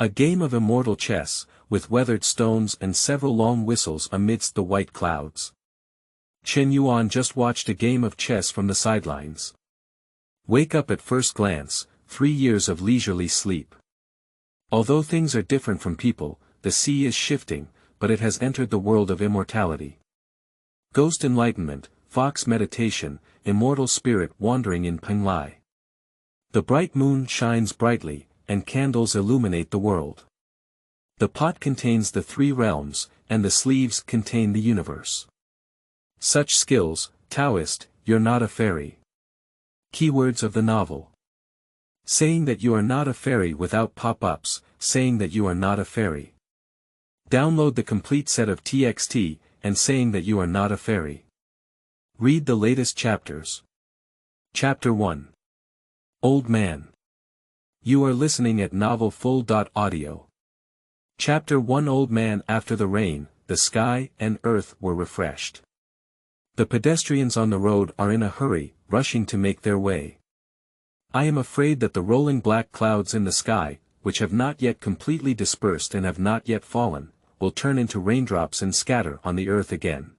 A game of immortal chess, with weathered stones and several long whistles amidst the white clouds. Chen Yuan just watched a game of chess from the sidelines. Wake up at first glance, 3 years of leisurely sleep. Although things are different from people, the sea is shifting, but it has entered the world of immortality. Ghost enlightenment, fox meditation, immortal spirit wandering in Penglai. The bright moon shines brightly, and candles illuminate the world. The pot contains the 3 realms, and the sleeves contain the universe. Such skills, Taoist, you're not a fairy. Keywords of the novel. Saying that you are not a fairy without pop-ups, saying that you are not a fairy. Download the complete set of TXT, and saying that you are not a fairy. Read the latest chapters. Chapter 1. Old Man. You are listening at novelfull.audio. Chapter 1. Old Man. After the rain, the sky and earth were refreshed. The pedestrians on the road are in a hurry, rushing to make their way. I am afraid that the rolling black clouds in the sky, which have not yet completely dispersed and have not yet fallen, will turn into raindrops and scatter on the earth again.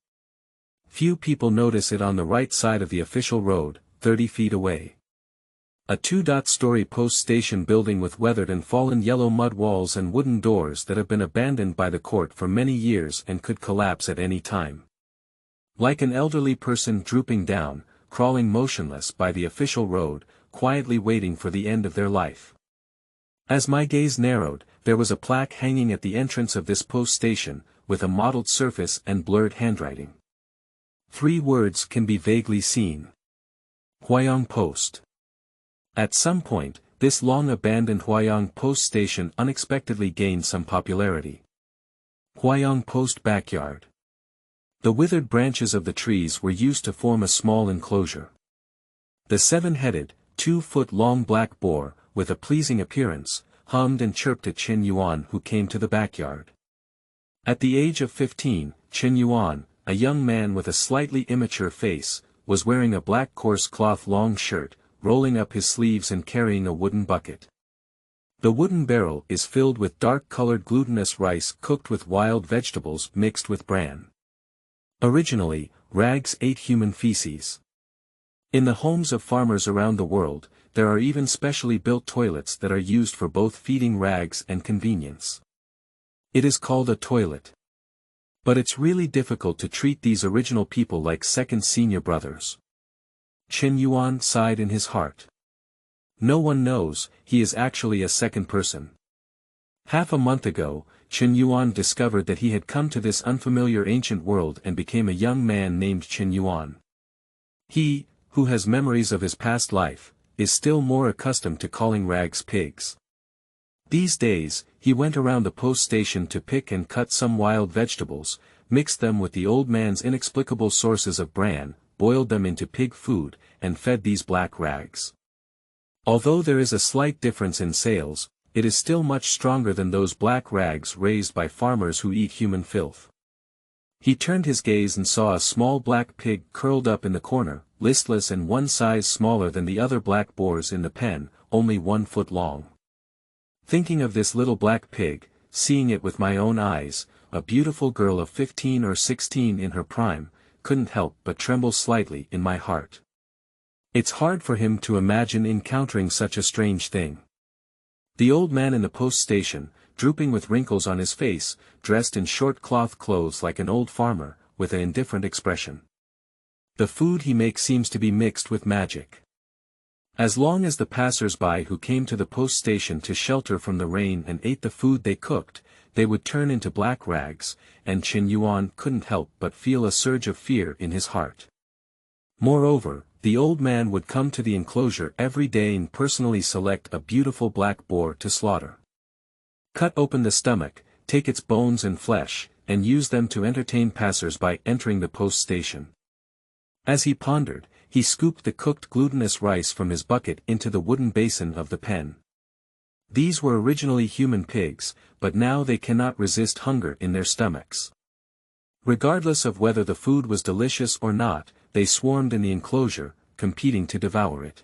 Few people notice it on the right side of the official road, 30 feet away. A 2-story post station building with weathered and fallen yellow mud walls and wooden doors that have been abandoned by the court for many years and could collapse at any time. Like an elderly person drooping down, crawling motionless by the official road, quietly waiting for the end of their life. As my gaze narrowed, there was a plaque hanging at the entrance of this post station, with a mottled surface and blurred handwriting. 3 words can be vaguely seen. Huayang Post. At some point, this long-abandoned Huayang Post station unexpectedly gained some popularity. Huayang Post Backyard. The withered branches of the trees were used to form a small enclosure. The 7-headed, 2-foot-long black boar, with a pleasing appearance, hummed and chirped at Chen Yuan, who came to the backyard. At the age of 15, Chen Yuan, a young man with a slightly immature face, was wearing a black coarse cloth long shirt, rolling up his sleeves and carrying a wooden bucket. The wooden barrel is filled with dark-colored glutinous rice cooked with wild vegetables mixed with bran. Originally, rags ate human feces. In the homes of farmers around the world, there are even specially built toilets that are used for both feeding rags and convenience. It is called a toilet. But it's really difficult to treat these original people like second senior brothers. Chen Yuan sighed in his heart. No one knows, he is actually a second person. Half a month ago, Chen Yuan discovered that he had come to this unfamiliar ancient world and became a young man named Chen Yuan. He, who has memories of his past life, is still more accustomed to calling rags pigs. These days, he went around the post station to pick and cut some wild vegetables, mixed them with the old man's inexplicable sources of bran, boiled them into pig food, and fed these black rags. Although there is a slight difference in sales, it is still much stronger than those black rags raised by farmers who eat human filth. He turned his gaze and saw a small black pig curled up in the corner, listless and 1 size smaller than the other black boars in the pen, only 1 foot long. Thinking of this little black pig, seeing it with my own eyes, a beautiful girl of 15 or 16 in her prime, couldn't help but tremble slightly in my heart. It's hard for him to imagine encountering such a strange thing. The old man in the post station, drooping with wrinkles on his face, dressed in short cloth clothes like an old farmer, with an indifferent expression. The food he makes seems to be mixed with magic. As long as the passers-by who came to the post station to shelter from the rain and ate the food they cooked, they would turn into black rags, and Chen Yuan couldn't help but feel a surge of fear in his heart. Moreover, the old man would come to the enclosure every day and personally select a beautiful black boar to slaughter. Cut open the stomach, take its bones and flesh, and use them to entertain passers-by entering the post station. As he pondered, he scooped the cooked glutinous rice from his bucket into the wooden basin of the pen. These were originally human pigs, but now they cannot resist hunger in their stomachs. Regardless of whether the food was delicious or not, they swarmed in the enclosure, competing to devour it.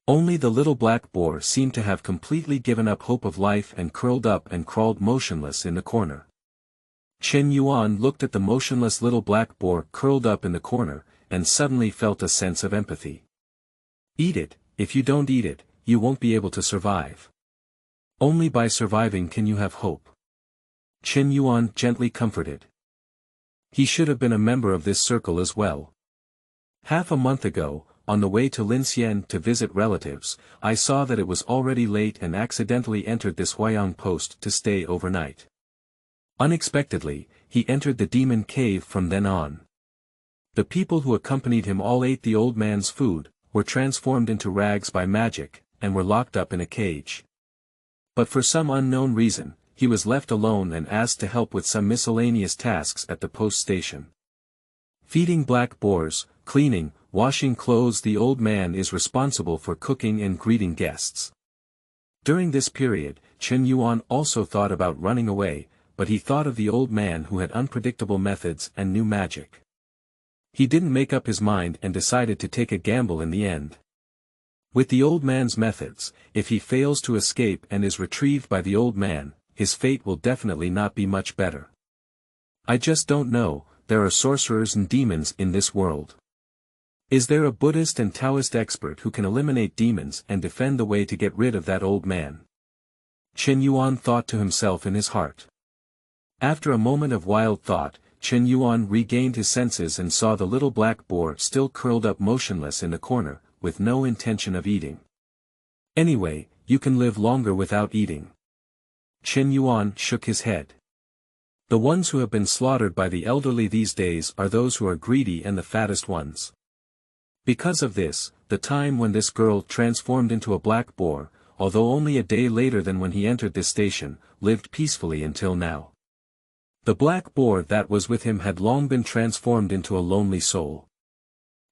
Only the little black boar seemed to have completely given up hope of life and curled up and crawled motionless in the corner. Chen Yuan looked at the motionless little black boar curled up in the corner, and suddenly felt a sense of empathy. Eat it. If you don't eat it, you won't be able to survive. Only by surviving can you have hope. Chen Yuan gently comforted. He should have been a member of this circle as well. Half a month ago, on the way to Linxian to visit relatives, I saw that it was already late and accidentally entered this Huayang post to stay overnight. Unexpectedly, he entered the demon cave from then on. The people who accompanied him all ate the old man's food, were transformed into rags by magic, and were locked up in a cage. But for some unknown reason, he was left alone and asked to help with some miscellaneous tasks at the post station. Feeding black boars, cleaning, washing clothes. The old man is responsible for cooking and greeting guests. During this period, Chen Yuan also thought about running away, but he thought of the old man who had unpredictable methods and knew magic. He didn't make up his mind and decided to take a gamble in the end. With the old man's methods, if he fails to escape and is retrieved by the old man, his fate will definitely not be much better. I just don't know, there are sorcerers and demons in this world. Is there a Buddhist and Taoist expert who can eliminate demons and defend the way to get rid of that old man? Chen Yuan thought to himself in his heart. After a moment of wild thought, Chen Yuan regained his senses and saw the little black boar still curled up motionless in the corner, with no intention of eating. Anyway, you can live longer without eating. Chen Yuan shook his head. The ones who have been slaughtered by the elderly these days are those who are greedy and the fattest ones. Because of this, the time when this girl transformed into a black boar, although only a day later than when he entered this station, lived peacefully until now. The black boar that was with him had long been transformed into a lonely soul.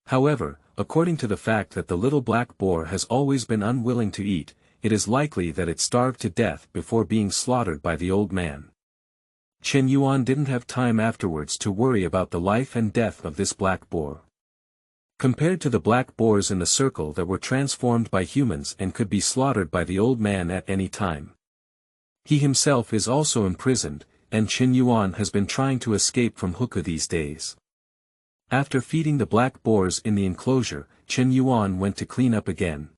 However, according to the fact that the little black boar has always been unwilling to eat, it is likely that it starved to death before being slaughtered by the old man. Chen Yuan didn't have time afterwards to worry about the life and death of this black boar. Compared to the black boars in the circle that were transformed by humans and could be slaughtered by the old man at any time. He himself is also imprisoned, and Chen Yuan has been trying to escape from Hukou these days. After feeding the black boars in the enclosure, Chen Yuan went to clean up again.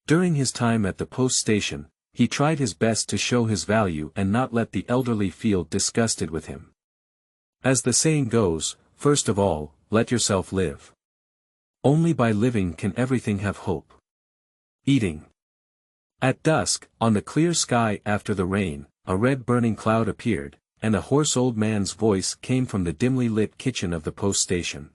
During his time at the post station, he tried his best to show his value and not let the elderly feel disgusted with him. As the saying goes, first of all, let yourself live. Only by living can everything have hope. Eating. At dusk, on the clear sky after the rain, a red burning cloud appeared, and a hoarse old man's voice came from the dimly lit kitchen of the post station.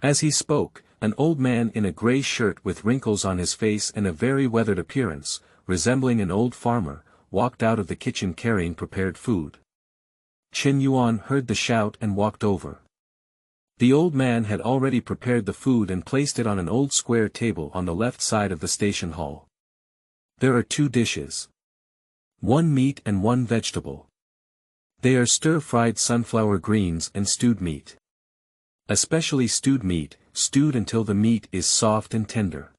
As he spoke, an old man in a grey shirt with wrinkles on his face and a very weathered appearance, resembling an old farmer, walked out of the kitchen carrying prepared food. Chen Yuan heard the shout and walked over. The old man had already prepared the food and placed it on an old square table on the left side of the station hall. There are 2 dishes. One meat and one vegetable. They are stir-fried sunflower greens and stewed meat. Especially stewed meat, stewed until the meat is soft and tender.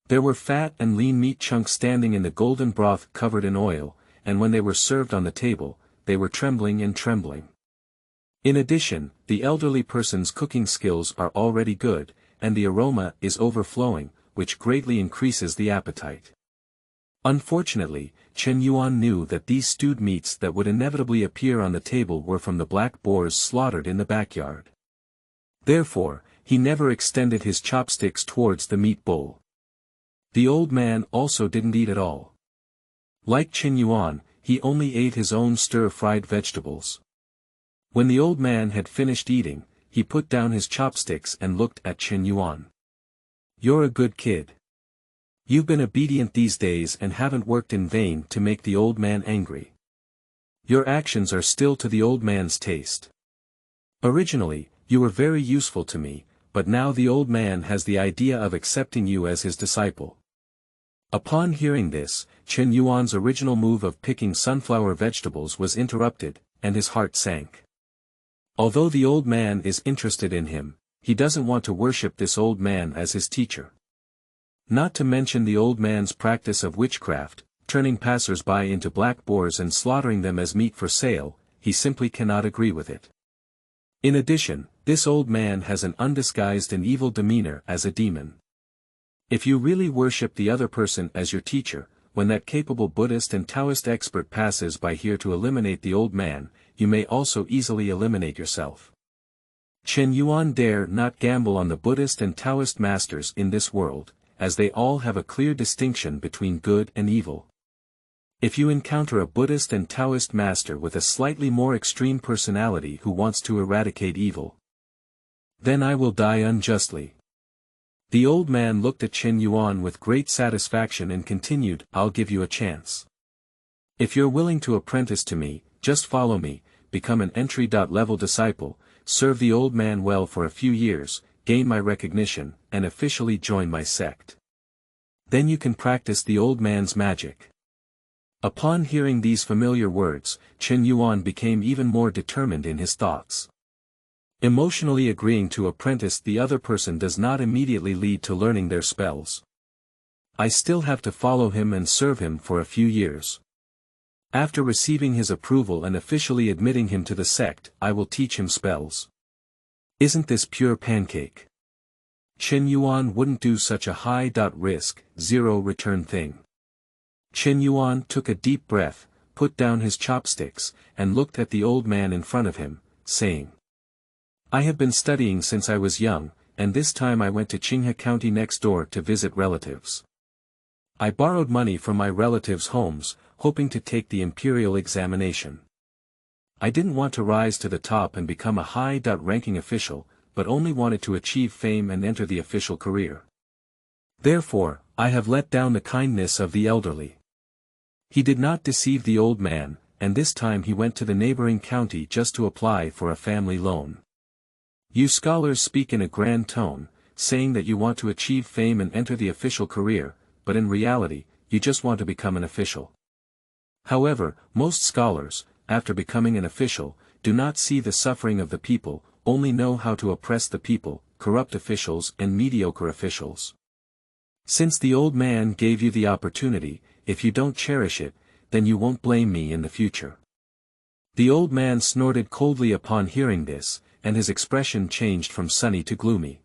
There were fat and lean meat chunks standing in the golden broth covered in oil, and when they were served on the table, they were trembling and trembling. In addition, the elderly person's cooking skills are already good, and the aroma is overflowing, which greatly increases the appetite. Unfortunately, Chen Yuan knew that these stewed meats that would inevitably appear on the table were from the black boars slaughtered in the backyard. Therefore, he never extended his chopsticks towards the meat bowl. The old man also didn't eat at all. Like Chen Yuan, he only ate his own stir-fried vegetables. When the old man had finished eating, he put down his chopsticks and looked at Chen Yuan. You're a good kid. You've been obedient these days and haven't worked in vain to make the old man angry. Your actions are still to the old man's taste. Originally, you were very useful to me, but now the old man has the idea of accepting you as his disciple. Upon hearing this, Chen Yuan's original move of picking sunflower vegetables was interrupted, and his heart sank. Although the old man is interested in him, he doesn't want to worship this old man as his teacher. Not to mention the old man's practice of witchcraft, turning passers-by into black boars and slaughtering them as meat for sale, he simply cannot agree with it. In addition, this old man has an undisguised and evil demeanor as a demon. If you really worship the other person as your teacher, when that capable Buddhist and Taoist expert passes by here to eliminate the old man, you may also easily eliminate yourself. Chen Yuan dare not gamble on the Buddhist and Taoist masters in this world, as they all have a clear distinction between good and evil. If you encounter a Buddhist and Taoist master with a slightly more extreme personality who wants to eradicate evil, then I will die unjustly. The old man looked at Chen Yuan with great satisfaction and continued, I'll give you a chance. If you're willing to apprentice to me, just follow me, become an entry-level disciple, serve the old man well for a few years, gain my recognition, and officially join my sect. Then you can practice the old man's magic. Upon hearing these familiar words, Chen Yuan became even more determined in his thoughts. Emotionally agreeing to apprentice the other person does not immediately lead to learning their spells. I still have to follow him and serve him for a few years. After receiving his approval and officially admitting him to the sect, I will teach him spells. Isn't this pure pancake? Chen Yuan wouldn't do such a high-risk, zero-return thing. Chen Yuan took a deep breath, put down his chopsticks, and looked at the old man in front of him, saying, I have been studying since I was young, and this time I went to Qinghe County next door to visit relatives. I borrowed money from my relatives' homes, hoping to take the imperial examination. I didn't want to rise to the top and become a high-ranking official, but only wanted to achieve fame and enter the official career. Therefore, I have let down the kindness of the elderly. He did not deceive the old man, and this time he went to the neighboring county just to apply for a family loan. You scholars speak in a grand tone, saying that you want to achieve fame and enter the official career, but in reality, you just want to become an official. However, most scholars, after becoming an official, do not see the suffering of the people, only know how to oppress the people, corrupt officials and mediocre officials. Since the old man gave you the opportunity, if you don't cherish it, then you won't blame me in the future. The old man snorted coldly upon hearing this, and his expression changed from sunny to gloomy.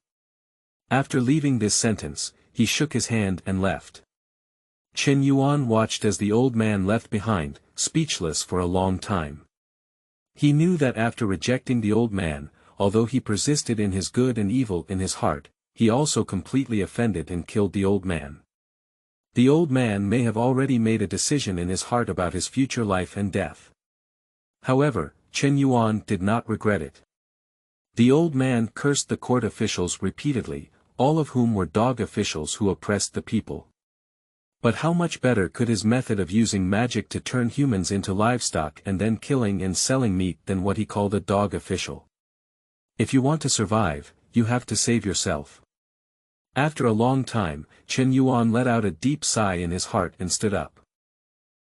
After leaving this sentence, he shook his hand and left. Chen Yuan watched as the old man left behind, speechless for a long time. He knew that after rejecting the old man, although he persisted in his good and evil in his heart, he also completely offended and killed the old man. The old man may have already made a decision in his heart about his future life and death. However, Chen Yuan did not regret it. The old man cursed the court officials repeatedly, all of whom were dog officials who oppressed the people. But how much better could his method of using magic to turn humans into livestock and then killing and selling meat than what he called a dog official? If you want to survive, you have to save yourself. After a long time, Chen Yuan let out a deep sigh in his heart and stood up.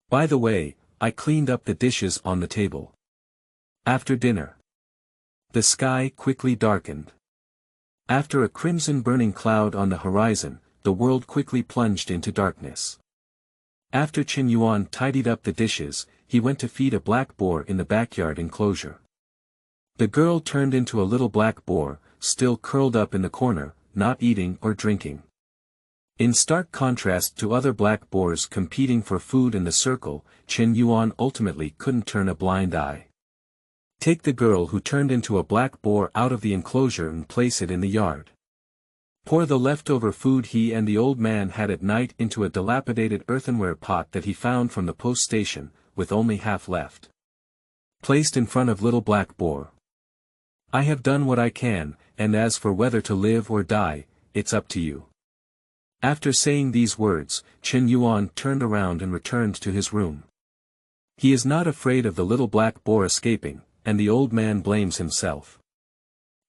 By the way, I cleaned up the dishes on the table. After dinner, the sky quickly darkened. After a crimson burning cloud on the horizon, the world quickly plunged into darkness. After Chen Yuan tidied up the dishes, he went to feed a black boar in the backyard enclosure. The girl turned into a little black boar, still curled up in the corner, not eating or drinking. In stark contrast to other black boars competing for food in the circle, Chen Yuan ultimately couldn't turn a blind eye. Take the girl who turned into a black boar out of the enclosure and place it in the yard. Pour the leftover food he and the old man had at night into a dilapidated earthenware pot that he found from the post station, with only half left. Placed in front of little black boar. I have done what I can, and as for whether to live or die, it's up to you. After saying these words, Chen Yuan turned around and returned to his room. He is not afraid of the little black boar escaping, and the old man blames himself.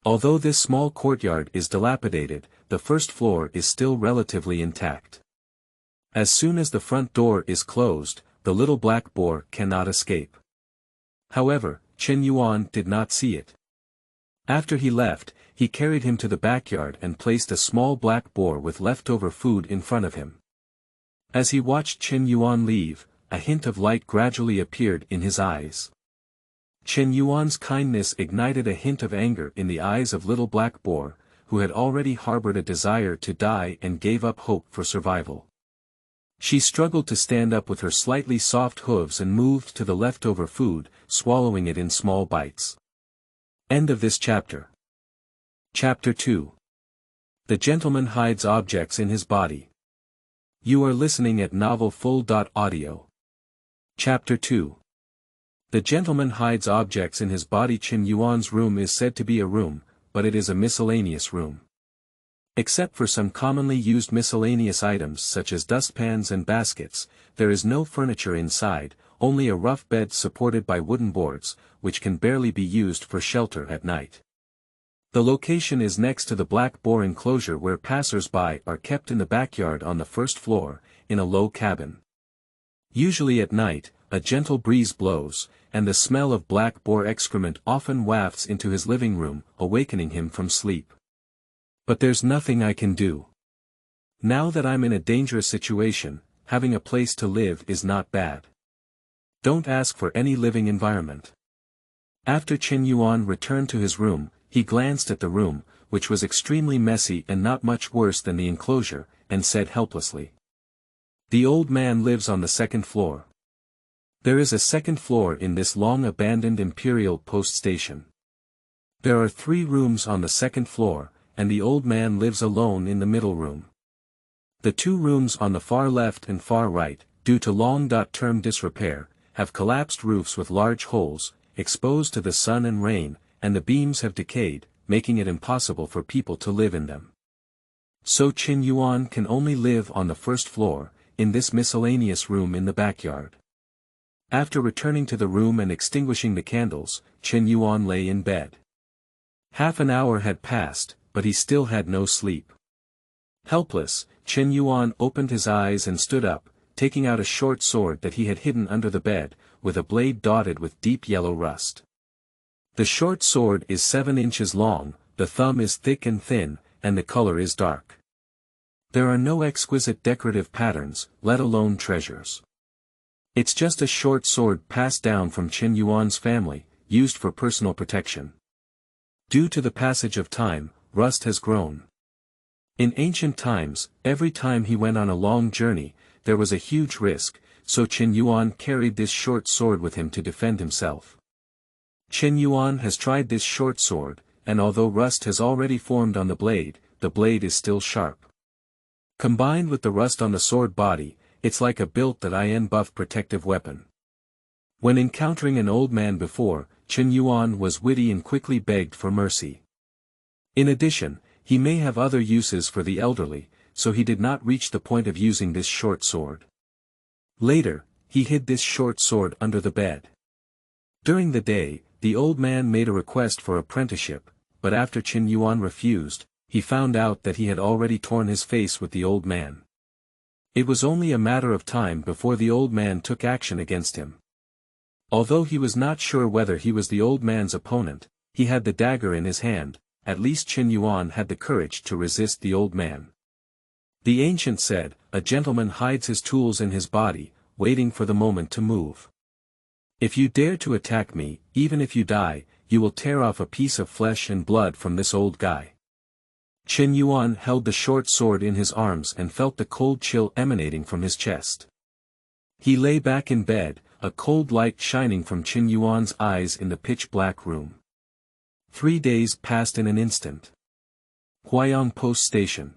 Although this small courtyard is dilapidated, the first floor is still relatively intact. As soon as the front door is closed, the little black boar cannot escape. However, Chen Yuan did not see it. After he left, he carried him to the backyard and placed a small black boar with leftover food in front of him. As he watched Chen Yuan leave, a hint of light gradually appeared in his eyes. Chen Yuan's kindness ignited a hint of anger in the eyes of little black boar, who had already harbored a desire to die and gave up hope for survival. She struggled to stand up with her slightly soft hooves and moved to the leftover food, swallowing it in small bites. End of this chapter. Chapter 2. The gentleman hides objects in his body. You are listening at novelfull.audio. Chapter 2. The gentleman hides objects in his body. Chen Yuan's room is said to be a room, but it is a miscellaneous room. Except for some commonly used miscellaneous items such as dustpans and baskets, there is no furniture inside, only a rough bed supported by wooden boards, which can barely be used for shelter at night. The location is next to the black boar enclosure where passers-by are kept in the backyard on the first floor, in a low cabin. Usually at night, a gentle breeze blows, and the smell of black boar excrement often wafts into his living room, awakening him from sleep. But there's nothing I can do. Now that I'm in a dangerous situation, having a place to live is not bad. Don't ask for any living environment. After Chen Yuan returned to his room, he glanced at the room, which was extremely messy and not much worse than the enclosure, and said helplessly. The old man lives on the second floor. There is a second floor in this long-abandoned imperial post station. There are 3 rooms on the second floor, and the old man lives alone in the middle room. The 2 rooms on the far left and far right, due to long-term disrepair, have collapsed roofs with large holes, exposed to the sun and rain, and the beams have decayed, making it impossible for people to live in them. So Chen Yuan can only live on the first floor, in this miscellaneous room in the backyard. After returning to the room and extinguishing the candles, Chen Yuan lay in bed. Half an hour had passed, but he still had no sleep. Helpless, Chen Yuan opened his eyes and stood up, taking out a short sword that he had hidden under the bed, with a blade dotted with deep yellow rust. The short sword is 7 inches long, the thumb is thick and thin, and the color is dark. There are no exquisite decorative patterns, let alone treasures. It's just a short sword passed down from Chen Yuan's family, used for personal protection. Due to the passage of time, rust has grown. In ancient times, every time he went on a long journey, there was a huge risk, so Chen Yuan carried this short sword with him to defend himself. Chen Yuan has tried this short sword, and although rust has already formed on the blade is still sharp. Combined with the rust on the sword body, it's like a built-in buff protective weapon. When encountering an old man before, Chen Yuan was witty and quickly begged for mercy. In addition, he may have other uses for the elderly, so he did not reach the point of using this short sword. Later, he hid this short sword under the bed. During the day, the old man made a request for apprenticeship, but after Chen Yuan refused, he found out that he had already torn his face with the old man. It was only a matter of time before the old man took action against him. Although he was not sure whether he was the old man's opponent, he had the dagger in his hand. At least Chen Yuan had the courage to resist the old man. The ancient said, a gentleman hides his tools in his body, waiting for the moment to move. If you dare to attack me, even if you die, you will tear off a piece of flesh and blood from this old guy. Chen Yuan held the short sword in his arms and felt the cold chill emanating from his chest. He lay back in bed, a cold light shining from Chen Yuan's eyes in the pitch-black room. 3 days passed in an instant. Huayang Post Station.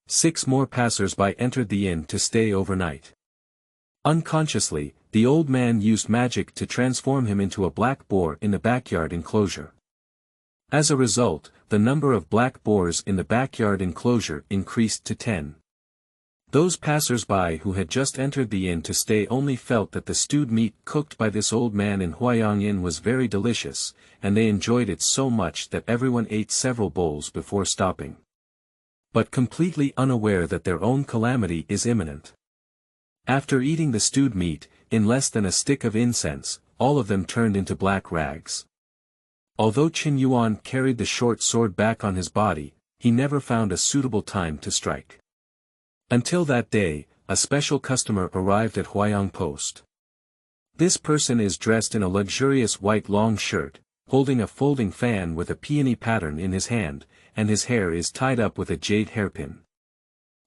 6 more passers-by entered the inn to stay overnight. Unconsciously, the old man used magic to transform him into a black boar in the backyard enclosure. As a result, the number of black boars in the backyard enclosure increased to 10. Those passers-by who had just entered the inn to stay only felt that the stewed meat cooked by this old man in Huayang Inn was very delicious, and they enjoyed it so much that everyone ate several bowls before stopping. But completely unaware that their own calamity is imminent. After eating the stewed meat, in less than a stick of incense, all of them turned into black rags. Although Chen Yuan carried the short sword back on his body, he never found a suitable time to strike. Until that day, a special customer arrived at Huayang Post. This person is dressed in a luxurious white long shirt, holding a folding fan with a peony pattern in his hand, and his hair is tied up with a jade hairpin.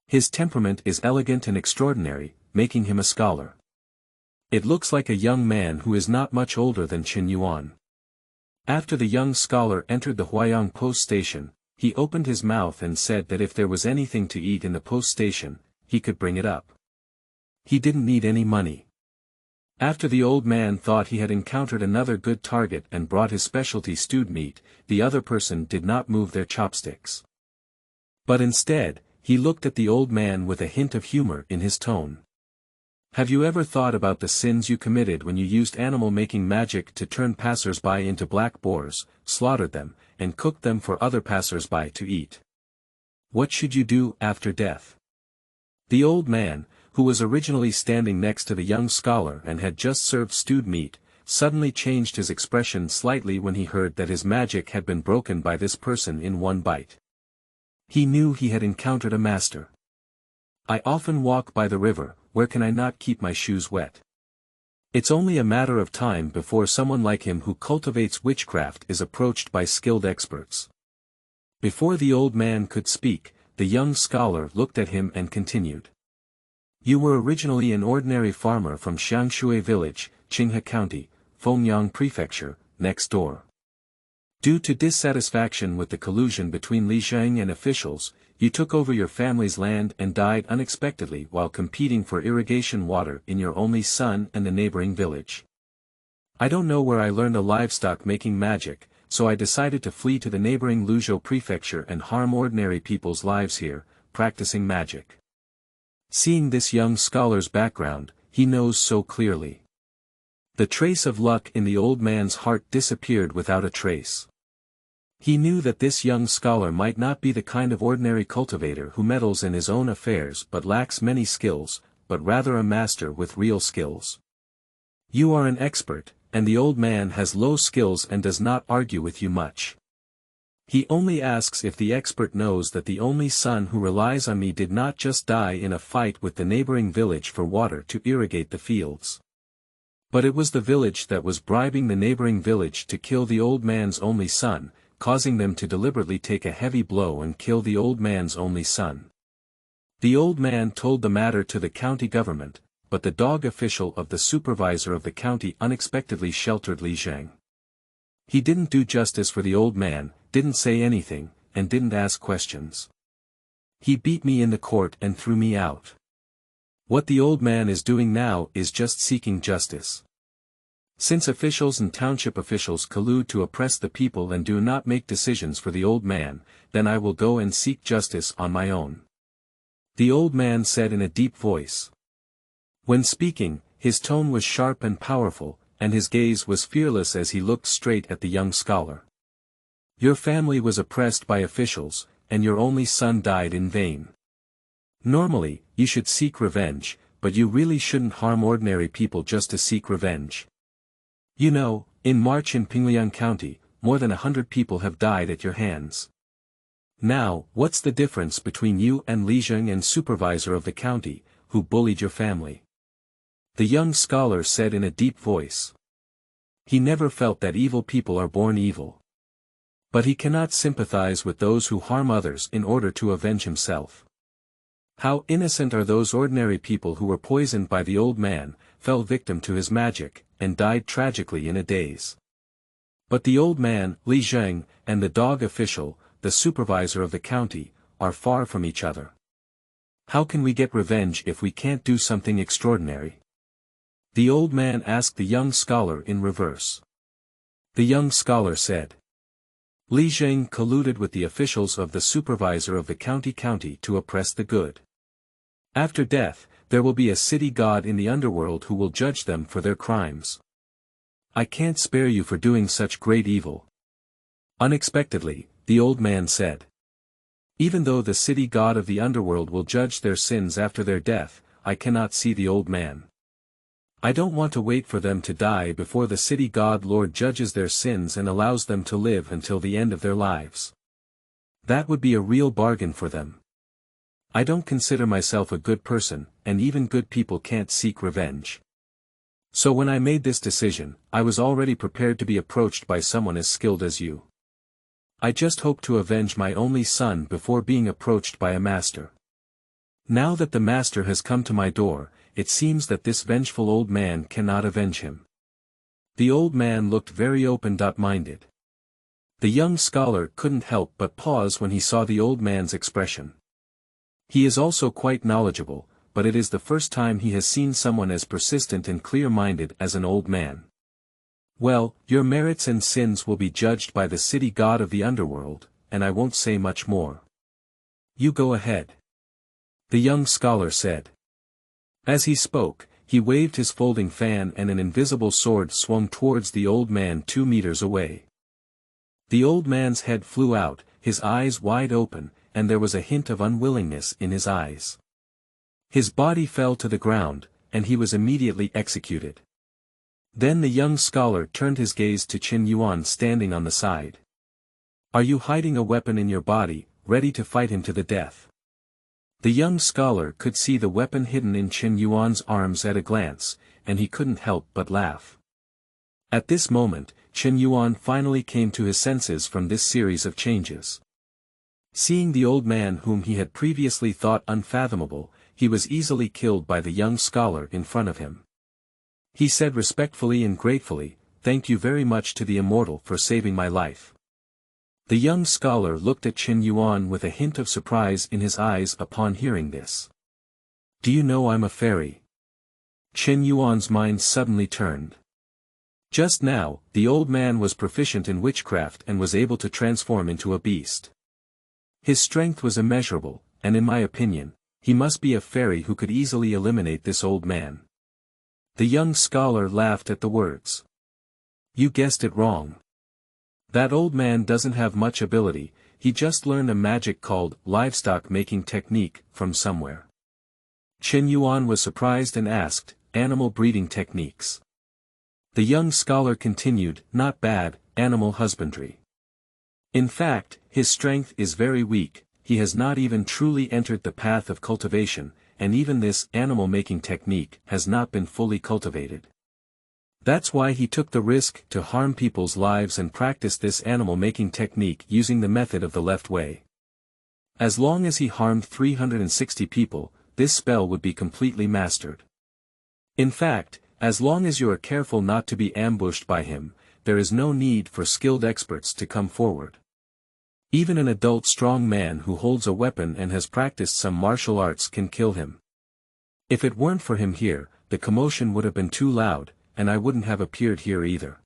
His temperament is elegant and extraordinary, making him a scholar. It looks like a young man who is not much older than Chen Yuan. After the young scholar entered the Huayang Post Station, he opened his mouth and said that if there was anything to eat in the post station, he could bring it up. He didn't need any money. After the old man thought he had encountered another good target and brought his specialty stewed meat, the other person did not move their chopsticks. But instead, he looked at the old man with a hint of humor in his tone. Have you ever thought about the sins you committed when you used animal-making magic to turn passers-by into black boars, slaughtered them, and cooked them for other passers-by to eat? What should you do after death? The old man, who was originally standing next to the young scholar and had just served stewed meat, suddenly changed his expression slightly when he heard that his magic had been broken by this person in one bite. He knew he had encountered a master. I often walk by the river, where can I not keep my shoes wet? It's only a matter of time before someone like him who cultivates witchcraft is approached by skilled experts. Before the old man could speak, the young scholar looked at him and continued. You were originally an ordinary farmer from Xiangshui village, Qinghe County, Fengyang Prefecture, next door. Due to dissatisfaction with the collusion between Li Zheng and officials, you took over your family's land and died unexpectedly while competing for irrigation water in your only son and the neighboring village. I don't know where I learned a livestock-making magic, so I decided to flee to the neighboring Luzhou prefecture and harm ordinary people's lives here, practicing magic. Seeing this young scholar's background, he knows so clearly. The trace of luck in the old man's heart disappeared without a trace. He knew that this young scholar might not be the kind of ordinary cultivator who meddles in his own affairs but lacks many skills, but rather a master with real skills. You are an expert, and the old man has low skills and does not argue with you much. He only asks if the expert knows that the only son who relies on me did not just die in a fight with the neighboring village for water to irrigate the fields. But it was the village that was bribing the neighboring village to kill the old man's only son, causing them to deliberately take a heavy blow and kill the old man's only son. The old man told the matter to the county government, but the dog official of the supervisor of the county unexpectedly sheltered Li Zheng. He didn't do justice for the old man, didn't say anything, and didn't ask questions. He beat me in the court and threw me out. What the old man is doing now is just seeking justice. Since officials and township officials collude to oppress the people and do not make decisions for the old man, then I will go and seek justice on my own. The old man said in a deep voice. When speaking, his tone was sharp and powerful, and his gaze was fearless as he looked straight at the young scholar. Your family was oppressed by officials, and your only son died in vain. Normally, you should seek revenge, but you really shouldn't harm ordinary people just to seek revenge. You know, in March in Penglai County, more than 100 people have died at your hands. Now, what's the difference between you and Li Zheng and supervisor of the county, who bullied your family? The young scholar said in a deep voice. He never felt that evil people are born evil. But he cannot sympathize with those who harm others in order to avenge himself. How innocent are those ordinary people who were poisoned by the old man, fell victim to his magic, and died tragically in a daze. But the old man, Li Zheng, and the dog official, the supervisor of the county, are far from each other. How can we get revenge if we can't do something extraordinary? The old man asked the young scholar in reverse. The young scholar said. Li Zheng colluded with the officials of the supervisor of the county to oppress the good. After death, there will be a city god in the underworld who will judge them for their crimes. I can't spare you for doing such great evil. Unexpectedly, the old man said. Even though the city god of the underworld will judge their sins after their death, I cannot see the old man. I don't want to wait for them to die before the city god Lord judges their sins and allows them to live until the end of their lives. That would be a real bargain for them. I don't consider myself a good person, and even good people can't seek revenge. So when I made this decision, I was already prepared to be approached by someone as skilled as you. I just hope to avenge my only son before being approached by a master. Now that the master has come to my door, it seems that this vengeful old man cannot avenge him. The old man looked very open-minded. The young scholar couldn't help but pause when he saw the old man's expression. He is also quite knowledgeable, but it is the first time he has seen someone as persistent and clear-minded as an old man. Well, your merits and sins will be judged by the city god of the underworld, and I won't say much more. You go ahead. The young scholar said. As he spoke, he waved his folding fan and an invisible sword swung towards the old man 2 meters away. The old man's head flew out, his eyes wide open, and there was a hint of unwillingness in his eyes. His body fell to the ground, and he was immediately executed. Then the young scholar turned his gaze to Chen Yuan standing on the side. Are you hiding a weapon in your body, ready to fight him to the death? The young scholar could see the weapon hidden in Chen Yuan's arms at a glance, and he couldn't help but laugh. At this moment, Chen Yuan finally came to his senses from this series of changes. Seeing the old man whom he had previously thought unfathomable, he was easily killed by the young scholar in front of him. He said respectfully and gratefully, "Thank you very much to the immortal for saving my life." The young scholar looked at Chen Yuan with a hint of surprise in his eyes upon hearing this. Do you know I'm a fairy? Chen Yuan's mind suddenly turned. Just now, the old man was proficient in witchcraft and was able to transform into a beast. His strength was immeasurable, and in my opinion, he must be a fairy who could easily eliminate this old man. The young scholar laughed at the words. You guessed it wrong. That old man doesn't have much ability, he just learned a magic called livestock making technique from somewhere. Chen Yuan was surprised and asked, animal breeding techniques. The young scholar continued, not bad, animal husbandry. In fact, his strength is very weak, he has not even truly entered the path of cultivation, and even this animal-making technique has not been fully cultivated. That's why he took the risk to harm people's lives and practiced this animal-making technique using the method of the left way. As long as he harmed 360 people, this spell would be completely mastered. In fact, as long as you are careful not to be ambushed by him, there is no need for skilled experts to come forward. Even an adult strong man who holds a weapon and has practiced some martial arts can kill him. If it weren't for him here, the commotion would have been too loud, and I wouldn't have appeared here either.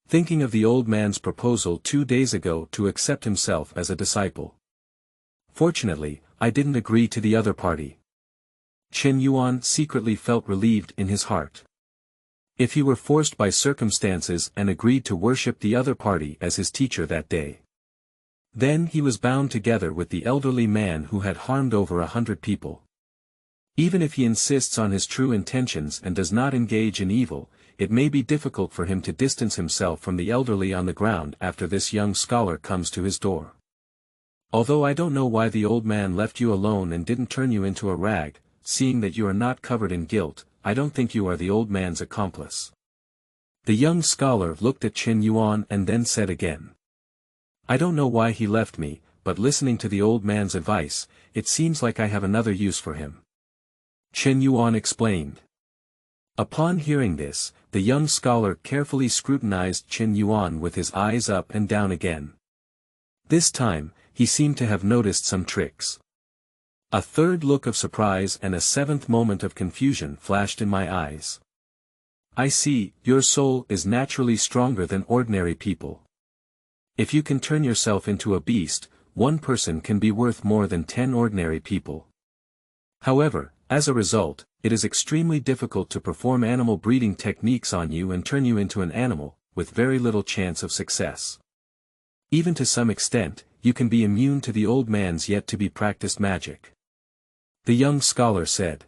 Thinking of the old man's proposal 2 days ago to accept himself as a disciple. Fortunately, I didn't agree to the other party. Chen Yuan secretly felt relieved in his heart. If he were forced by circumstances and agreed to worship the other party as his teacher that day, then he was bound together with the elderly man who had harmed over 100 people. Even if he insists on his true intentions and does not engage in evil, it may be difficult for him to distance himself from the elderly on the ground after this young scholar comes to his door. Although I don't know why the old man left you alone and didn't turn you into a rag, seeing that you are not covered in guilt, I don't think you are the old man's accomplice. The young scholar looked at Chen Yuan and then said again. I don't know why he left me, but listening to the old man's advice, it seems like I have another use for him. Chen Yuan explained. Upon hearing this, the young scholar carefully scrutinized Chen Yuan with his eyes up and down again. This time, he seemed to have noticed some tricks. A third look of surprise and a seventh moment of confusion flashed in my eyes. I see, your soul is naturally stronger than ordinary people. If you can turn yourself into a beast, one person can be worth more than 10 ordinary people. However, as a result, it is extremely difficult to perform animal breeding techniques on you and turn you into an animal, with very little chance of success. Even to some extent, you can be immune to the old man's yet-to-be-practiced magic. The young scholar said.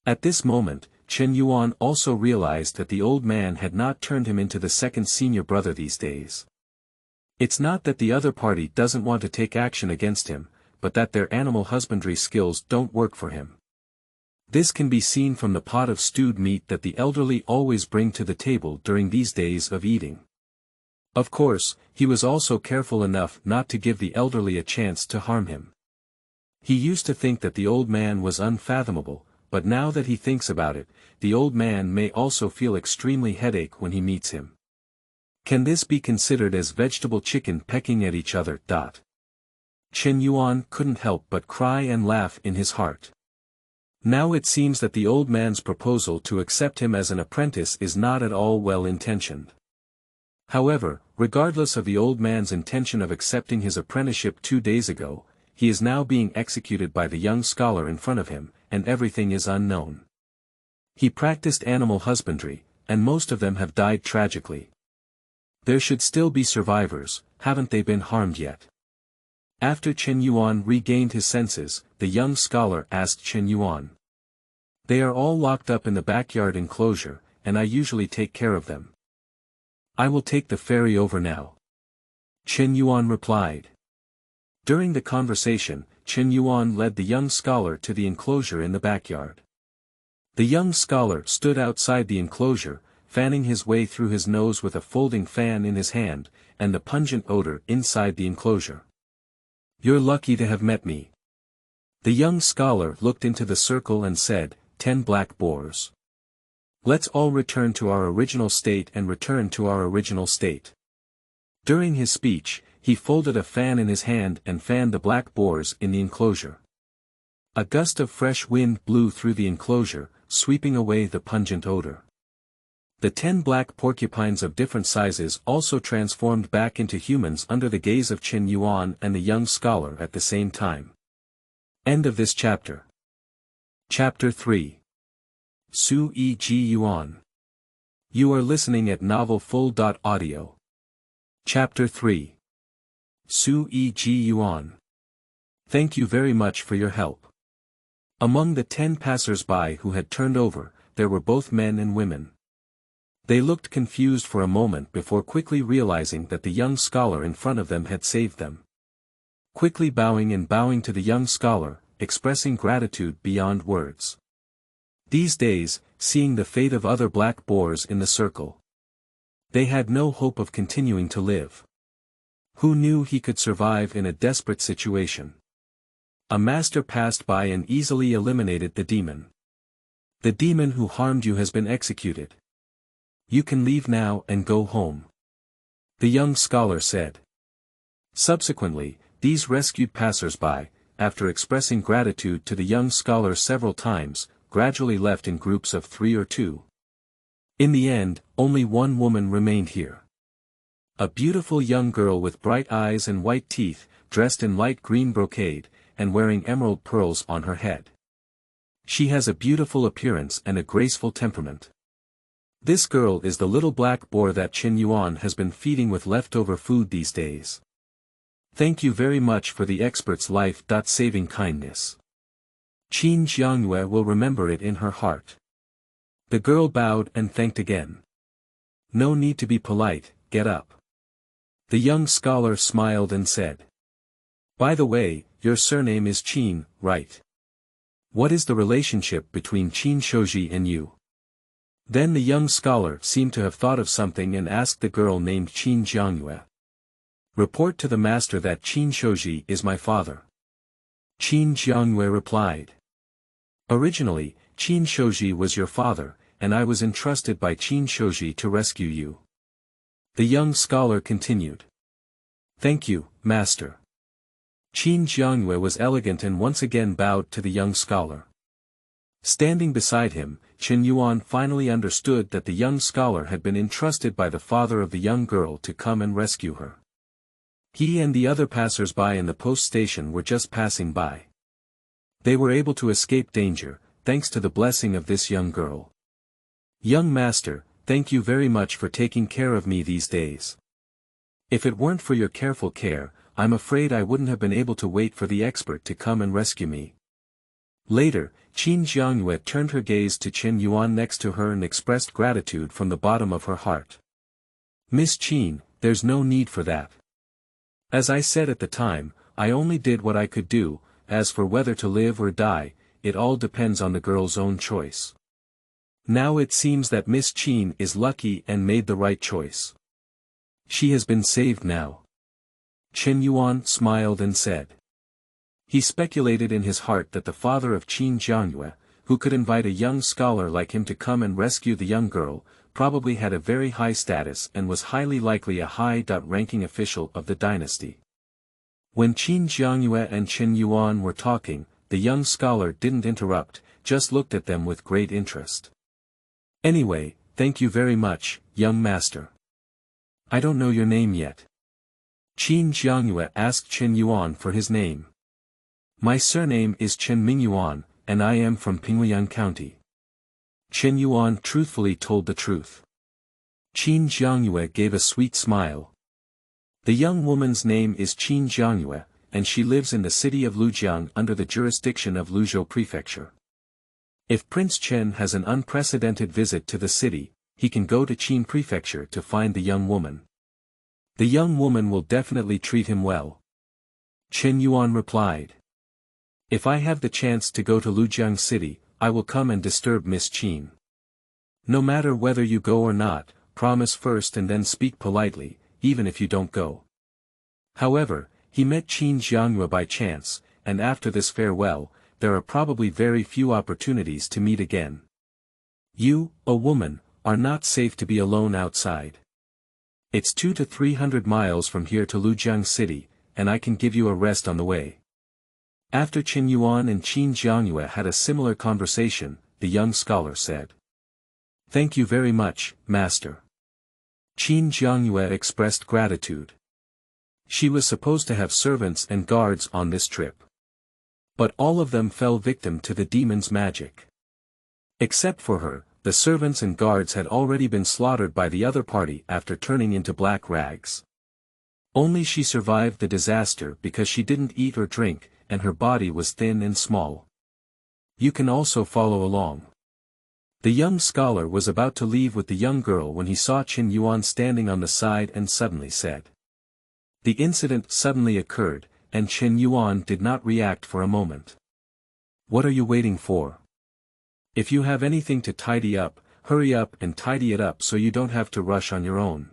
At this moment, Chen Yuan also realized that the old man had not turned him into the second senior brother these days. It's not that the other party doesn't want to take action against him, but that their animal husbandry skills don't work for him. This can be seen from the pot of stewed meat that the elderly always bring to the table during these days of eating. Of course, he was also careful enough not to give the elderly a chance to harm him. He used to think that the old man was unfathomable, but now that he thinks about it, the old man may also feel extremely headache when he meets him. Can this be considered as vegetable chicken pecking at each other? Chen Yuan couldn't help but cry and laugh in his heart. Now it seems that the old man's proposal to accept him as an apprentice is not at all well intentioned. However, regardless of the old man's intention of accepting his apprenticeship 2 days ago, he is now being executed by the young scholar in front of him, and everything is unknown. He practiced animal husbandry, and most of them have died tragically. There should still be survivors, haven't they been harmed yet? After Chen Yuan regained his senses, the young scholar asked Chen Yuan. They are all locked up in the backyard enclosure, and I usually take care of them. I will take the ferry over now. Chen Yuan replied. During the conversation, Chen Yuan led the young scholar to the enclosure in the backyard. The young scholar stood outside the enclosure, fanning his way through his nose with a folding fan in his hand, and the pungent odor inside the enclosure. You're lucky to have met me. The young scholar looked into the circle and said, 10 black boars. Let's all return to our original state and return to our original state. During his speech, he folded a fan in his hand and fanned the black boars in the enclosure. A gust of fresh wind blew through the enclosure, sweeping away the pungent odor. The 10 black porcupines of different sizes also transformed back into humans under the gaze of Chen Yuan and the young scholar at the same time. End of this chapter. Chapter 3. Yi Ji Yuan. You are listening at novelfull.audio. Chapter 3. Yi Ji Yuan. Thank you very much for your help. Among the 10 passers-by who had turned over, there were both men and women. They looked confused for a moment before quickly realizing that the young scholar in front of them had saved them. Quickly bowing to the young scholar, expressing gratitude beyond words. These days, seeing the fate of other black boars in the circle. They had no hope of continuing to live. Who knew he could survive in a desperate situation? A master passed by and easily eliminated the demon. The demon who harmed you has been executed. You can leave now and go home. The young scholar said. Subsequently, these rescued passers-by, after expressing gratitude to the young scholar several times, gradually left in groups of 3 or 2. In the end, only one woman remained here. A beautiful young girl with bright eyes and white teeth, dressed in light green brocade, and wearing emerald pearls on her head. She has a beautiful appearance and a graceful temperament. This girl is the little black boar that Chen Yuan has been feeding with leftover food these days. Thank you very much for the expert's life-saving kindness. Chen Yuan will remember it in her heart. The girl bowed and thanked again. No need to be polite, get up. The young scholar smiled and said. By the way, your surname is Qin, right? What is the relationship between Qin Shouji and you? Then the young scholar seemed to have thought of something and asked the girl named Qin Jiangyue. Report to the master that Qin Shouji is my father. Qin Jiangyue replied. Originally, Qin Shouji was your father, and I was entrusted by Qin Shouji to rescue you. The young scholar continued. Thank you, master. Qin Jiangyue was elegant and once again bowed to the young scholar. Standing beside him, Chen Yuan finally understood that the young scholar had been entrusted by the father of the young girl to come and rescue her. He and the other passers-by in the post station were just passing by. They were able to escape danger, thanks to the blessing of this young girl. Young master, thank you very much for taking care of me these days. If it weren't for your careful care, I'm afraid I wouldn't have been able to wait for the expert to come and rescue me. Later, Chen Yuan turned her gaze to Chen Yuan next to her and expressed gratitude from the bottom of her heart. Miss Chen, there's no need for that. As I said at the time, I only did what I could do. As for whether to live or die, it all depends on the girl's own choice. Now it seems that Miss Chen is lucky and made the right choice. She has been saved now. Chen Yuan smiled and said. He speculated in his heart that the father of Chen Yuan, who could invite a young scholar like him to come and rescue the young girl, probably had a very high status and was highly likely a high-ranking official of the dynasty. When Chen Yuan and Chen Yuan were talking, the young scholar didn't interrupt, just looked at them with great interest. Anyway, thank you very much, young master. I don't know your name yet. Chen Yuan asked Chen Yuan for his name. My surname is Chen Mingyuan, and I am from Penglai County. Chen Yuan truthfully told the truth. Chen Yuan gave a sweet smile. The young woman's name is Chen Yuan, and she lives in the city of Lujiang under the jurisdiction of Luzhou Prefecture. If Prince Chen has an unprecedented visit to the city, he can go to Chen Prefecture to find the young woman. The young woman will definitely treat him well. Chen Yuan replied. If I have the chance to go to Lujiang City, I will come and disturb Miss Chen. No matter whether you go or not, promise first and then speak politely, even if you don't go. However, he met Chen Yuan by chance, and after this farewell, there are probably very few opportunities to meet again. You, a woman, are not safe to be alone outside. It's 200 to 300 miles from here to Lujiang City, and I can give you a rest on the way. After Chen Yuan and Chen Yuan had a similar conversation, the young scholar said. Thank you very much, master. Chen Yuan expressed gratitude. She was supposed to have servants and guards on this trip. But all of them fell victim to the demon's magic. Except for her, the servants and guards had already been slaughtered by the other party after turning into black rags. Only she survived the disaster because she didn't eat or drink, and her body was thin and small. You can also follow along. The young scholar was about to leave with the young girl when he saw Chen Yuan standing on the side and suddenly said. The incident suddenly occurred, and Chen Yuan did not react for a moment. What are you waiting for? If you have anything to tidy up, hurry up and tidy it up so you don't have to rush on your own.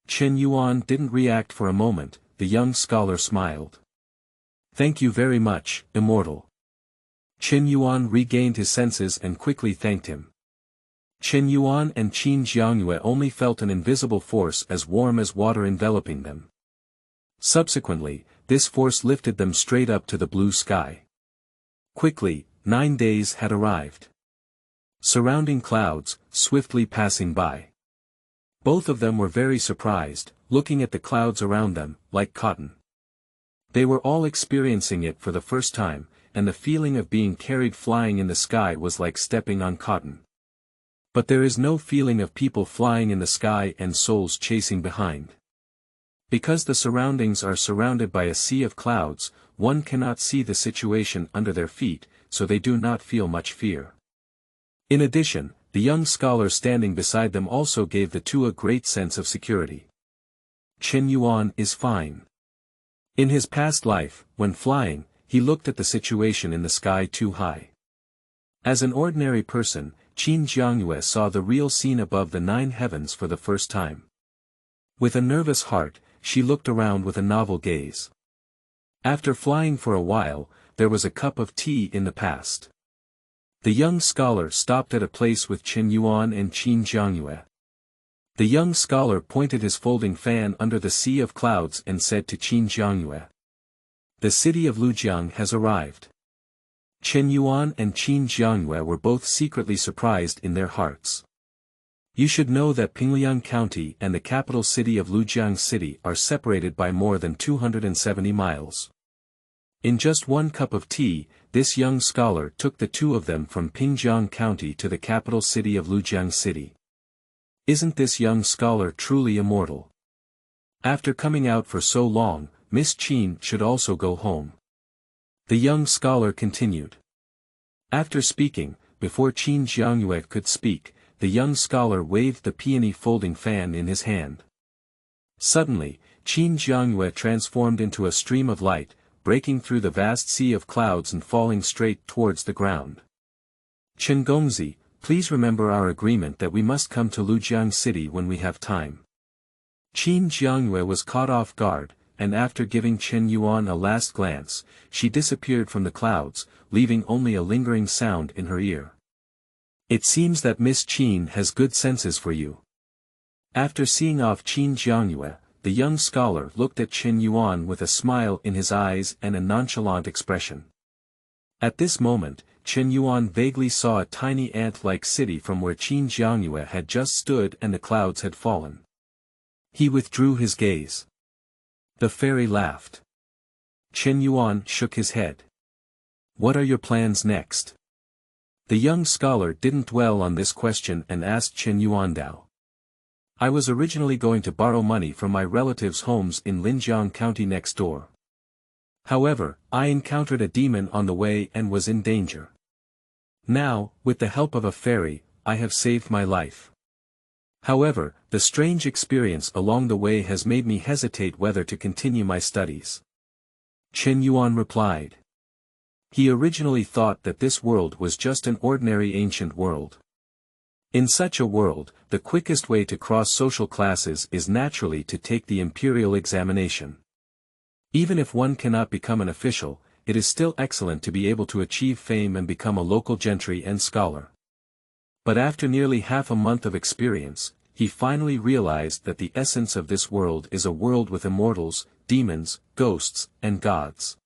Chen Yuan didn't react for a moment, the young scholar smiled. Thank you very much, Immortal. Chen Yuan regained his senses and quickly thanked him. Chen Yuan and Chen Yuan only felt an invisible force as warm as water enveloping them. Subsequently, this force lifted them straight up to the blue sky. Quickly, 9 days had arrived. Surrounding clouds, swiftly passing by. Both of them were very surprised, looking at the clouds around them, like cotton. They were all experiencing it for the first time, and the feeling of being carried flying in the sky was like stepping on cotton. But there is no feeling of people flying in the sky and souls chasing behind. Because the surroundings are surrounded by a sea of clouds, one cannot see the situation under their feet, so they do not feel much fear. In addition, the young scholar standing beside them also gave the two a great sense of security. Chen Yuan is fine. In his past life, when flying, he looked at the situation in the sky too high. As an ordinary person, Chen Yuan saw the real scene above the 9 heavens for the first time. With a nervous heart, she looked around with a novel gaze. After flying for a while, there was a cup of tea in the past. The young scholar stopped at a place with Chen Yuan and Chen Yuan. The young scholar pointed his folding fan under the sea of clouds and said to Chen Yuan. The city of Lujiang has arrived. Chen Yuan and Chen Yuan were both secretly surprised in their hearts. You should know that Penglai County and the capital city of Lujiang City are separated by more than 270 miles. In just one cup of tea, this young scholar took the two of them from Penglai County to the capital city of Lujiang City. Isn't this young scholar truly immortal? After coming out for so long, Miss Chen should also go home. The young scholar continued. After speaking, before Chen Yuan could speak, the young scholar waved the peony folding fan in his hand. Suddenly, Chen Yuan transformed into a stream of light, breaking through the vast sea of clouds and falling straight towards the ground. Chen Gongzi, please remember our agreement that we must come to Lujiang City when we have time. Chen Yuan was caught off guard, and after giving Chen Yuan a last glance, she disappeared from the clouds, leaving only a lingering sound in her ear. It seems that Miss Chen has good senses for you. After seeing off Chen Yuan, the young scholar looked at Chen Yuan with a smile in his eyes and a nonchalant expression. At this moment, Chen Yuan vaguely saw a tiny ant-like city from where Chen Yuan had just stood and the clouds had fallen. He withdrew his gaze. The fairy laughed. Chen Yuan shook his head. What are your plans next? The young scholar didn't dwell on this question and asked Chen Yuan Dao. I was originally going to borrow money from my relatives' homes in Linjiang County next door. However, I encountered a demon on the way and was in danger. Now, with the help of a fairy, I have saved my life. However, the strange experience along the way has made me hesitate whether to continue my studies. Chen Yuan replied. He originally thought that this world was just an ordinary ancient world. In such a world, the quickest way to cross social classes is naturally to take the imperial examination. Even if one cannot become an official, it is still excellent to be able to achieve fame and become a local gentry and scholar. But after nearly half a month of experience, he finally realized that the essence of this world is a world with immortals, demons, ghosts, and gods.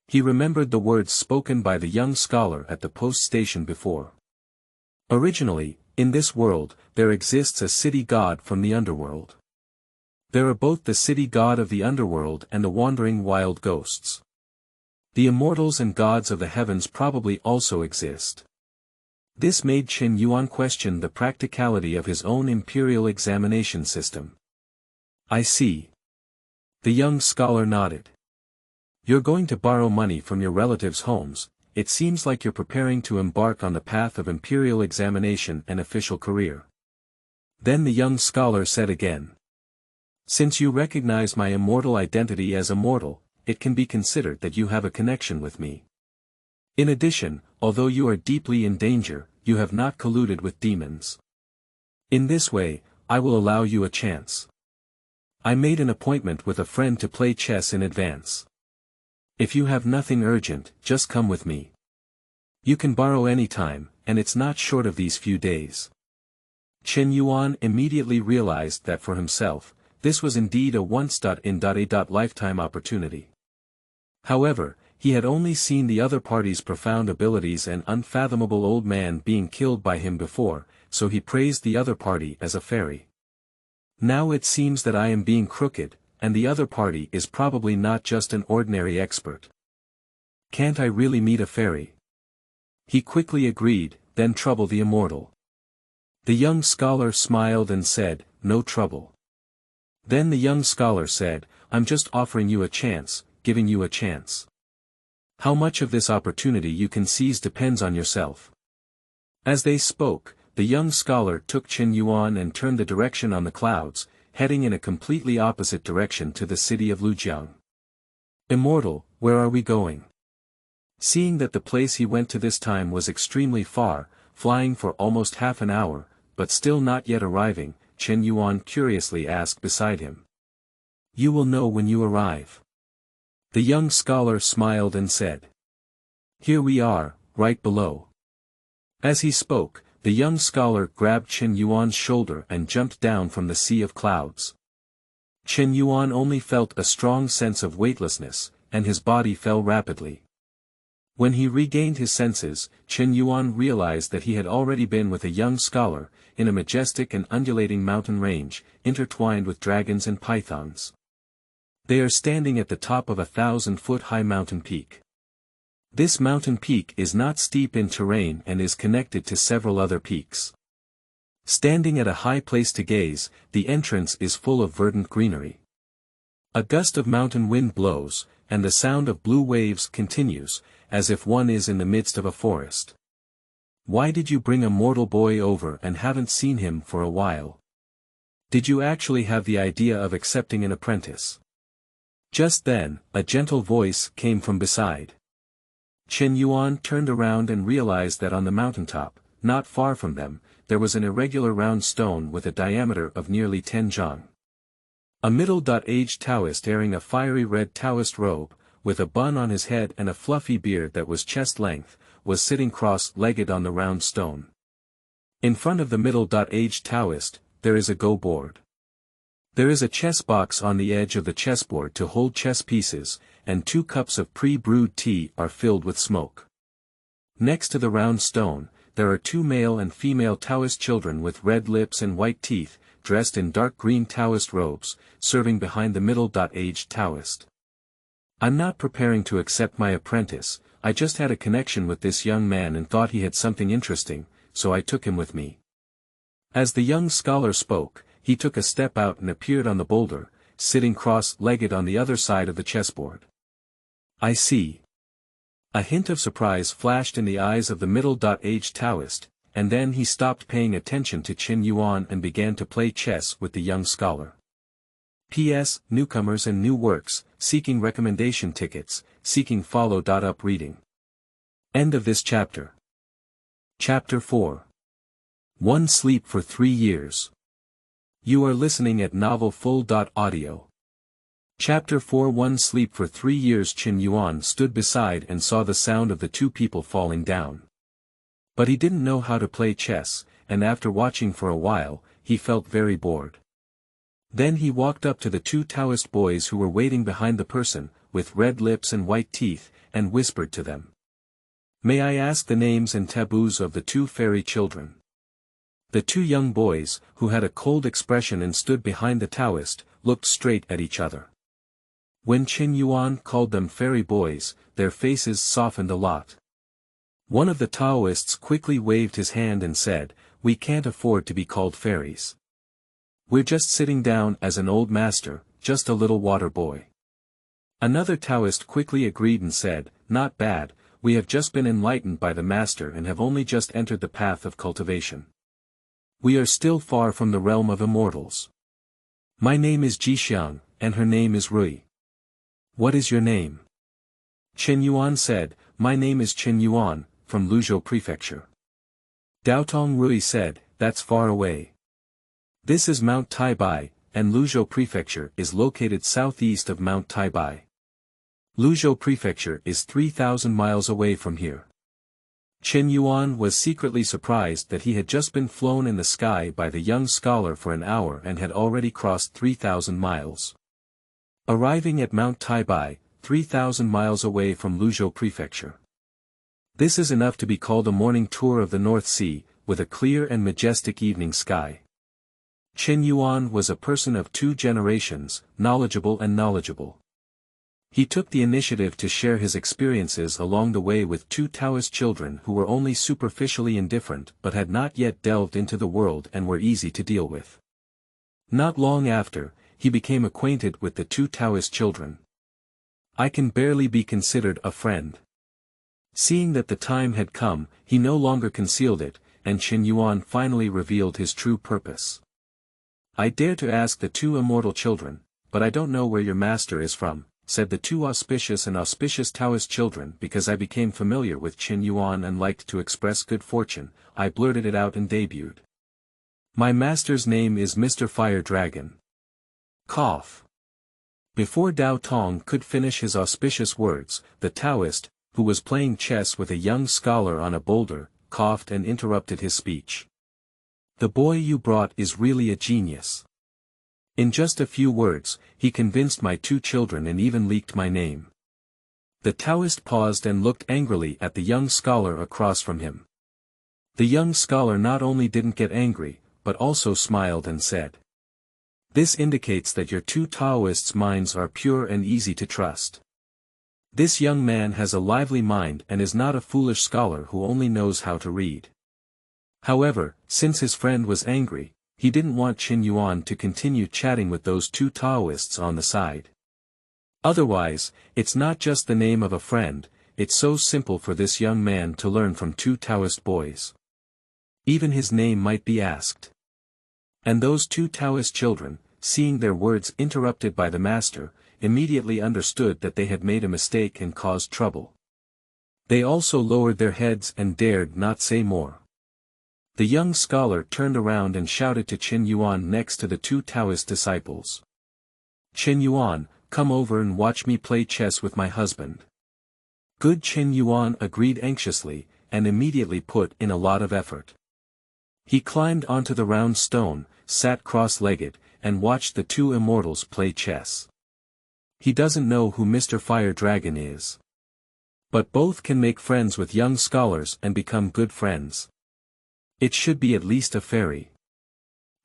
He remembered the words spoken by the young scholar at the post station before. Originally, in this world, there exists a city god from the underworld. There are both the city god of the underworld and the wandering wild ghosts. The immortals and gods of the heavens probably also exist. This made Chen Yuan question the practicality of his own imperial examination system. I see. The young scholar nodded. You're going to borrow money from your relatives' homes. It seems like you're preparing to embark on the path of imperial examination and official career. Then the young scholar said again. Since you recognize my immortal identity as immortal, it can be considered that you have a connection with me. In addition, although you are deeply in danger, you have not colluded with demons. In this way, I will allow you a chance. I made an appointment with a friend to play chess in advance. If you have nothing urgent, just come with me. You can borrow any time, and it's not short of these few days. Chen Yuan immediately realized that for himself, this was indeed a once-in-a-lifetime opportunity. However, he had only seen the other party's profound abilities and unfathomable old man being killed by him before, so he praised the other party as a fairy. Now it seems that I am being crooked, and the other party is probably not just an ordinary expert. Can't I really meet a fairy? He quickly agreed, then trouble the immortal. The young scholar smiled and said, no trouble. Then the young scholar said, I'm just offering you a chance, giving you a chance. How much of this opportunity you can seize depends on yourself. As they spoke, the young scholar took Chen Yuan and turned the direction on the clouds, heading in a completely opposite direction to the city of Lujiang. Immortal, where are we going? Seeing that the place he went to this time was extremely far, flying for almost half an hour, but still not yet arriving, Chen Yuan curiously asked beside him. You will know when you arrive. The young scholar smiled and said. Here we are, right below. As he spoke, the young scholar grabbed Chen Yuan's shoulder and jumped down from the sea of clouds. Chen Yuan only felt a strong sense of weightlessness, and his body fell rapidly. When he regained his senses, Chen Yuan realized that he had already been with a young scholar, in a majestic and undulating mountain range, intertwined with dragons and pythons. They are standing at the top of a 1,000-foot-high mountain peak. This mountain peak is not steep in terrain and is connected to several other peaks. Standing at a high place to gaze, the entrance is full of verdant greenery. A gust of mountain wind blows, and the sound of blue waves continues, as if one is in the midst of a forest. Why did you bring a mortal boy over and haven't seen him for a while? Did you actually have the idea of accepting an apprentice? Just then, a gentle voice came from beside. Chen Yuan turned around and realized that on the mountaintop, not far from them, there was an irregular round stone with a diameter of nearly 10 zhang. A middle-aged Taoist wearing a fiery red Taoist robe, with a bun on his head and a fluffy beard that was chest-length, was sitting cross-legged on the round stone. In front of the middle-aged Taoist, there is a Go board. There is a chess box on the edge of the chessboard to hold chess pieces, and 2 cups of pre-brewed tea are filled with smoke. Next to the round stone, there are 2 male and female Taoist children with red lips and white teeth, dressed in dark green Taoist robes, serving behind the middle-aged Taoist. I'm not preparing to accept my apprentice, I just had a connection with this young man and thought he had something interesting, so I took him with me. As the young scholar spoke, he took a step out and appeared on the boulder, sitting cross-legged on the other side of the chessboard. I see. A hint of surprise flashed in the eyes of the middle-aged Taoist, and then he stopped paying attention to Chen Yuan and began to play chess with the young scholar. P.S. Newcomers and new works, seeking recommendation tickets, seeking follow-up reading. End of this chapter. Chapter 4. One Sleep for 3 Years. You are listening at novelfull.audio. Chapter 4. One Sleep for 3 years. Chen Yuan stood beside and saw the sound of the 2 people falling down. But he didn't know how to play chess, and after watching for a while, he felt very bored. Then he walked up to the 2 Taoist boys who were waiting behind the person, with red lips and white teeth, and whispered to them. May I ask the names and taboos of the 2 fairy children? The 2 young boys, who had a cold expression and stood behind the Taoist, looked straight at each other. When Chen Yuan called them fairy boys, their faces softened a lot. One of the Taoists quickly waved his hand and said, "We can't afford to be called fairies. We're just sitting down as an old master, just a little water boy." Another Taoist quickly agreed and said, "Not bad, we have just been enlightened by the master and have only just entered the path of cultivation. We are still far from the realm of immortals. My name is Ji Xiang, and her name is Rui. What is your name?" Chen Yuan said, "My name is Chen Yuan, from Luzhou Prefecture." Daotong Rui said, "That's far away. This is Mount Taibai, and Luzhou Prefecture is located southeast of Mount Taibai. Luzhou Prefecture is 3,000 miles away from here." Chen Yuan was secretly surprised that he had just been flown in the sky by the young scholar for an hour and had already crossed 3,000 miles. Arriving at Mount Taibai, 3,000 miles away from Luzhou Prefecture. This is enough to be called a morning tour of the North Sea, with a clear and majestic evening sky. Chen Yuan was a person of 2 generations, knowledgeable. He took the initiative to share his experiences along the way with 2 Taoist children who were only superficially indifferent but had not yet delved into the world and were easy to deal with. Not long after, he became acquainted with the 2 Taoist children. "I can barely be considered a friend." Seeing that the time had come, he no longer concealed it, and Chen Yuan finally revealed his true purpose. "I dare to ask the 2 immortal children, but I don't know where your master is from," said the 2 auspicious Taoist children. "Because I became familiar with Chen Yuan and liked to express good fortune, I blurted it out and debuted. My master's name is Mr. Fire Dragon." Cough. Before Dao Tong could finish his auspicious words, the Taoist, who was playing chess with a young scholar on a boulder, coughed and interrupted his speech. "The boy you brought is really a genius. In just a few words, he convinced my 2 children and even leaked my name." The Taoist paused and looked angrily at the young scholar across from him. The young scholar not only didn't get angry, but also smiled and said, "This indicates that your 2 Taoists' minds are pure and easy to trust. This young man has a lively mind and is not a foolish scholar who only knows how to read." However, since his friend was angry, he didn't want Chen Yuan to continue chatting with those 2 Taoists on the side. Otherwise, it's not just the name of a friend, it's so simple for this young man to learn from two Taoist boys. Even his name might be asked. And those two Taoist children, seeing their words interrupted by the master, immediately understood that they had made a mistake and caused trouble. They also lowered their heads and dared not say more. The young scholar turned around and shouted to Chen Yuan next to the two Taoist disciples. "Chen Yuan, come over and watch me play chess with my husband." Good Chen Yuan agreed anxiously, and immediately put in a lot of effort. He climbed onto the round stone, sat cross-legged, and watched the two immortals play chess. He doesn't know who Mr. Fire Dragon is. But both can make friends with young scholars and become good friends. It should be at least a fairy.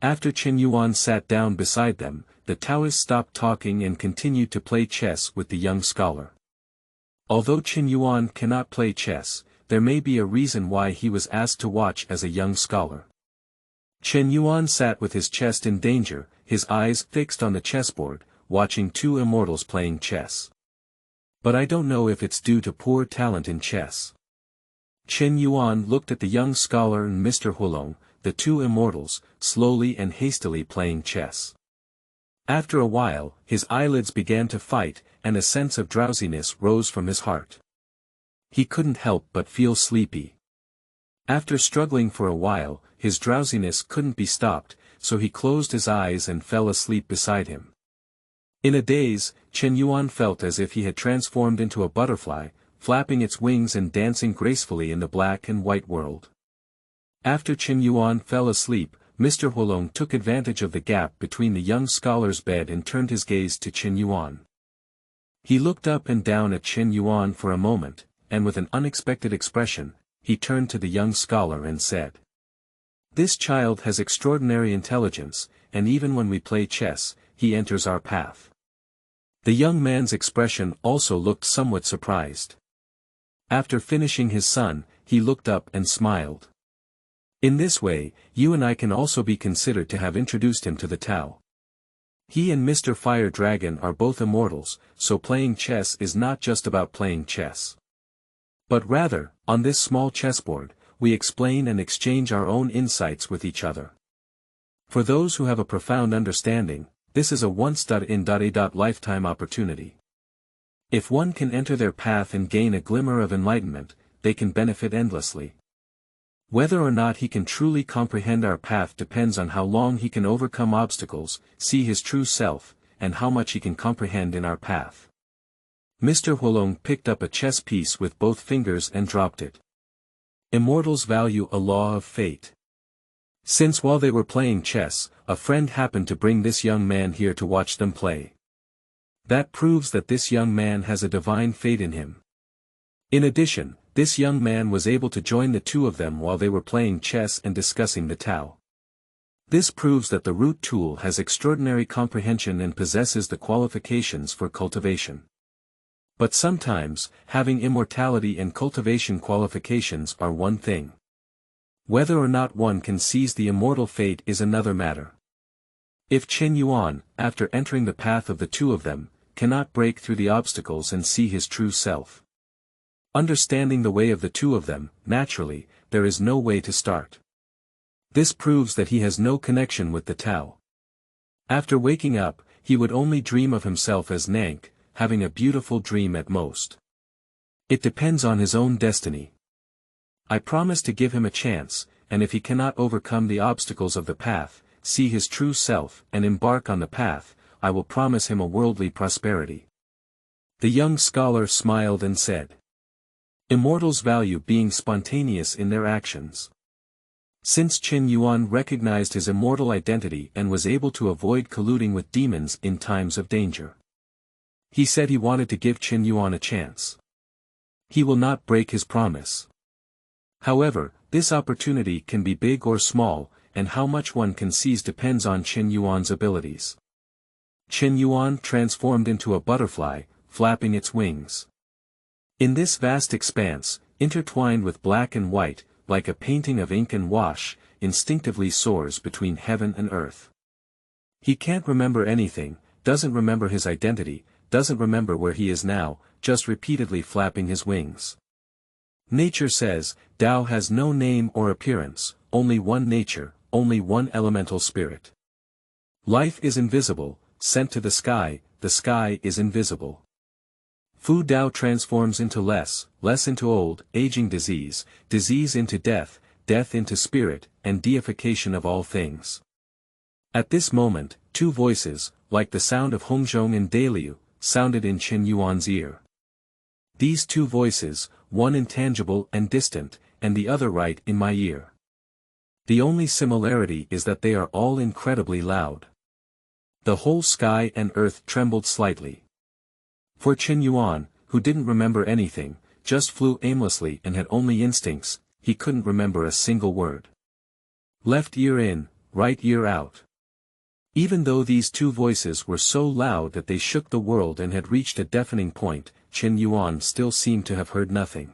After Chen Yuan sat down beside them, the Taoist stopped talking and continued to play chess with the young scholar. Although Chen Yuan cannot play chess, there may be a reason why he was asked to watch as a young scholar. Chen Yuan sat with his chest in danger, his eyes fixed on the chessboard, watching two immortals playing chess. But I don't know if it's due to poor talent in chess. Chen Yuan looked at the young scholar and Mr. Hulong, the two immortals, slowly and hastily playing chess. After a while, his eyelids began to fight, and a sense of drowsiness rose from his heart. He couldn't help but feel sleepy. After struggling for a while, his drowsiness couldn't be stopped, so he closed his eyes and fell asleep beside him. In a daze, Chen Yuan felt as if he had transformed into a butterfly, flapping its wings and dancing gracefully in the black and white world. After Chen Yuan fell asleep, Mr. Hulong took advantage of the gap between the young scholar's bed and turned his gaze to Chen Yuan. He looked up and down at Chen Yuan for a moment, and with an unexpected expression, he turned to the young scholar and said, "This child has extraordinary intelligence, and even when we play chess, he enters our path." The young man's expression also looked somewhat surprised. After finishing his son, he looked up and smiled. "In this way, you and I can also be considered to have introduced him to the Tao. He and Mr. Fire Dragon are both immortals, so playing chess is not just about playing chess. But rather, on this small chessboard, we explain and exchange our own insights with each other. For those who have a profound understanding, this is a once-in-a-lifetime opportunity. If one can enter their path and gain a glimmer of enlightenment, they can benefit endlessly. Whether or not he can truly comprehend our path depends on how long he can overcome obstacles, see his true self, and how much he can comprehend in our path." Mr. Hulong picked up a chess piece with both fingers and dropped it. Immortals value a law of fate. Since while they were playing chess, a friend happened to bring this young man here to watch them play. That proves that this young man has a divine fate in him. In addition, this young man was able to join the two of them while they were playing chess and discussing the Tao. This proves that the root tool has extraordinary comprehension and possesses the qualifications for cultivation. But sometimes, having immortality and cultivation qualifications are one thing. Whether or not one can seize the immortal fate is another matter. If Chen Yuan, after entering the path of the two of them, cannot break through the obstacles and see his true self, understanding the way of the two of them, naturally, there is no way to start. This proves that he has no connection with the Tao. After waking up, he would only dream of himself as Nank, having a beautiful dream at most. It depends on his own destiny. I promise to give him a chance, and if he cannot overcome the obstacles of the path, see his true self and embark on the path, I will promise him a worldly prosperity." The young scholar smiled and said, "Immortals value being spontaneous in their actions." Since Chen Yuan recognized his immortal identity and was able to avoid colluding with demons in times of danger, he said he wanted to give Chen Yuan a chance. He will not break his promise. However, this opportunity can be big or small, and how much one can seize depends on Chen Yuan's abilities. Chen Yuan transformed into a butterfly, flapping its wings. In this vast expanse, intertwined with black and white, like a painting of ink and wash, instinctively soars between heaven and earth. He can't remember anything, doesn't remember his identity, doesn't remember where he is now, just repeatedly flapping his wings. Nature says, Tao has no name or appearance, only one nature, only one elemental spirit. Life is invisible, sent to the sky is invisible. Fu Dao transforms into less, less into old, aging disease, disease into death, death into spirit, and deification of all things. At this moment, two voices, like the sound of Hongzhong and Daliu, sounded in Chen Yuan's ear. These two voices, one intangible and distant, and the other right in my ear. The only similarity is that they are all incredibly loud. The whole sky and earth trembled slightly. For Chen Yuan, who didn't remember anything, just flew aimlessly and had only instincts, he couldn't remember a single word. Left ear in, right ear out. Even though these two voices were so loud that they shook the world and had reached a deafening point, Chen Yuan still seemed to have heard nothing.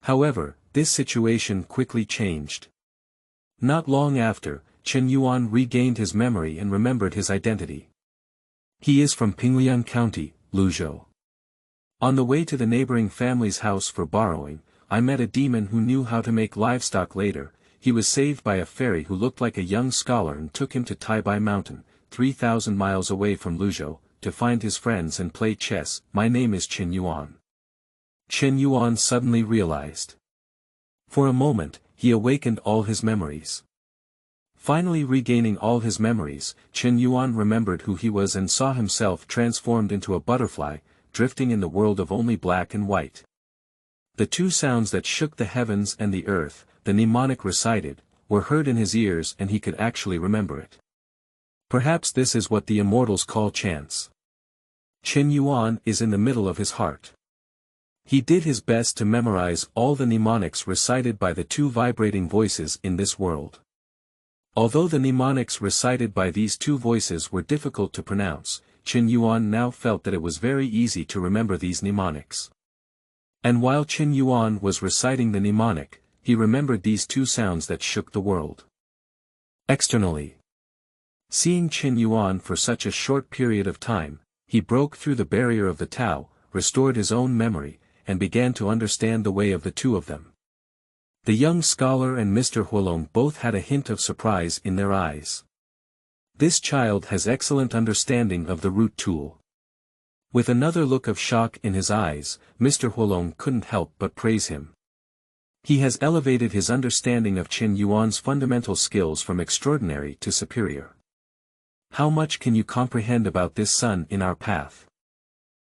However, this situation quickly changed. Not long after, Chen Yuan regained his memory and remembered his identity. He is from Penglai County, Luzhou. On the way to the neighboring family's house for borrowing, I met a demon who knew how to make livestock later. He was saved by a fairy who looked like a young scholar and took him to Taibai Mountain, 3,000 miles away from Luzhou, to find his friends and play chess. My name is Chen Yuan. Chen Yuan suddenly realized. For a moment, he awakened all his memories. Finally regaining all his memories, Chen Yuan remembered who he was and saw himself transformed into a butterfly, drifting in the world of only black and white. The two sounds that shook the heavens and the earth, the mnemonic recited, were heard in his ears and he could actually remember it. Perhaps this is what the immortals call chance. Chen Yuan is in the middle of his heart. He did his best to memorize all the mnemonics recited by the two vibrating voices in this world. Although the mnemonics recited by these two voices were difficult to pronounce, Chen Yuan now felt that it was very easy to remember these mnemonics. And while Chen Yuan was reciting the mnemonic, he remembered these two sounds that shook the world. Externally. Seeing Chen Yuan for such a short period of time, he broke through the barrier of the Tao, restored his own memory, and began to understand the way of the two of them. The young scholar and Mr. Huolong both had a hint of surprise in their eyes. This child has excellent understanding of the root tool. With another look of shock in his eyes, Mr. Huolong couldn't help but praise him. He has elevated his understanding of Chen Yuan's fundamental skills from extraordinary to superior. How much can you comprehend about this sun in our path?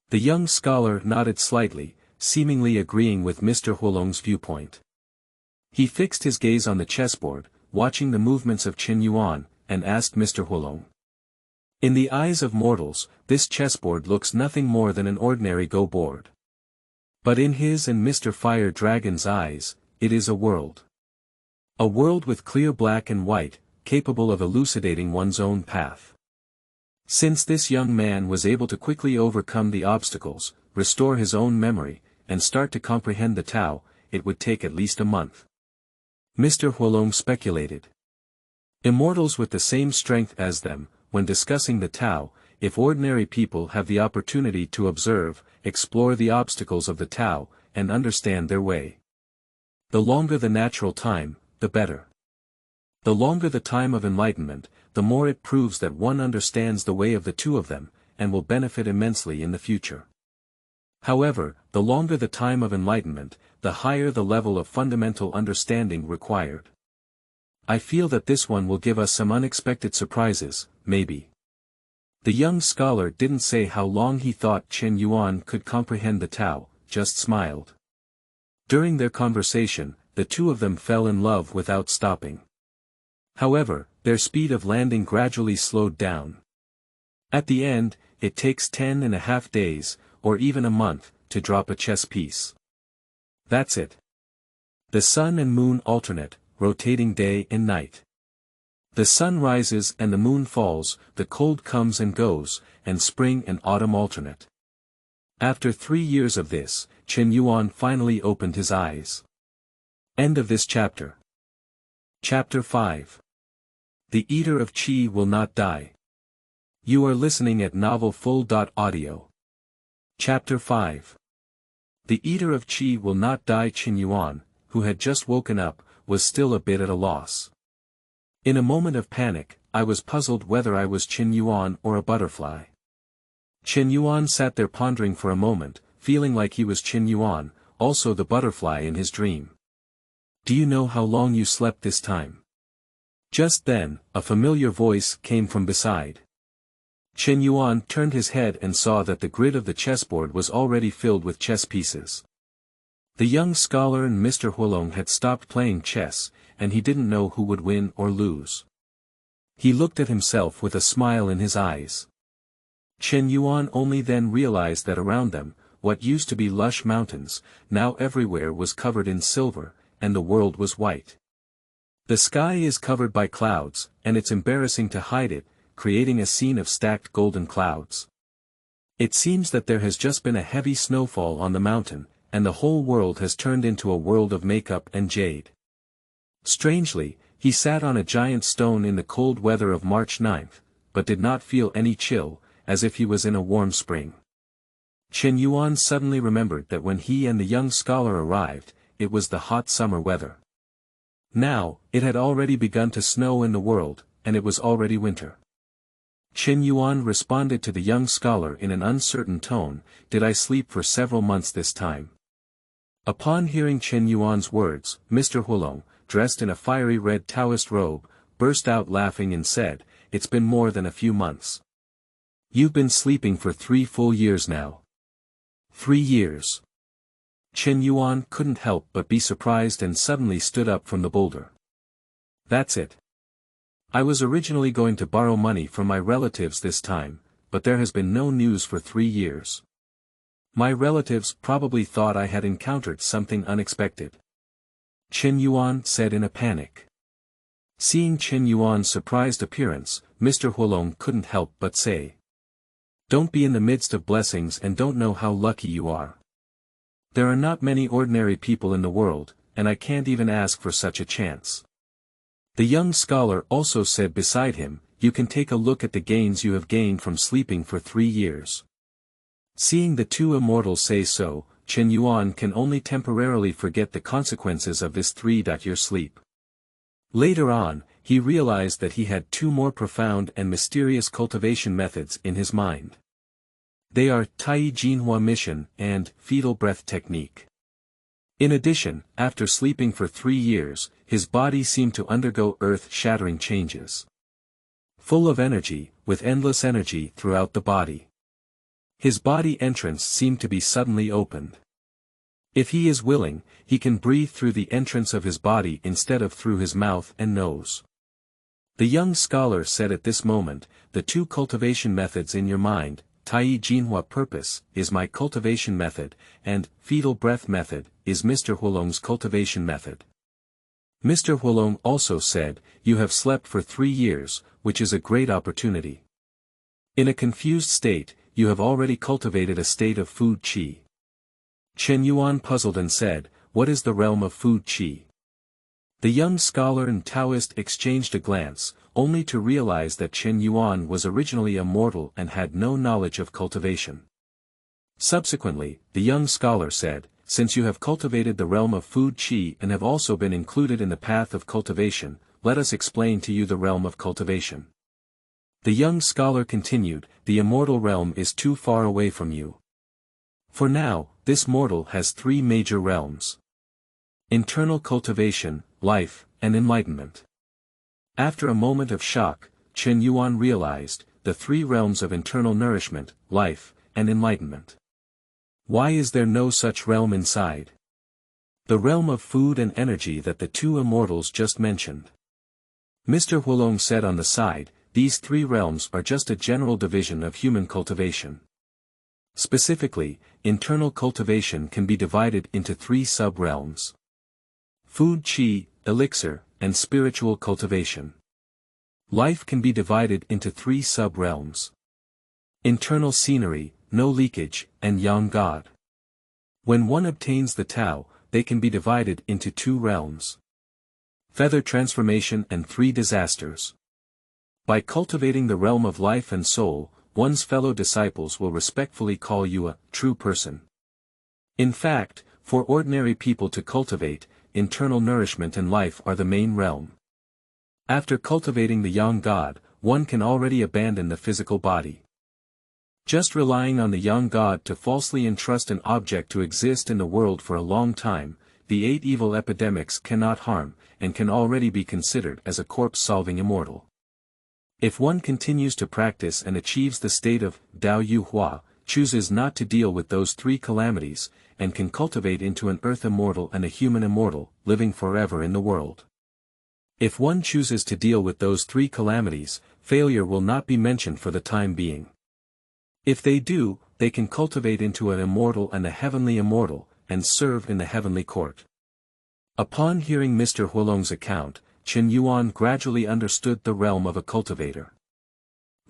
The young scholar nodded slightly, seemingly agreeing with Mr. Huolong's viewpoint. He fixed his gaze on the chessboard, watching the movements of Chen Yuan, and asked Mr. Huolong. In the eyes of mortals, this chessboard looks nothing more than an ordinary Go board. But in his and Mr. Fire Dragon's eyes, it is a world. A world with clear black and white, capable of elucidating one's own path. Since this young man was able to quickly overcome the obstacles, restore his own memory, and start to comprehend the Tao, it would take at least a month. Mr. Huolong speculated. Immortals with the same strength as them, when discussing the Tao, if ordinary people have the opportunity to observe, explore the obstacles of the Tao, and understand their way. The longer the natural time, the better. The longer the time of enlightenment, the more it proves that one understands the way of the two of them, and will benefit immensely in the future. However, the longer the time of enlightenment, the higher the level of fundamental understanding required. I feel that this one will give us some unexpected surprises, maybe. The young scholar didn't say how long he thought Chen Yuan could comprehend the Tao, just smiled. During their conversation, the two of them fell in love without stopping. However, their speed of landing gradually slowed down. At the end, it takes 10.5 days, or even a month, to drop a chess piece. That's it. The sun and moon alternate, rotating day and night. The sun rises and the moon falls, the cold comes and goes, and spring and autumn alternate. After 3 years of this, Chen Yuan finally opened his eyes. End of this chapter. Chapter 5. The Eater of Qi will not die. You are listening at novelfull.audio. Chapter 5. The Eater of Qi will not die. Chen Yuan, who had just woken up, was still a bit at a loss. In a moment of panic, I was puzzled whether I was Chen Yuan or a butterfly. Chen Yuan sat there pondering for a moment, feeling like he was Chen Yuan, also the butterfly in his dream. Do you know how long you slept this time? Just then, a familiar voice came from beside. Chen Yuan turned his head and saw that the grid of the chessboard was already filled with chess pieces. The young scholar and Mr. Huolong had stopped playing chess, and he didn't know who would win or lose. He looked at himself with a smile in his eyes. Chen Yuan only then realized that around them, what used to be lush mountains, now everywhere was covered in silver, and the world was white. The sky is covered by clouds, and it's embarrassing to hide it, creating a scene of stacked golden clouds. It seems that there has just been a heavy snowfall on the mountain, and the whole world has turned into a world of makeup and jade. Strangely, he sat on a giant stone in the cold weather of March 9th, but did not feel any chill, as if he was in a warm spring. Chen Yuan suddenly remembered that when he and the young scholar arrived, it was the hot summer weather. Now, it had already begun to snow in the world, and it was already winter. Chen Yuan responded to the young scholar in an uncertain tone, "Did I sleep for several months this time?" Upon hearing Chen Yuan's words, Mr. Huolong, dressed in a fiery red Taoist robe, burst out laughing and said, "It's been more than a few months. You've been sleeping for 3 full years now." 3 years. Chen Yuan couldn't help but be surprised and suddenly stood up from the boulder. That's it. I was originally going to borrow money from my relatives this time, but there has been no news for 3 years. My relatives probably thought I had encountered something unexpected. Chen Yuan said in a panic. Seeing Chen Yuan's surprised appearance, Mr. Huolong couldn't help but say, "Don't be in the midst of blessings and don't know how lucky you are. There are not many ordinary people in the world, and I can't even ask for such a chance." The young scholar also said beside him, "You can take a look at the gains you have gained from sleeping for 3 years." Seeing the two immortals say so, Chen Yuan can only temporarily forget the consequences of this 3-year sleep. Later on, he realized that he had 2 more profound and mysterious cultivation methods in his mind. They are Yi Ji Yuan mission and fetal breath technique. In addition, after sleeping for 3 years, his body seemed to undergo earth-shattering changes. Full of energy, with endless energy throughout the body. His body entrance seemed to be suddenly opened. If he is willing, he can breathe through the entrance of his body instead of through his mouth and nose. The young scholar said at this moment, "The 2 cultivation methods in your mind, Yi Ji Yuan purpose, is my cultivation method, and fetal breath method, is Mr. Huolong's cultivation method." Mr. Huolong also said, "You have slept for 3 years, which is a great opportunity. In a confused state, you have already cultivated a state of food qi." Chen Yuan puzzled and said, "What is the realm of food qi?" The young scholar and Taoist exchanged a glance, only to realize that Chen Yuan was originally a mortal and had no knowledge of cultivation. Subsequently, the young scholar said, "Since you have cultivated the realm of food qi and have also been included in the path of cultivation, let us explain to you the realm of cultivation." The young scholar continued, "The immortal realm is too far away from you. For now, this mortal has 3 major realms: internal cultivation, life, and enlightenment." After a moment of shock, Chen Yuan realized, the 3 realms of internal nourishment, life, and enlightenment. Why is there no such realm inside? The realm of food and energy that the 2 immortals just mentioned. Mr. Huolong said on the side, "These 3 realms are just a general division of human cultivation. Specifically, internal cultivation can be divided into 3 sub-realms: food qi, elixir, and spiritual cultivation. Life can be divided into 3 sub-realms: internal scenery, no leakage, and yang God. When one obtains the Tao, they can be divided into 2 realms: feather transformation and 3 disasters. By cultivating the realm of life and soul, one's fellow disciples will respectfully call you a true person. In fact, for ordinary people to cultivate, internal nourishment and life are the main realm. After cultivating the young God, one can already abandon the physical body. Just relying on the young God to falsely entrust an object to exist in the world for a long time, the 8 evil epidemics cannot harm, and can already be considered as a corpse-solving immortal. If one continues to practice and achieves the state of Dao Yu Hua, chooses not to deal with those 3 calamities, and can cultivate into an earth immortal and a human immortal, living forever in the world. If one chooses to deal with those 3 calamities, failure will not be mentioned for the time being. If they do, they can cultivate into an immortal and a heavenly immortal, and serve in the heavenly court. Upon hearing Mr. Huolong's account, Chen Yuan gradually understood the realm of a cultivator.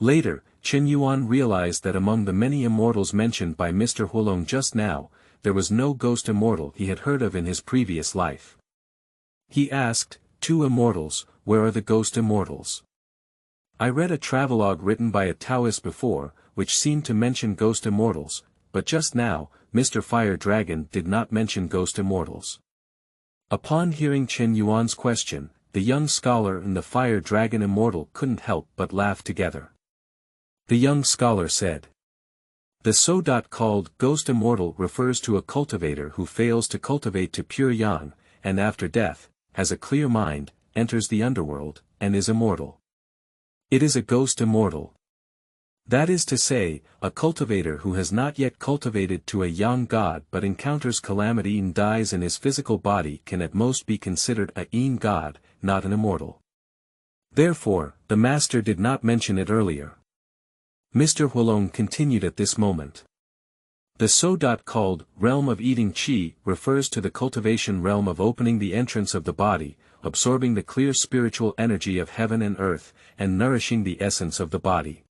Later, Chen Yuan realized that among the many immortals mentioned by Mr. Huolong just now, there was no ghost immortal he had heard of in his previous life. He asked, 2 immortals, where are the ghost immortals? I read a travelogue written by a Taoist before, which seemed to mention ghost immortals, but just now, Mr. Fire Dragon did not mention ghost immortals. Upon hearing Chen Yuan's question, the young scholar and the Fire Dragon immortal couldn't help but laugh together. The young scholar said, the so-called ghost immortal refers to a cultivator who fails to cultivate to pure yang, and after death, has a clear mind, enters the underworld, and is immortal. It is a ghost immortal. That is to say, a cultivator who has not yet cultivated to a yang god but encounters calamity and dies in his physical body can at most be considered a yin god, not an immortal. Therefore, the master did not mention it earlier. Mr. Huolong continued at this moment. The so-called realm of eating qi refers to the cultivation realm of opening the entrance of the body, absorbing the clear spiritual energy of heaven and earth, and nourishing the essence of the body.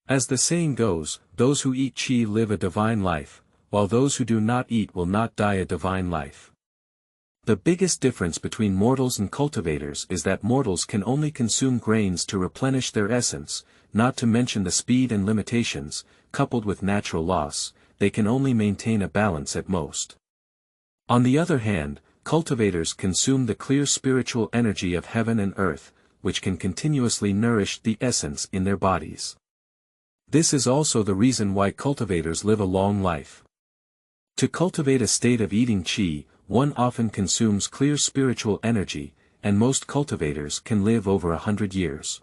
As the saying goes, those who eat qi live a divine life, while those who do not eat will not die a divine life. The biggest difference between mortals and cultivators is that mortals can only consume grains to replenish their essence, not to mention the speed and limitations, coupled with natural loss, they can only maintain a balance at most. On the other hand, cultivators consume the clear spiritual energy of heaven and earth, which can continuously nourish the essence in their bodies. This is also the reason why cultivators live a long life. To cultivate a state of eating qi, one often consumes clear spiritual energy, and most cultivators can live over 100 years.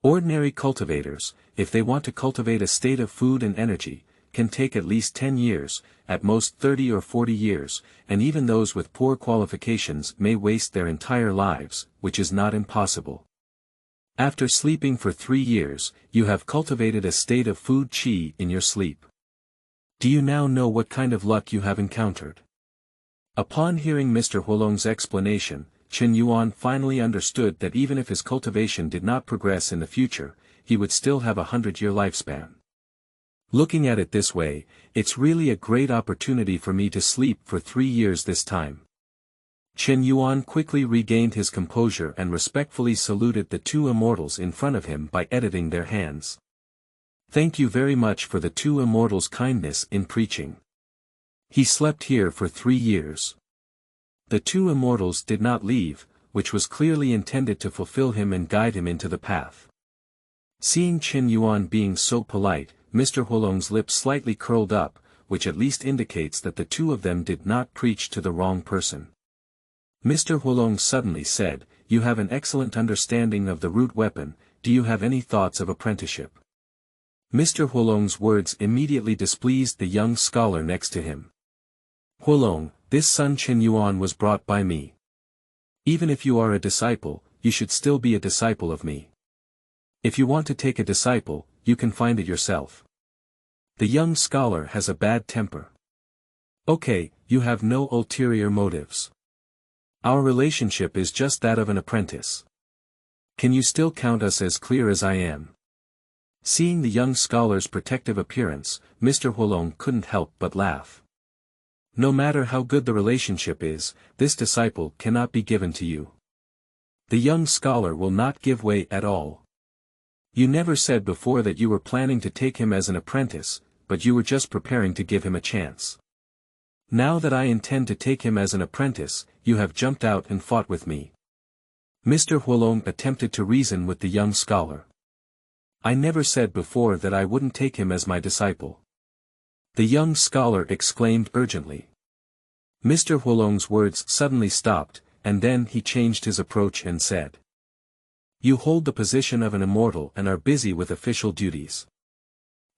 Ordinary cultivators, if they want to cultivate a state of food and energy, can take at least 10 years, at most 30 or 40 years, and even those with poor qualifications may waste their entire lives, which is not impossible. After sleeping for 3 years, you have cultivated a state of food qi in your sleep. Do you now know what kind of luck you have encountered? Upon hearing Mr. Huolong's explanation, Chen Yuan finally understood that even if his cultivation did not progress in the future, he would still have a 100-year lifespan. Looking at it this way, it's really a great opportunity for me to sleep for 3 years this time. Chen Yuan quickly regained his composure and respectfully saluted the 2 immortals in front of him by editing their hands. Thank you very much for the 2 immortals' kindness in preaching. He slept here for 3 years. The 2 immortals did not leave, which was clearly intended to fulfill him and guide him into the path. Seeing Chen Yuan being so polite, Mr. Huolong's lips slightly curled up, which at least indicates that the 2 of them did not preach to the wrong person. Mr. Huolong suddenly said, you have an excellent understanding of the root weapon, do you have any thoughts of apprenticeship? Mr. Huolong's words immediately displeased the young scholar next to him. Huolong, this son Chen Yuan was brought by me. Even if you are a disciple, you should still be a disciple of me. If you want to take a disciple, you can find it yourself. The young scholar has a bad temper. Okay, you have no ulterior motives. Our relationship is just that of an apprentice. Can you still count us as clear as I am? Seeing the young scholar's protective appearance, Mr. Huolong couldn't help but laugh. No matter how good the relationship is, this disciple cannot be given to you. The young scholar will not give way at all. You never said before that you were planning to take him as an apprentice, but you were just preparing to give him a chance. Now that I intend to take him as an apprentice, you have jumped out and fought with me. Mr. Huolong attempted to reason with the young scholar. I never said before that I wouldn't take him as my disciple. The young scholar exclaimed urgently. Mr. Huolong's words suddenly stopped, and then he changed his approach and said. You hold the position of an immortal and are busy with official duties.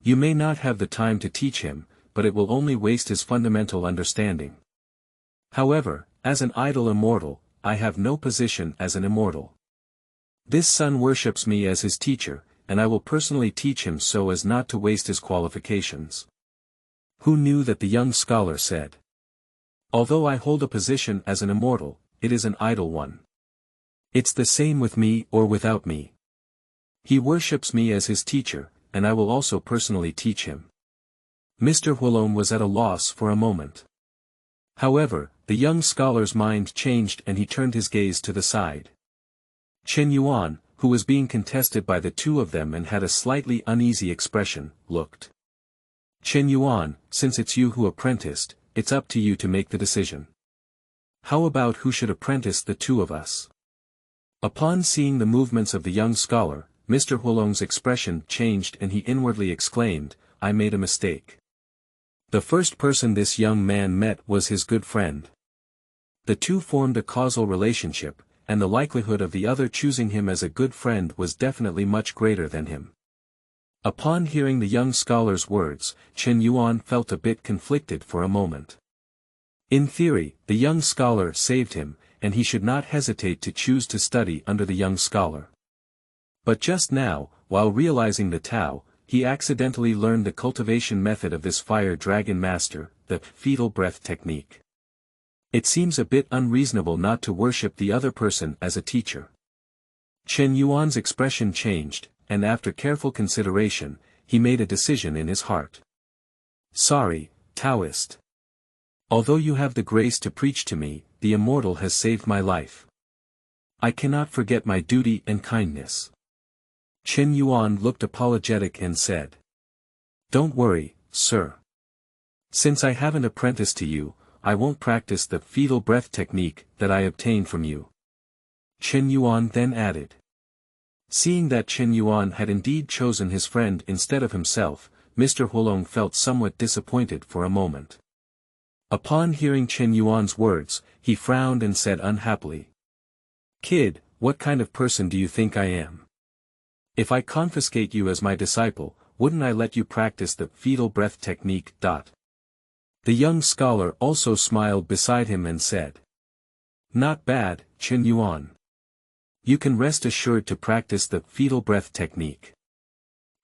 You may not have the time to teach him, but it will only waste his fundamental understanding. However, as an idle immortal, I have no position as an immortal. This son worships me as his teacher, and I will personally teach him so as not to waste his qualifications. Who knew that the young scholar said? Although I hold a position as an immortal, it is an idle one. It's the same with me or without me. He worships me as his teacher, and I will also personally teach him. Mr. Huolong was at a loss for a moment. However, the young scholar's mind changed and he turned his gaze to the side. Chen Yuan, who was being contested by the two of them and had a slightly uneasy expression, looked. Chen Yuan, since it's you who apprenticed, it's up to you to make the decision. How about who should apprentice the two of us? Upon seeing the movements of the young scholar, Mr. Huolong's expression changed and he inwardly exclaimed, I made a mistake. The first person this young man met was his good friend. The two formed a causal relationship, and the likelihood of the other choosing him as a good friend was definitely much greater than him. Upon hearing the young scholar's words, Chen Yuan felt a bit conflicted for a moment. In theory, the young scholar saved him, and he should not hesitate to choose to study under the young scholar. But just now, while realizing the Tao, he accidentally learned the cultivation method of this fire dragon master, the fetal breath technique. It seems a bit unreasonable not to worship the other person as a teacher. Chen Yuan's expression changed, and after careful consideration, he made a decision in his heart. Sorry, Taoist. Although you have the grace to preach to me, the immortal has saved my life. I cannot forget my duty and kindness. Chen Yuan looked apologetic and said. Don't worry, sir. Since I haven't apprenticed to you, I won't practice the fetal breath technique that I obtained from you. Chen Yuan then added. Seeing that Chen Yuan had indeed chosen his friend instead of himself, Mr. Huolong felt somewhat disappointed for a moment. Upon hearing Chen Yuan's words, he frowned and said unhappily. Kid, what kind of person do you think I am? If I confiscate you as my disciple, wouldn't I let you practice the fetal breath technique? The young scholar also smiled beside him and said. Not bad, Chen Yuan. You can rest assured to practice the fetal breath technique.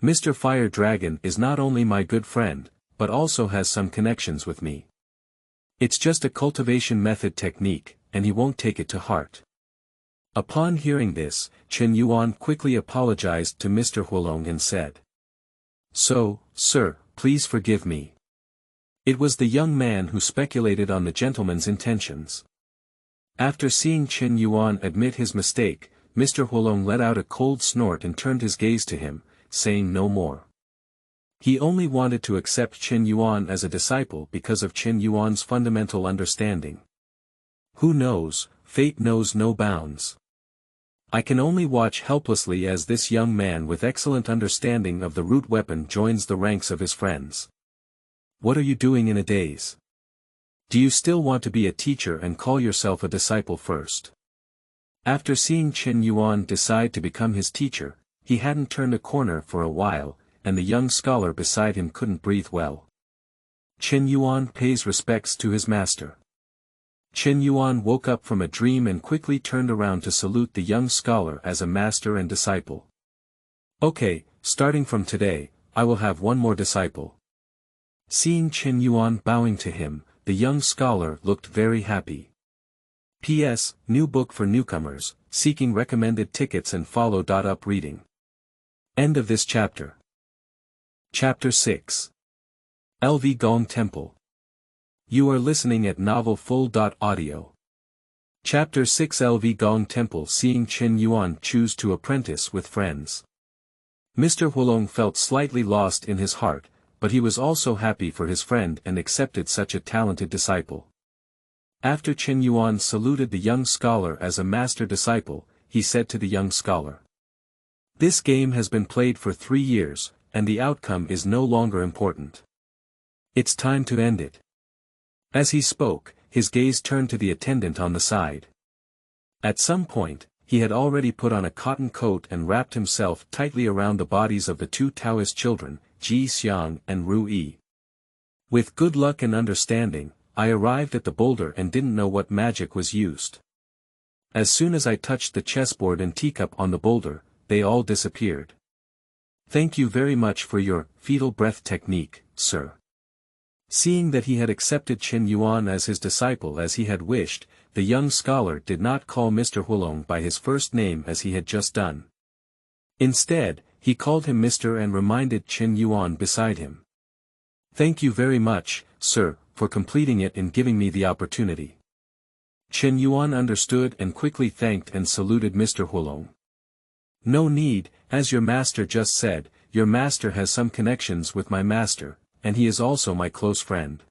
Mr. Fire Dragon is not only my good friend, but also has some connections with me. It's just a cultivation method technique, and he won't take it to heart. Upon hearing this, Chen Yuan quickly apologized to Mr. Huolong and said. So, sir, please forgive me. It was the young man who speculated on the gentleman's intentions. After seeing Chen Yuan admit his mistake, Mr. Huolong let out a cold snort and turned his gaze to him, saying no more. He only wanted to accept Chen Yuan as a disciple because of Chen Yuan's fundamental understanding. Who knows, fate knows no bounds. I can only watch helplessly as this young man with excellent understanding of the root weapon joins the ranks of his friends. What are you doing in a daze? Do you still want to be a teacher and call yourself a disciple first? After seeing Chen Yuan decide to become his teacher, he hadn't turned a corner for a while, and the young scholar beside him couldn't breathe well. Chen Yuan pays respects to his master. Chen Yuan woke up from a dream and quickly turned around to salute the young scholar as a master and disciple. Okay, starting from today, I will have one more disciple. Seeing Chen Yuan bowing to him, the young scholar looked very happy. P.S. New book for newcomers, seeking recommended tickets and follow. Up reading. End of this chapter. Chapter 6. LV Gong Temple. You are listening at Novel Full. Audio. Chapter 6 LV Gong Temple. Seeing Chen Yuan choose to apprentice with friends. Mr. Huolong felt slightly lost in his heart, but he was also happy for his friend and accepted such a talented disciple. After Chen Yuan saluted the young scholar as a master disciple, he said to the young scholar, "This game has been played for 3 years, and the outcome is no longer important. It's time to end it." As he spoke, his gaze turned to the attendant on the side. At some point, he had already put on a cotton coat and wrapped himself tightly around the bodies of the 2 Taoist children, Ji Xiang and Ru Yi. With good luck and understanding, I arrived at the boulder and didn't know what magic was used. As soon as I touched the chessboard and teacup on the boulder, they all disappeared. Thank you very much for your fetal breath technique, sir. Seeing that he had accepted Chen Yuan as his disciple as he had wished, the young scholar did not call Mr. Huolong by his first name as he had just done. Instead, he called him Mr. and reminded Chen Yuan beside him. Thank you very much, sir, for completing it and giving me the opportunity. Chen Yuan understood and quickly thanked and saluted Mr. Huolong. No need, as your master just said, your master has some connections with my master, and he is also my close friend.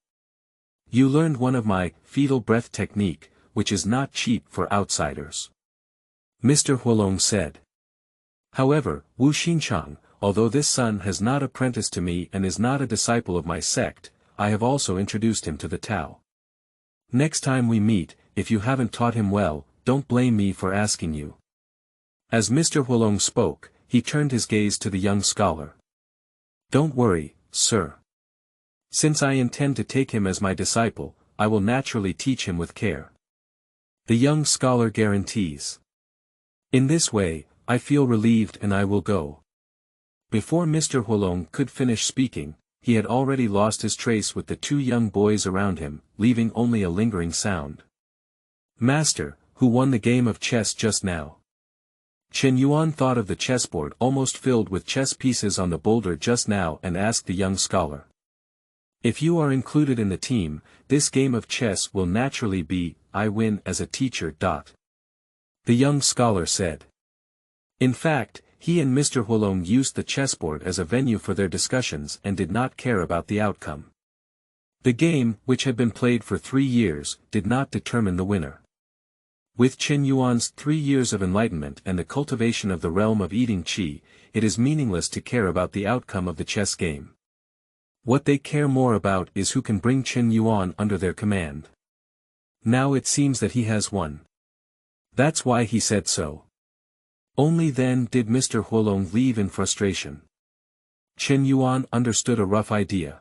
You learned one of my fetal breath technique, which is not cheap for outsiders. Mr. Huolong said. However, Wu Xinchang, although this son has not apprenticed to me and is not a disciple of my sect, I have also introduced him to the Tao. Next time we meet, if you haven't taught him well, don't blame me for asking you. As Mr. Huolong spoke, he turned his gaze to the young scholar. Don't worry, sir. Since I intend to take him as my disciple, I will naturally teach him with care. The young scholar guarantees. In this way, I feel relieved and I will go. Before Mr. Huolong could finish speaking, he had already lost his trace with the 2 young boys around him, leaving only a lingering sound. Master, who won the game of chess just now? Chen Yuan thought of the chessboard almost filled with chess pieces on the boulder just now and asked the young scholar. If you are included in the team, this game of chess will naturally be, I win as a teacher. The young scholar said. In fact, he and Mr. Huolong used the chessboard as a venue for their discussions and did not care about the outcome. The game, which had been played for 3 years, did not determine the winner. With Chen Yuan's 3 years of enlightenment and the cultivation of the realm of eating qi, it is meaningless to care about the outcome of the chess game. What they care more about is who can bring Chen Yuan under their command. Now it seems that he has won. That's why he said so. Only then did Mr. Huolong leave in frustration. Chen Yuan understood a rough idea.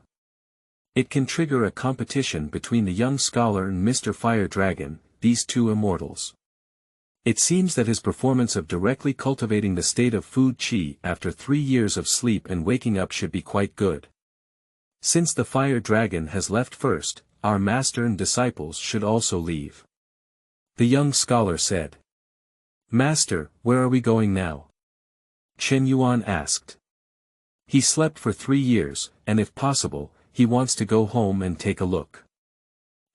It can trigger a competition between the young scholar and Mr. Fire Dragon, these 2 immortals. It seems that his performance of directly cultivating the state of food qi after 3 years of sleep and waking up should be quite good. Since the Fire Dragon has left first, our master and disciples should also leave. The young scholar said. Master, where are we going now? Chen Yuan asked. He slept for 3 years, and if possible, he wants to go home and take a look.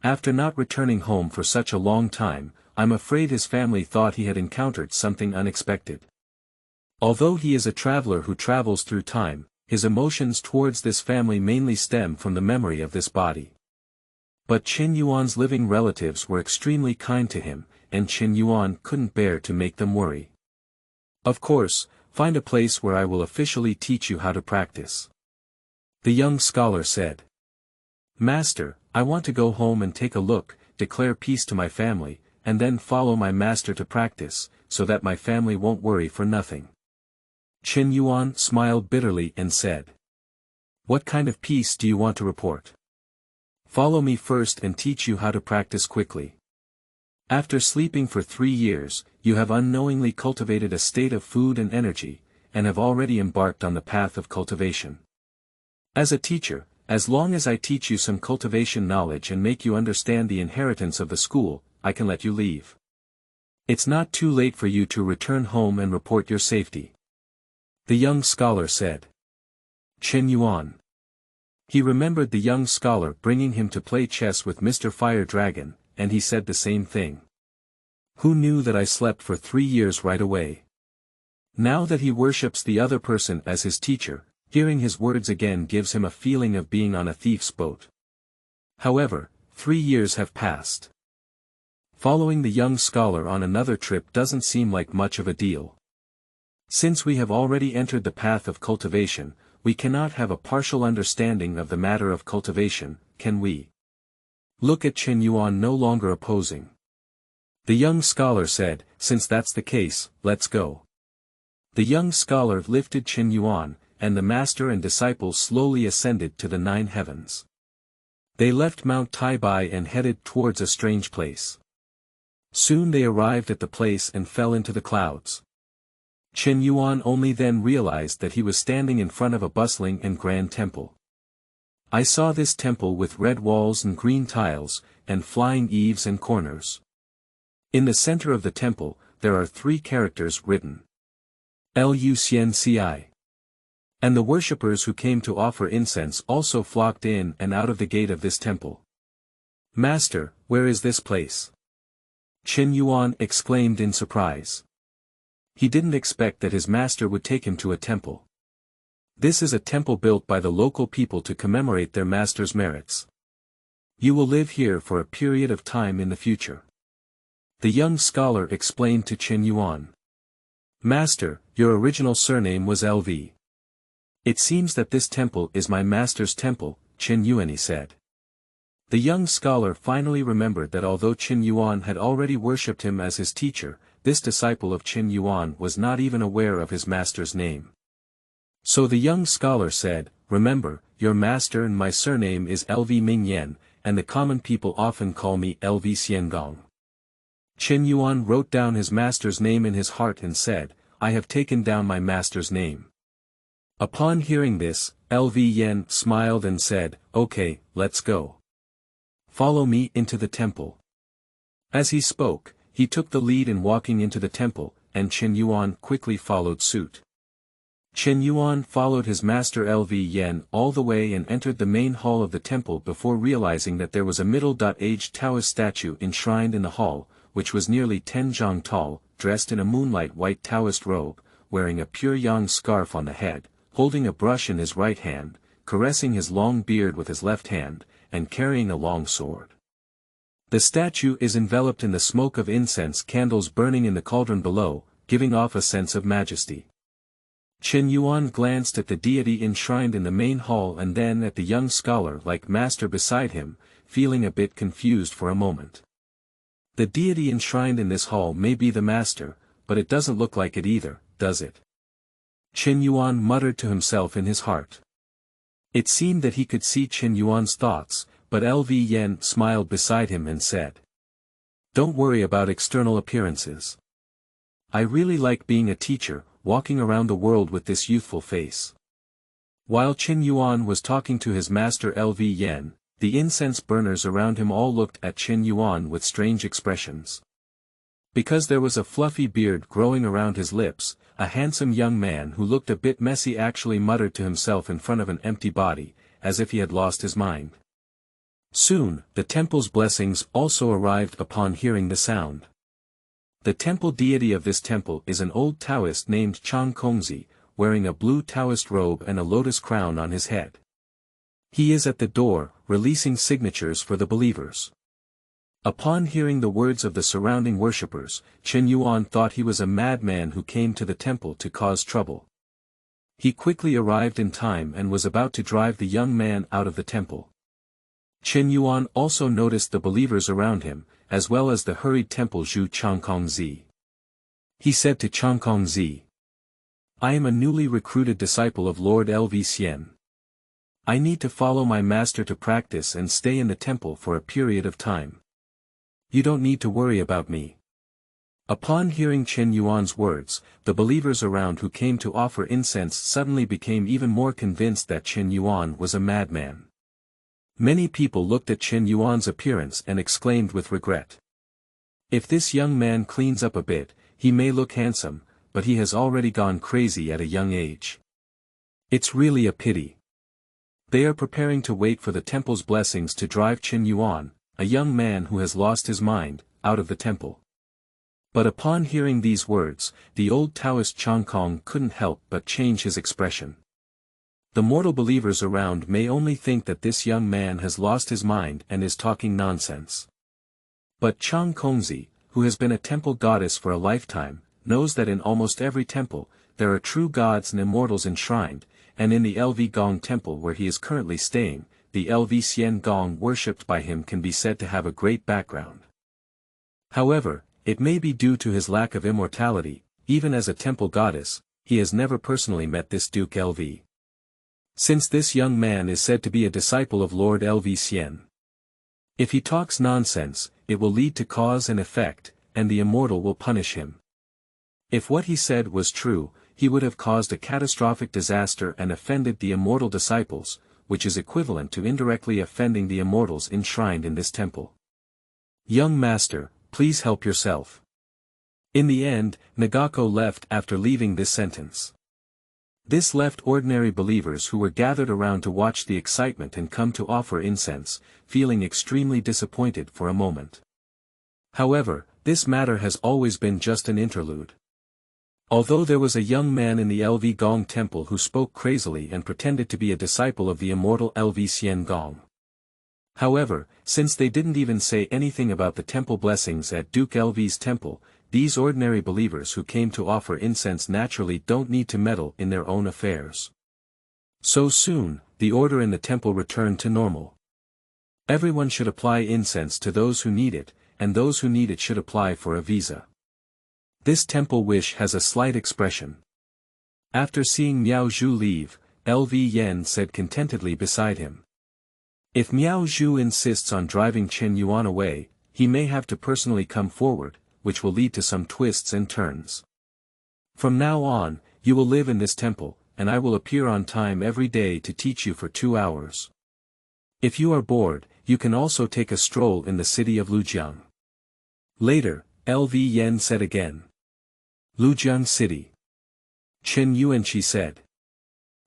After not returning home for such a long time, I'm afraid his family thought he had encountered something unexpected. Although he is a traveler who travels through time, his emotions towards this family mainly stem from the memory of this body. But Chen Yuan's living relatives were extremely kind to him, and Chen Yuan couldn't bear to make them worry. Of course, find a place where I will officially teach you how to practice. The young scholar said. Master, I want to go home and take a look, declare peace to my family, and then follow my master to practice, so that my family won't worry for nothing. Chen Yuan smiled bitterly and said. What kind of peace do you want to report? Follow me first and teach you how to practice quickly. After sleeping for 3 years, you have unknowingly cultivated a state of food and energy, and have already embarked on the path of cultivation. As a teacher, as long as I teach you some cultivation knowledge and make you understand the inheritance of the school, I can let you leave. It's not too late for you to return home and report your safety. The young scholar said. Chen Yuan. He remembered the young scholar bringing him to play chess with Mr. Fire Dragon, and he said the same thing. Who knew that I slept for 3 years right away? Now that he worships the other person as his teacher, hearing his words again gives him a feeling of being on a thief's boat. However, 3 years have passed. Following the young scholar on another trip doesn't seem like much of a deal. Since we have already entered the path of cultivation, we cannot have a partial understanding of the matter of cultivation, can we? Look at Chen Yuan no longer opposing. The young scholar said, since that's the case, let's go. The young scholar lifted Chen Yuan, and the master and disciple slowly ascended to the 9 heavens. They left Mount Taibai and headed towards a strange place. Soon they arrived at the place and fell into the clouds. Chen Yuan only then realized that he was standing in front of a bustling and grand temple. I saw this temple with red walls and green tiles, and flying eaves and corners. In the center of the temple, there are 3 characters written. Lucianci. And the worshippers who came to offer incense also flocked in and out of the gate of this temple. Master, where is this place? Chen Yuan exclaimed in surprise. He didn't expect that his master would take him to a temple. This is a temple built by the local people to commemorate their master's merits. You will live here for a period of time in the future. The young scholar explained to Chen Yuan. Master, your original surname was LV. It seems that this temple is my master's temple, Chen Yuan said. The young scholar finally remembered that although Chen Yuan had already worshipped him as his teacher, this disciple of Chen Yuan was not even aware of his master's name. So the young scholar said, remember, your master and my surname is LV Mingyan, and the common people often call me LV Xiangong. Chen Yuan wrote down his master's name in his heart and said, I have taken down my master's name. Upon hearing this, LV Yen smiled and said, okay, let's go. Follow me into the temple. As he spoke, he took the lead in walking into the temple, and Chen Yuan quickly followed suit. Chen Yuan followed his master LV Yen all the way and entered the main hall of the temple before realizing that there was a middle-aged Taoist statue enshrined in the hall, which was nearly 10 zhang tall, dressed in a moonlight white Taoist robe, wearing a pure yang scarf on the head, holding a brush in his right hand, caressing his long beard with his left hand, and carrying a long sword. The statue is enveloped in the smoke of incense candles burning in the cauldron below, giving off a sense of majesty. Chen Yuan glanced at the deity enshrined in the main hall and then at the young scholar like master beside him, feeling a bit confused for a moment. The deity enshrined in this hall may be the master, but it doesn't look like it either, does it? Chen Yuan muttered to himself in his heart. It seemed that he could see Chen Yuan's thoughts, but LV Yen smiled beside him and said. Don't worry about external appearances. I really like being a teacher, walking around the world with this youthful face. While Chen Yuan was talking to his master LV Yen, the incense burners around him all looked at Chen Yuan with strange expressions. Because there was a fluffy beard growing around his lips, a handsome young man who looked a bit messy actually muttered to himself in front of an empty body, as if he had lost his mind. Soon, the temple's blessings also arrived upon hearing the sound. The temple deity of this temple is an old Taoist named Chang Kongzi, wearing a blue Taoist robe and a lotus crown on his head. He is at the door, releasing signatures for the believers. Upon hearing the words of the surrounding worshippers, Chen Yuan thought he was a madman who came to the temple to cause trouble. He quickly arrived in time and was about to drive the young man out of the temple. Chen Yuan also noticed the believers around him, as well as the hurried temple Zhu Changkongzi. He said to Changkongzi, I am a newly recruited disciple of Lord LV Xian. I need to follow my master to practice and stay in the temple for a period of time. You don't need to worry about me. Upon hearing Chen Yuan's words, the believers around who came to offer incense suddenly became even more convinced that Chen Yuan was a madman. Many people looked at Chen Yuan's appearance and exclaimed with regret. If this young man cleans up a bit, he may look handsome, but he has already gone crazy at a young age. It's really a pity. They are preparing to wait for the temple's blessings to drive Chen Yuan, a young man who has lost his mind, out of the temple. But upon hearing these words, the old Taoist Chang Kong couldn't help but change his expression. The mortal believers around may only think that this young man has lost his mind and is talking nonsense. But Chang Kongzi, who has been a temple goddess for a lifetime, knows that in almost every temple, there are true gods and immortals enshrined, and in the LV Gong temple where he is currently staying, the LV Xian Gong worshipped by him can be said to have a great background. However, it may be due to his lack of immortality, even as a temple goddess, he has never personally met this Duke LV. Since this young man is said to be a disciple of Lord LV Xian. If he talks nonsense, it will lead to cause and effect, and the immortal will punish him. If what he said was true, he would have caused a catastrophic disaster and offended the immortal disciples, which is equivalent to indirectly offending the immortals enshrined in this temple. Young master, please help yourself. In the end, Nagako left after leaving this sentence. This left ordinary believers who were gathered around to watch the excitement and come to offer incense, feeling extremely disappointed for a moment. However, this matter has always been just an interlude. Although there was a young man in the LV Gong temple who spoke crazily and pretended to be a disciple of the immortal LV Xian Gong. However, since they didn't even say anything about the temple blessings at Duke LV's temple, these ordinary believers who came to offer incense naturally don't need to meddle in their own affairs. So soon, the order in the temple returned to normal. Everyone should apply incense to those who need it, and those who need it should apply for a visa. This temple wish has a slight expression. After seeing Miao Zhu leave, LV Yen said contentedly beside him. If Miao Zhu insists on driving Chen Yuan away, he may have to personally come forward, which will lead to some twists and turns. From now on, you will live in this temple, and I will appear on time every day to teach you for 2 hours. If you are bored, you can also take a stroll in the city of Lujiang. Later, LV Yen said again. Lujiang City. Chen Yuan, she said.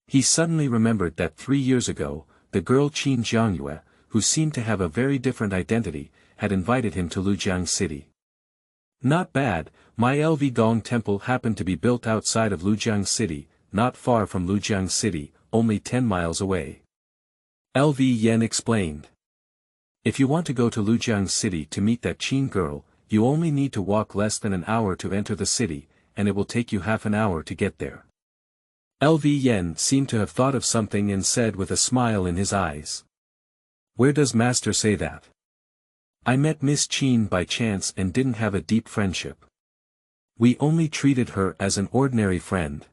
He suddenly remembered that 3 years ago, the girl Qin Jiangyue, who seemed to have a very different identity, had invited him to Lujiang City. Not bad, my LV Gong temple happened to be built outside of Lujiang City, not far from Lujiang City, only 10 miles away. LV Yen explained. If you want to go to Lujiang City to meet that Qin girl, you only need to walk less than an hour to enter the city, and it will take you half an hour to get there. LV Yen seemed to have thought of something and said with a smile in his eyes. Where does Master say that? I met Miss Qin by chance and didn't have a deep friendship. We only treated her as an ordinary friend.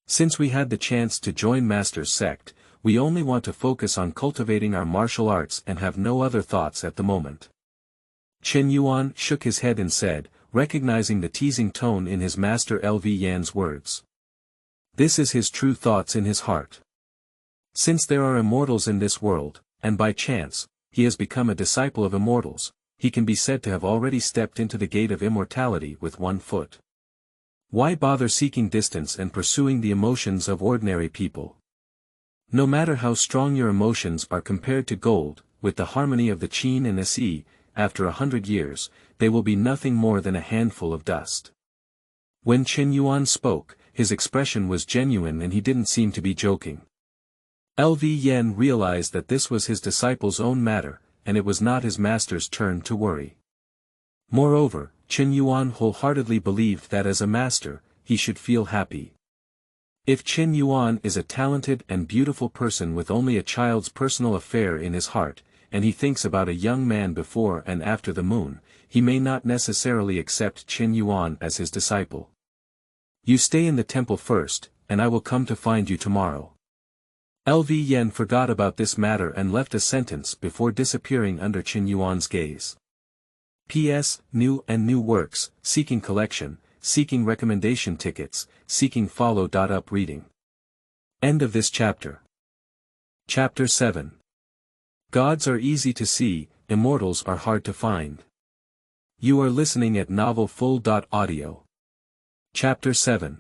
Since we had the chance to join Master's sect, we only want to focus on cultivating our martial arts and have no other thoughts at the moment. Chen Yuan shook his head and said, recognizing the teasing tone in his master LV Yan's words. This is his true thoughts in his heart. Since there are immortals in this world, and by chance, he has become a disciple of immortals, he can be said to have already stepped into the gate of immortality with 1 foot. Why bother seeking distance and pursuing the emotions of ordinary people? No matter how strong your emotions are compared to gold, with the harmony of the Qin and Se, after 100 years, they will be nothing more than a handful of dust. When Chen Yuan spoke, his expression was genuine and he didn't seem to be joking. LV Yen realized that this was his disciple's own matter, and it was not his master's turn to worry. Moreover, Chen Yuan wholeheartedly believed that as a master, he should feel happy. If Chen Yuan is a talented and beautiful person with only a child's personal affair in his heart, and he thinks about a young man before and after the moon, he may not necessarily accept Chen Yuan as his disciple. You stay in the temple first, and I will come to find you tomorrow. LV Yen forgot about this matter and left a sentence before disappearing under Chen Yuan's gaze. P.S. New and new works, seeking collection, seeking recommendation tickets, seeking follow-up reading. End of this chapter. Chapter 7. Gods are easy to see, immortals are hard to find. You are listening at novelfull.audio. Chapter 7.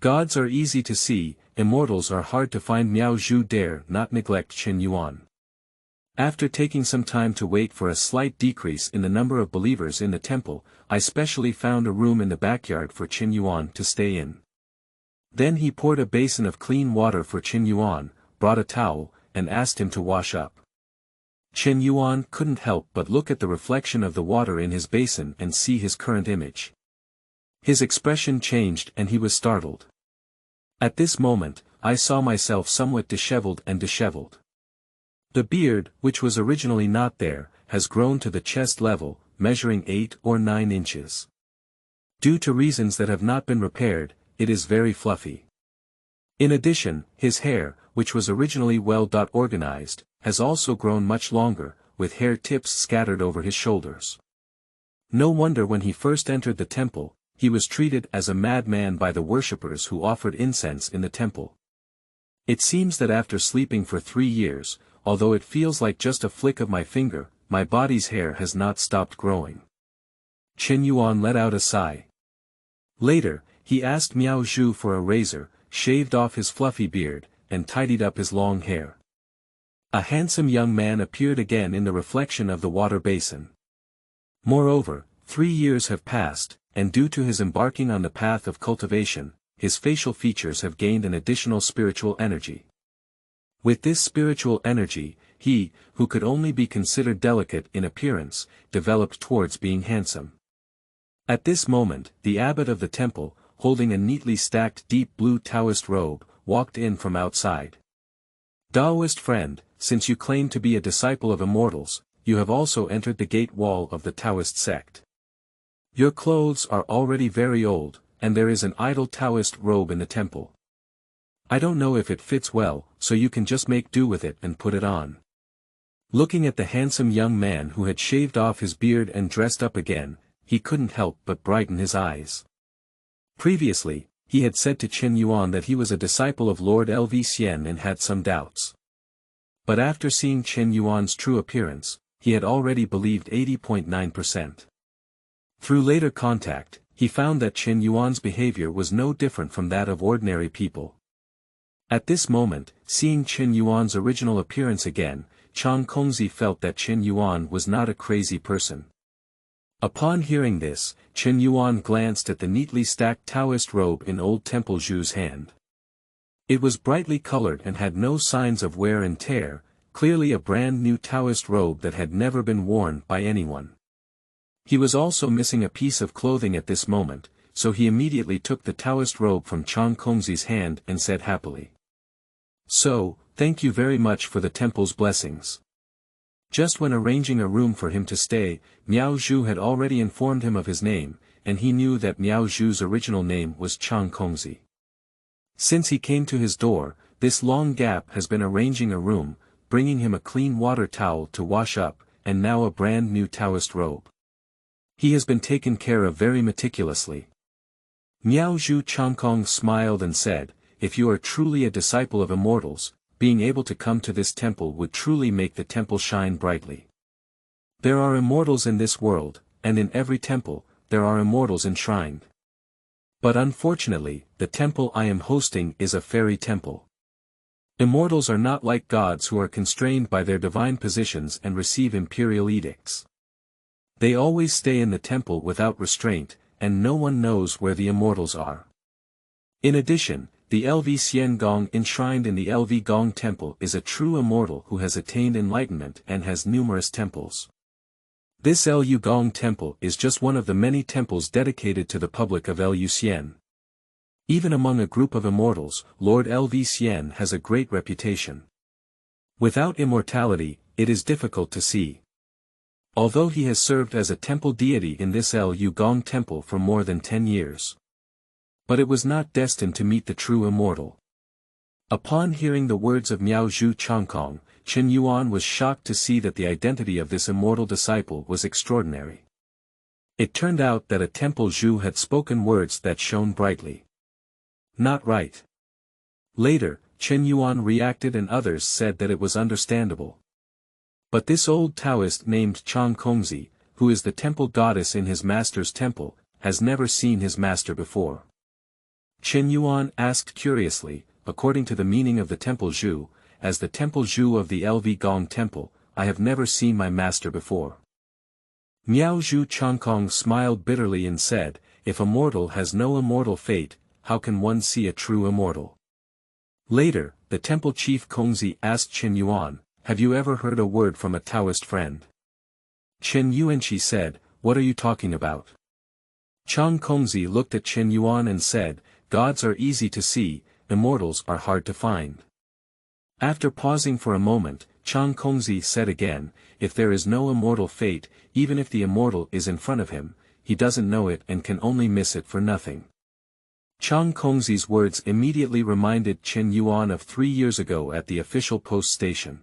Gods are easy to see, immortals are hard to find. Miao Zhu dare not neglect Chen Yuan. After taking some time to wait for a slight decrease in the number of believers in the temple, I specially found a room in the backyard for Chen Yuan to stay in. Then he poured a basin of clean water for Chen Yuan, brought a towel, and asked him to wash up. Chen Yuan couldn't help but look at the reflection of the water in his basin and see his current image. His expression changed and he was startled. At this moment, I saw myself somewhat disheveled. The beard, which was originally not there, has grown to the chest level, measuring 8 or 9 inches. Due to reasons that have not been repaired, it is very fluffy. In addition, his hair, which was originally well organized, has also grown much longer, with hair tips scattered over his shoulders. No wonder when he first entered the temple, he was treated as a madman by the worshippers who offered incense in the temple. It seems that after sleeping for 3 years, although it feels like just a flick of my finger, my body's hair has not stopped growing. Chen Yuan let out a sigh. Later, he asked Miao Zhu for a razor, shaved off his fluffy beard, and tidied up his long hair. A handsome young man appeared again in the reflection of the water basin. Moreover, 3 years have passed, and due to his embarking on the path of cultivation, his facial features have gained an additional spiritual energy. With this spiritual energy, he, who could only be considered delicate in appearance, developed towards being handsome. At this moment, the abbot of the temple, holding a neatly stacked deep blue Taoist robe, walked in from outside. Taoist friend, since you claim to be a disciple of immortals, you have also entered the gate wall of the Taoist sect. Your clothes are already very old, and there is an idle Taoist robe in the temple. I don't know if it fits well, so you can just make do with it and put it on. Looking at the handsome young man who had shaved off his beard and dressed up again, he couldn't help but brighten his eyes. Previously, he had said to Chen Yuan that he was a disciple of Lord Lv and had some doubts. But after seeing Chen Yuan's true appearance, he had already believed 80.9%. Through later contact, he found that Chen Yuan's behavior was no different from that of ordinary people. At this moment, seeing Chen Yuan's original appearance again, Chang Kongzi felt that Chen Yuan was not a crazy person. Upon hearing this, Chen Yuan glanced at the neatly stacked Taoist robe in old Temple Zhu's hand. It was brightly colored and had no signs of wear and tear, clearly a brand new Taoist robe that had never been worn by anyone. He was also missing a piece of clothing at this moment, so he immediately took the Taoist robe from Chang Kongzi's hand and said happily. So, thank you very much for the temple's blessings. Just when arranging a room for him to stay, Miao Zhu had already informed him of his name, and he knew that Miao Zhu's original name was Chang Kongzi. Since he came to his door, this long gap has been arranging a room, bringing him a clean water towel to wash up, and now a brand new Taoist robe. He has been taken care of very meticulously. Miao Zhu Changkong smiled and said, if you are truly a disciple of immortals, being able to come to this temple would truly make the temple shine brightly. There are immortals in this world, and in every temple, there are immortals enshrined. But unfortunately, the temple I am hosting is a fairy temple. Immortals are not like gods who are constrained by their divine positions and receive imperial edicts. They always stay in the temple without restraint, and no one knows where the immortals are. In addition, the Lv Gong enshrined in the Lv Gong temple is a true immortal who has attained enlightenment and has numerous temples. This Lu Gong temple is just one of the many temples dedicated to the public of Lu. Even among a group of immortals, Lord Lv has a great reputation. Without immortality, it is difficult to see. Although he has served as a temple deity in this Lu Gong temple for more than 10 years. But it was not destined to meet the true immortal. Upon hearing the words of Miao Zhu Changkong, Chen Yuan was shocked to see that the identity of this immortal disciple was extraordinary. It turned out that a Temple Zhu had spoken words that shone brightly. Not right. Later, Chen Yuan reacted and others said that it was understandable. But this old Taoist named Chang Kongzi, who is the temple goddess in his master's temple, has never seen his master before. Chen Yuan asked curiously, according to the meaning of the Temple Zhu, as the Temple Zhu of the Lv Gong temple, I have never seen my master before. Miao Zhu Changkong smiled bitterly and said, if a mortal has no immortal fate, how can one see a true immortal? Later, the temple chief Kongzi asked Chen Yuan, have you ever heard a word from a Taoist friend? Chen Yuan said, what are you talking about? Chang Kongzi looked at Chen Yuan and said, gods are easy to see, immortals are hard to find. After pausing for a moment, Chang Kongzi said again, if there is no immortal fate, even if the immortal is in front of him, he doesn't know it and can only miss it for nothing. Chang Kongzi's words immediately reminded Chen Yuan of 3 years ago at the official post station.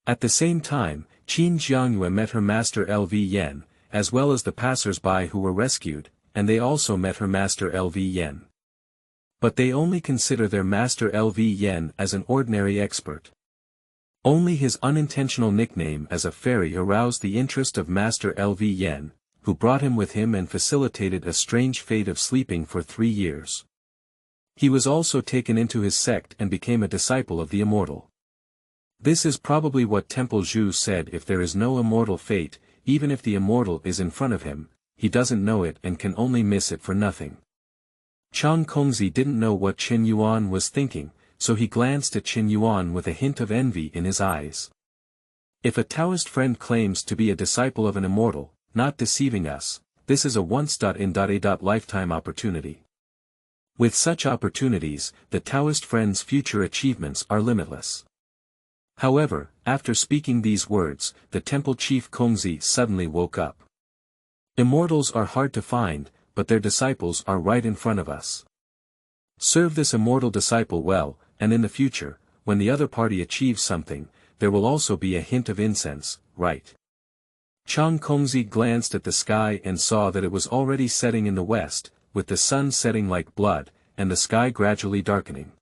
At the same time, Qin Jiangyue met her master Lv Yen, as well as the passers-by who were rescued, and they also met her master Lv Yen. But they only consider their master Lv Yen as an ordinary expert. Only his unintentional nickname as a fairy aroused the interest of master Lv Yen, who brought him with him and facilitated a strange fate of sleeping for 3 years. He was also taken into his sect and became a disciple of the immortal. This is probably what Temple Zhu said, if there is no immortal fate, even if the immortal is in front of him, he doesn't know it and can only miss it for nothing. Chang Kongzi didn't know what Chen Yuan was thinking, so he glanced at Chen Yuan with a hint of envy in his eyes. If a Taoist friend claims to be a disciple of an immortal, not deceiving us, this is a once-in-a-lifetime opportunity. With such opportunities, the Taoist friend's future achievements are limitless. However, after speaking these words, the temple chief Kongzi suddenly woke up. Immortals are hard to find, but their disciples are right in front of us. Serve this immortal disciple well, and in the future, when the other party achieves something, there will also be a hint of incense, right? Chang Kongzi glanced at the sky and saw that it was already setting in the west, with the sun setting like blood, and the sky gradually darkening.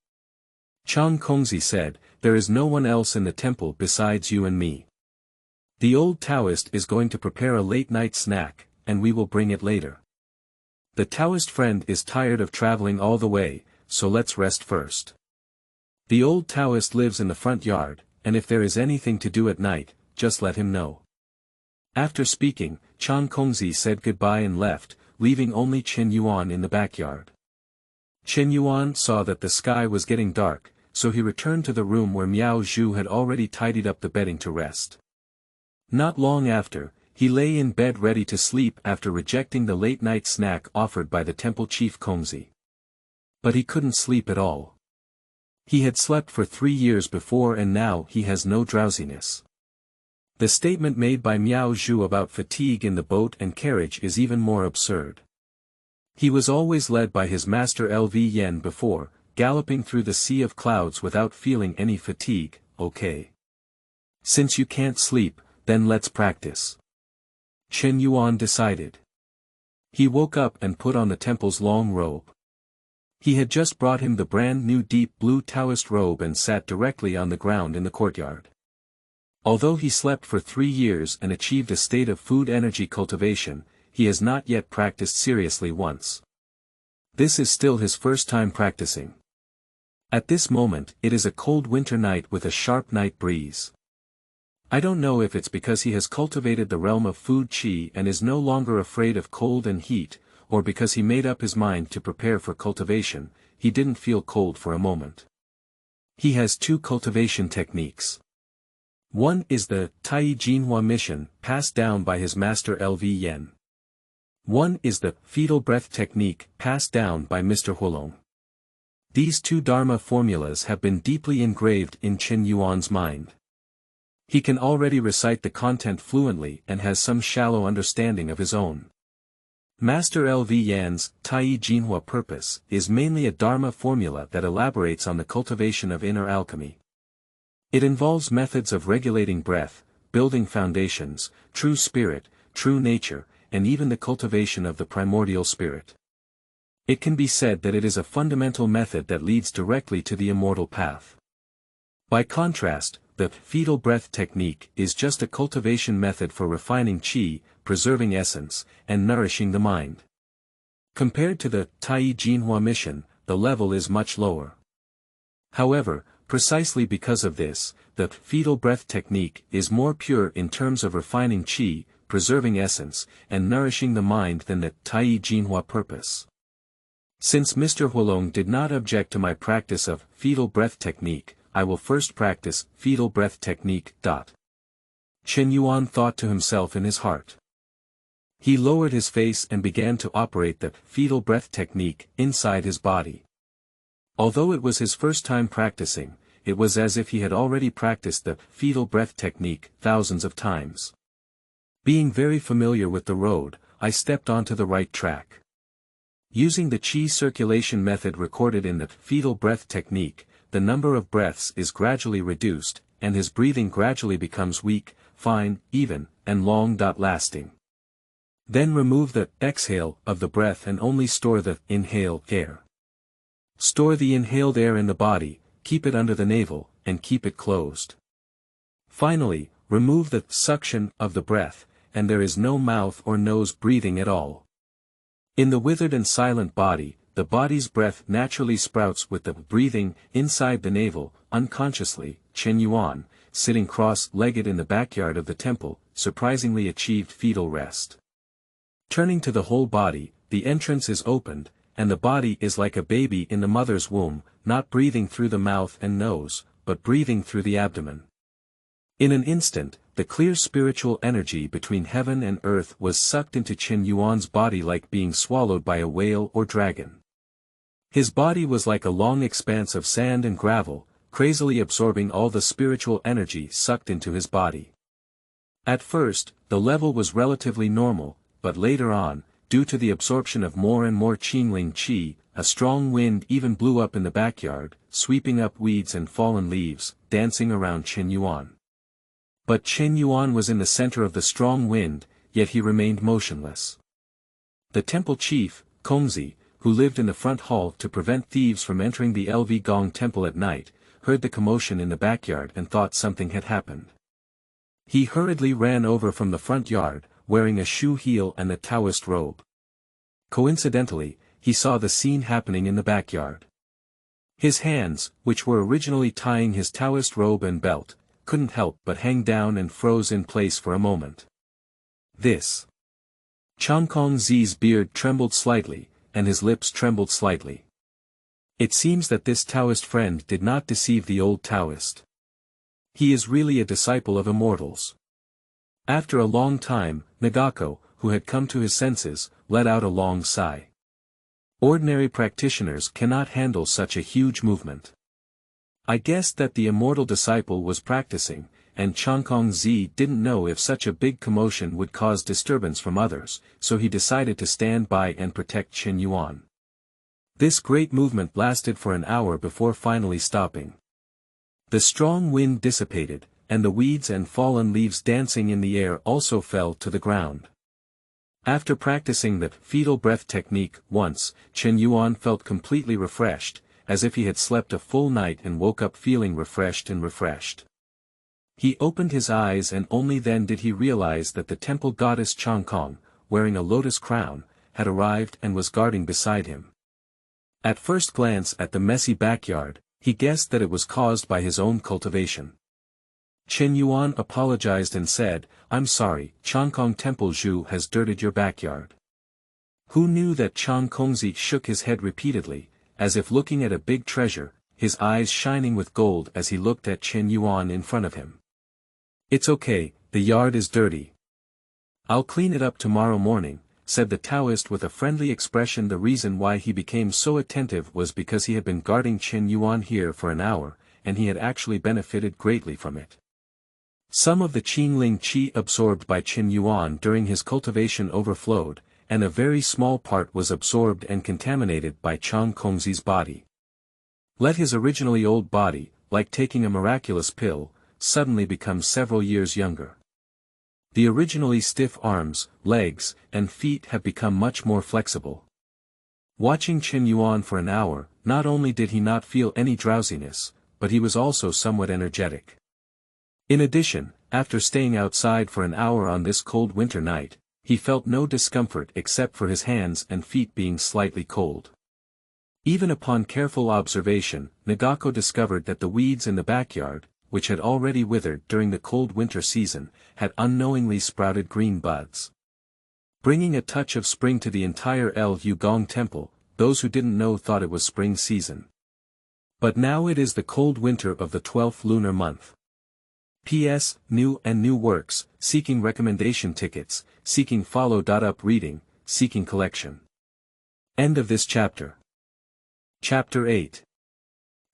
Chang Kongzi said, there is no one else in the temple besides you and me. The old Taoist is going to prepare a late-night snack, and we will bring it later. The Taoist friend is tired of traveling all the way, so let's rest first. The old Taoist lives in the front yard, and if there is anything to do at night, just let him know. After speaking, Chang Kongzi said goodbye and left, leaving only Chen Yuan in the backyard. Chen Yuan saw that the sky was getting dark, so he returned to the room where Miao Zhu had already tidied up the bedding to rest. Not long after, he lay in bed ready to sleep after rejecting the late-night snack offered by the temple chief Kongzi. But he couldn't sleep at all. He had slept for 3 years before and now he has no drowsiness. The statement made by Miao Zhu about fatigue in the boat and carriage is even more absurd. He was always led by his master Lv Yen before, galloping through the sea of clouds without feeling any fatigue. Okay. Since you can't sleep, then let's practice. Chen Yuan decided. He woke up and put on the temple's long robe. He had just brought him the brand new deep blue Taoist robe and sat directly on the ground in the courtyard. Although he slept for 3 years and achieved a state of food energy cultivation, he has not yet practiced seriously once. This is still his first time practicing. At this moment, it is a cold winter night with a sharp night breeze. I don't know if it's because he has cultivated the realm of food qi and is no longer afraid of cold and heat, or because he made up his mind to prepare for cultivation, he didn't feel cold for a moment. He has 2 cultivation techniques. One is the Tai Jinhua mission, passed down by his master Lv Yen. One is the fetal breath technique, passed down by Mr. Huolong. These 2 Dharma formulas have been deeply engraved in Chen Yuan's mind. He can already recite the content fluently and has some shallow understanding of his own. Master Lv Yan's Tai Jinhua purpose is mainly a Dharma formula that elaborates on the cultivation of inner alchemy. It involves methods of regulating breath, building foundations, true spirit, true nature, and even the cultivation of the primordial spirit. It can be said that it is a fundamental method that leads directly to the immortal path. By contrast, the fetal breath technique is just a cultivation method for refining qi, preserving essence, and nourishing the mind. Compared to the Tai Jinhua mission, the level is much lower. However, precisely because of this, the fetal breath technique is more pure in terms of refining qi, preserving essence, and nourishing the mind than the Tai Jinhua purpose. Since Mr. Huolong did not object to my practice of fetal breath technique, I will first practice fetal breath technique. Chen Yuan thought to himself in his heart. He lowered his face and began to operate the fetal breath technique inside his body. Although it was his first time practicing, it was as if he had already practiced the fetal breath technique thousands of times. Being very familiar with the road, I stepped onto the right track. Using the qi circulation method recorded in the fetal breath technique, the number of breaths is gradually reduced, and his breathing gradually becomes weak, fine, even, and long-lasting. Then remove the exhale of the breath and only store the inhale air. Store the inhaled air in the body, keep it under the navel, and keep it closed. Finally, remove the suction of the breath, and there is no mouth or nose breathing at all. In the withered and silent body, the body's breath naturally sprouts with the breathing inside the navel. Unconsciously, Chen Yuan, sitting cross-legged in the backyard of the temple, surprisingly achieved fetal rest. Turning to the whole body, the entrance is opened, and the body is like a baby in the mother's womb, not breathing through the mouth and nose, but breathing through the abdomen. In an instant, the clear spiritual energy between heaven and earth was sucked into Chen Yuan's body like being swallowed by a whale or dragon. His body was like a long expanse of sand and gravel, crazily absorbing all the spiritual energy sucked into his body. At first, the level was relatively normal, but later on, due to the absorption of more and more Qingling qi, a strong wind even blew up in the backyard, sweeping up weeds and fallen leaves, dancing around Chen Yuan. But Chen Yuan was in the center of the strong wind, yet he remained motionless. The temple chief, Gongzi, who lived in the front hall to prevent thieves from entering the Gong temple at night, heard the commotion in the backyard and thought something had happened. He hurriedly ran over from the front yard, wearing a shoe heel and a Taoist robe. Coincidentally, he saw the scene happening in the backyard. His hands, which were originally tying his Taoist robe and belt, couldn't help but hang down and froze in place for a moment. This. Changkong Zi's beard trembled slightly, and his lips trembled slightly. It seems that this Taoist friend did not deceive the old Taoist. He is really a disciple of immortals. After a long time, Nagako, who had come to his senses, let out a long sigh. Ordinary practitioners cannot handle such a huge movement. I guessed that the immortal disciple was practicing, and Changkong Zi didn't know if such a big commotion would cause disturbance from others, so he decided to stand by and protect Chen Yuan. This great movement lasted for an hour before finally stopping. The strong wind dissipated, and the weeds and fallen leaves dancing in the air also fell to the ground. After practicing the fetal breath technique once, Chen Yuan felt completely refreshed, as if he had slept a full night and woke up feeling refreshed and refreshed. He opened his eyes and only then did he realize that the temple goddess Changkong, wearing a lotus crown, had arrived and was guarding beside him. At first glance at the messy backyard, he guessed that it was caused by his own cultivation. Chen Yuan apologized and said, "I'm sorry, Changkong Temple Zhu has dirtied your backyard." Who knew that Chang Kongzi shook his head repeatedly, as if looking at a big treasure, his eyes shining with gold as he looked at Chen Yuan in front of him. "It's okay, the yard is dirty. I'll clean it up tomorrow morning," said the Taoist with a friendly expression. The reason why he became so attentive was because he had been guarding Chen Yuan here for an hour, and he had actually benefited greatly from it. Some of the Qingling qi absorbed by Chen Yuan during his cultivation overflowed, and a very small part was absorbed and contaminated by Chang Kongzi's body. Let his originally old body, like taking a miraculous pill, suddenly become several years younger. The originally stiff arms, legs, and feet have become much more flexible. Watching Chen Yuan for an hour, not only did he not feel any drowsiness, but he was also somewhat energetic. In addition, after staying outside for an hour on this cold winter night, he felt no discomfort except for his hands and feet being slightly cold. Even upon careful observation, Nagako discovered that the weeds in the backyard, which had already withered during the cold winter season, had unknowingly sprouted green buds. Bringing a touch of spring to the entire Gong temple, those who didn't know thought it was spring season. But now it is the cold winter of the 12th lunar month. P.S. New works, seeking recommendation tickets, seeking follow-up reading, seeking collection. End of this chapter. Chapter 8.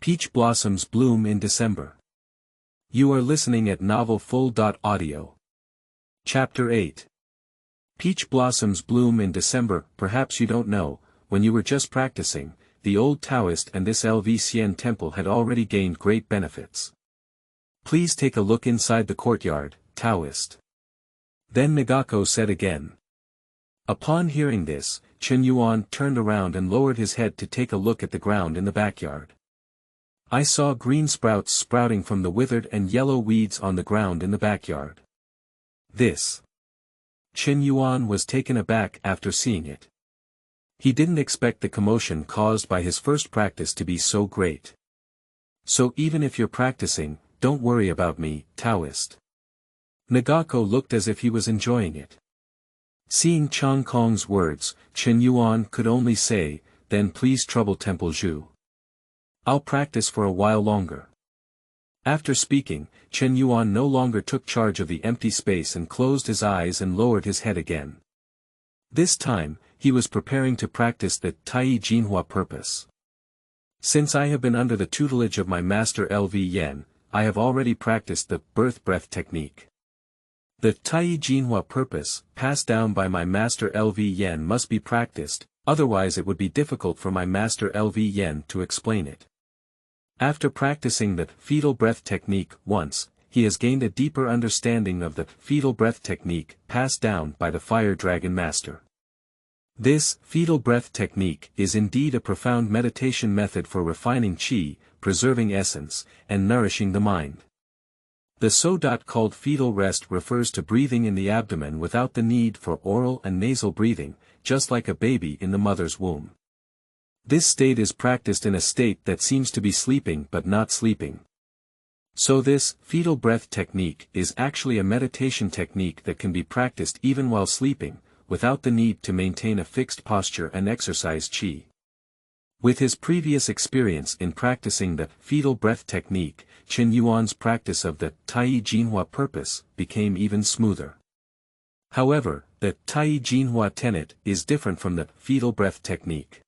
Peach Blossoms Bloom in December. You are listening at novelfull.audio. Chapter 8. Peach blossoms bloom in December. Perhaps you don't know, when you were just practicing, the old Taoist and this Chen temple had already gained great benefits. Please take a look inside the courtyard, Taoist. Then Nagako said again. Upon hearing this, Chen Yuan turned around and lowered his head to take a look at the ground in the backyard. I saw green sprouts sprouting from the withered and yellow weeds on the ground in the backyard. This. Chen Yuan was taken aback after seeing it. He didn't expect the commotion caused by his first practice to be so great. So even if you're practicing, don't worry about me, Taoist. Nagako looked as if he was enjoying it. Seeing Chang Kong's words, Chen Yuan could only say, then please trouble Temple Zhu. I'll practice for a while longer. After speaking, Chen Yuan no longer took charge of the empty space and closed his eyes and lowered his head again. This time, he was preparing to practice the Tai Jinhua purpose. Since I have been under the tutelage of my master Lv, I have already practiced the birth breath technique. The Tai Jinhua purpose, passed down by my master Lv must be practiced, otherwise it would be difficult for my master Lv to explain it. After practicing the fetal breath technique once, he has gained a deeper understanding of the fetal breath technique passed down by the fire dragon master. This fetal breath technique is indeed a profound meditation method for refining qi, preserving essence, and nourishing the mind. The so-called fetal rest refers to breathing in the abdomen without the need for oral and nasal breathing, just like a baby in the mother's womb. This state is practiced in a state that seems to be sleeping but not sleeping. So this fetal breath technique is actually a meditation technique that can be practiced even while sleeping, without the need to maintain a fixed posture and exercise qi. With his previous experience in practicing the fetal breath technique, Chen Yuan's practice of the Tai Jinhua purpose became even smoother. However, the Tai Jinhua tenet is different from the fetal breath technique.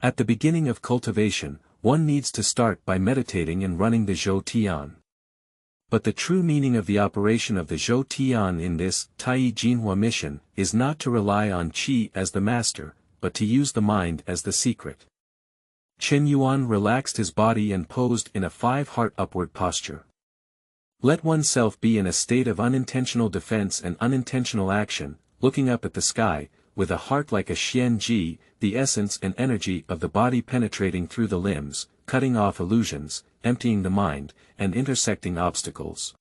At the beginning of cultivation, one needs to start by meditating and running the Zhou Tian. But the true meaning of the operation of the Zhou Tian in this Tai Jinhua mission is not to rely on qi as the master, but to use the mind as the secret. Chen Yuan relaxed his body and posed in a 5-heart upward posture. Let oneself be in a state of unintentional defense and unintentional action, looking up at the sky, with a heart like a xian ji, the essence and energy of the body penetrating through the limbs, cutting off illusions, emptying the mind, and intersecting obstacles.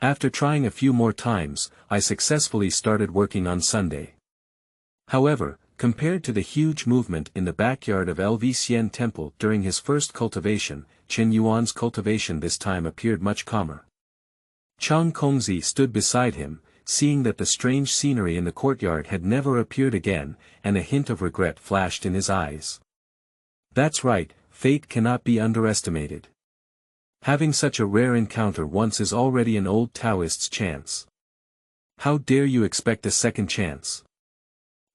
After trying a few more times, I successfully started working on Sunday. However, compared to the huge movement in the backyard of Lv temple during his first cultivation, Chen Yuan's cultivation this time appeared much calmer. Chang Kongzi stood beside him, seeing that the strange scenery in the courtyard had never appeared again, and a hint of regret flashed in his eyes. That's right, fate cannot be underestimated. Having such a rare encounter once is already an old Taoist's chance. How dare you expect a second chance?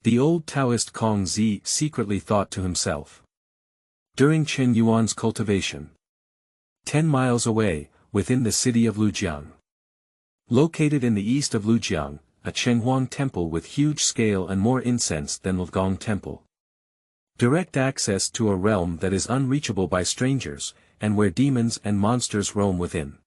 The old Taoist Kong Zi secretly thought to himself. During Chen Yuan's cultivation. 10 miles away, within the city of Lujiang. Located in the east of Lujiang, a Chenghuang temple with huge scale and more incense than the Gong temple. Direct access to a realm that is unreachable by strangers, and where demons and monsters roam within.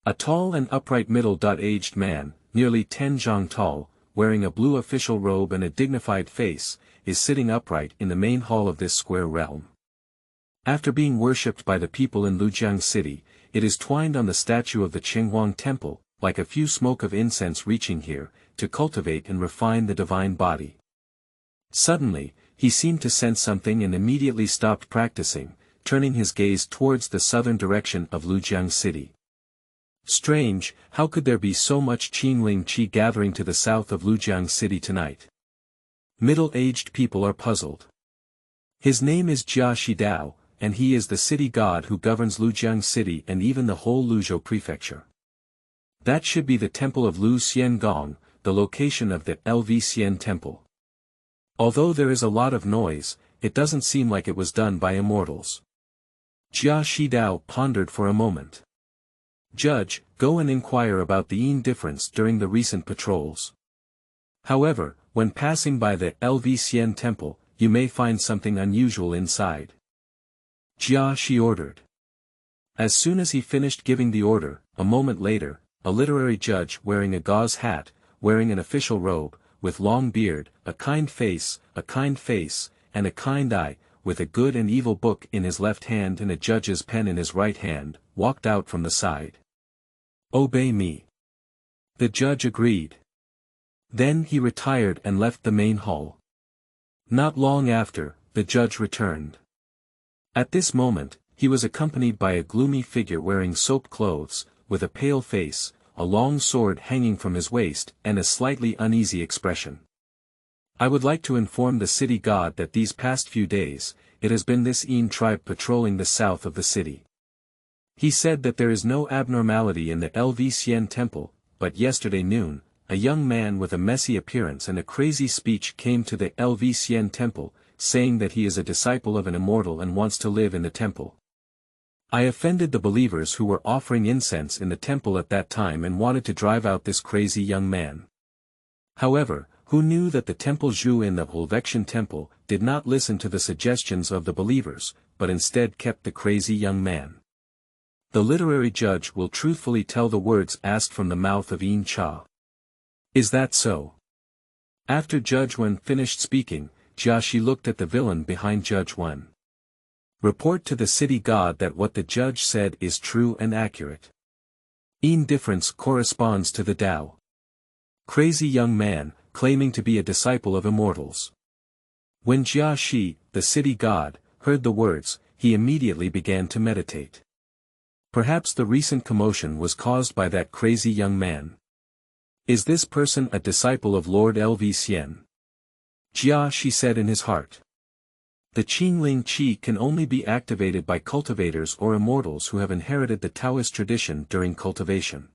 A tall and upright middle-aged man, nearly 10 zhang tall, wearing a blue official robe and a dignified face, is sitting upright in the main hall of this square realm. After being worshipped by the people in Lujiang city, it is twined on the statue of the Chenghuang temple, like a few smoke of incense reaching here, to cultivate and refine the divine body. Suddenly, he seemed to sense something and immediately stopped practicing, turning his gaze towards the southern direction of Lujiang City. Strange, how could there be so much Qingling Qi gathering to the south of Lujiang City tonight? Middle-aged people are puzzled. His name is Jia Shidao, and he is the city god who governs Lujiang City and even the whole Luzhou prefecture. That should be the temple of Lu Xian Gong, the location of the LV Xian temple. Although there is a lot of noise, it doesn't seem like it was done by immortals. Jia Shidao pondered for a moment. Judge, go and inquire about the Yin difference during the recent patrols. However, when passing by the LV Xian temple, you may find something unusual inside. Jia Shi ordered. As soon as he finished giving the order, a moment later, a literary judge wearing a gauze hat, wearing an official robe, with long beard, a kind face, and a kind eye, with a good and evil book in his left hand and a judge's pen in his right hand, walked out from the side. Obey me. The judge agreed. Then he retired and left the main hall. Not long after, the judge returned. At this moment, he was accompanied by a gloomy figure wearing soap clothes, with a pale face, a long sword hanging from his waist, and a slightly uneasy expression. I would like to inform the city god that these past few days, it has been this Yin tribe patrolling the south of the city. He said that there is no abnormality in the LV Xian temple, but yesterday noon, a young man with a messy appearance and a crazy speech came to the LV Xian temple, saying that he is a disciple of an immortal and wants to live in the temple. I offended the believers who were offering incense in the temple at that time and wanted to drive out this crazy young man. However, who knew that the temple Zhu in the Hulvexian temple did not listen to the suggestions of the believers, but instead kept the crazy young man. The literary judge will truthfully tell the words asked from the mouth of Yin Cha. Is that so? After Judge Wen finished speaking, Jia Shi looked at the villain behind Judge Wen. Report to the city god that what the judge said is true and accurate. Yin difference corresponds to the Tao. Crazy young man, claiming to be a disciple of immortals. When Jia Shi, the city god, heard the words, he immediately began to meditate. Perhaps the recent commotion was caused by that crazy young man. Is this person a disciple of Lord LV Xian? Jia Shi said in his heart. The Qingling Qi can only be activated by cultivators or immortals who have inherited the Taoist tradition during cultivation.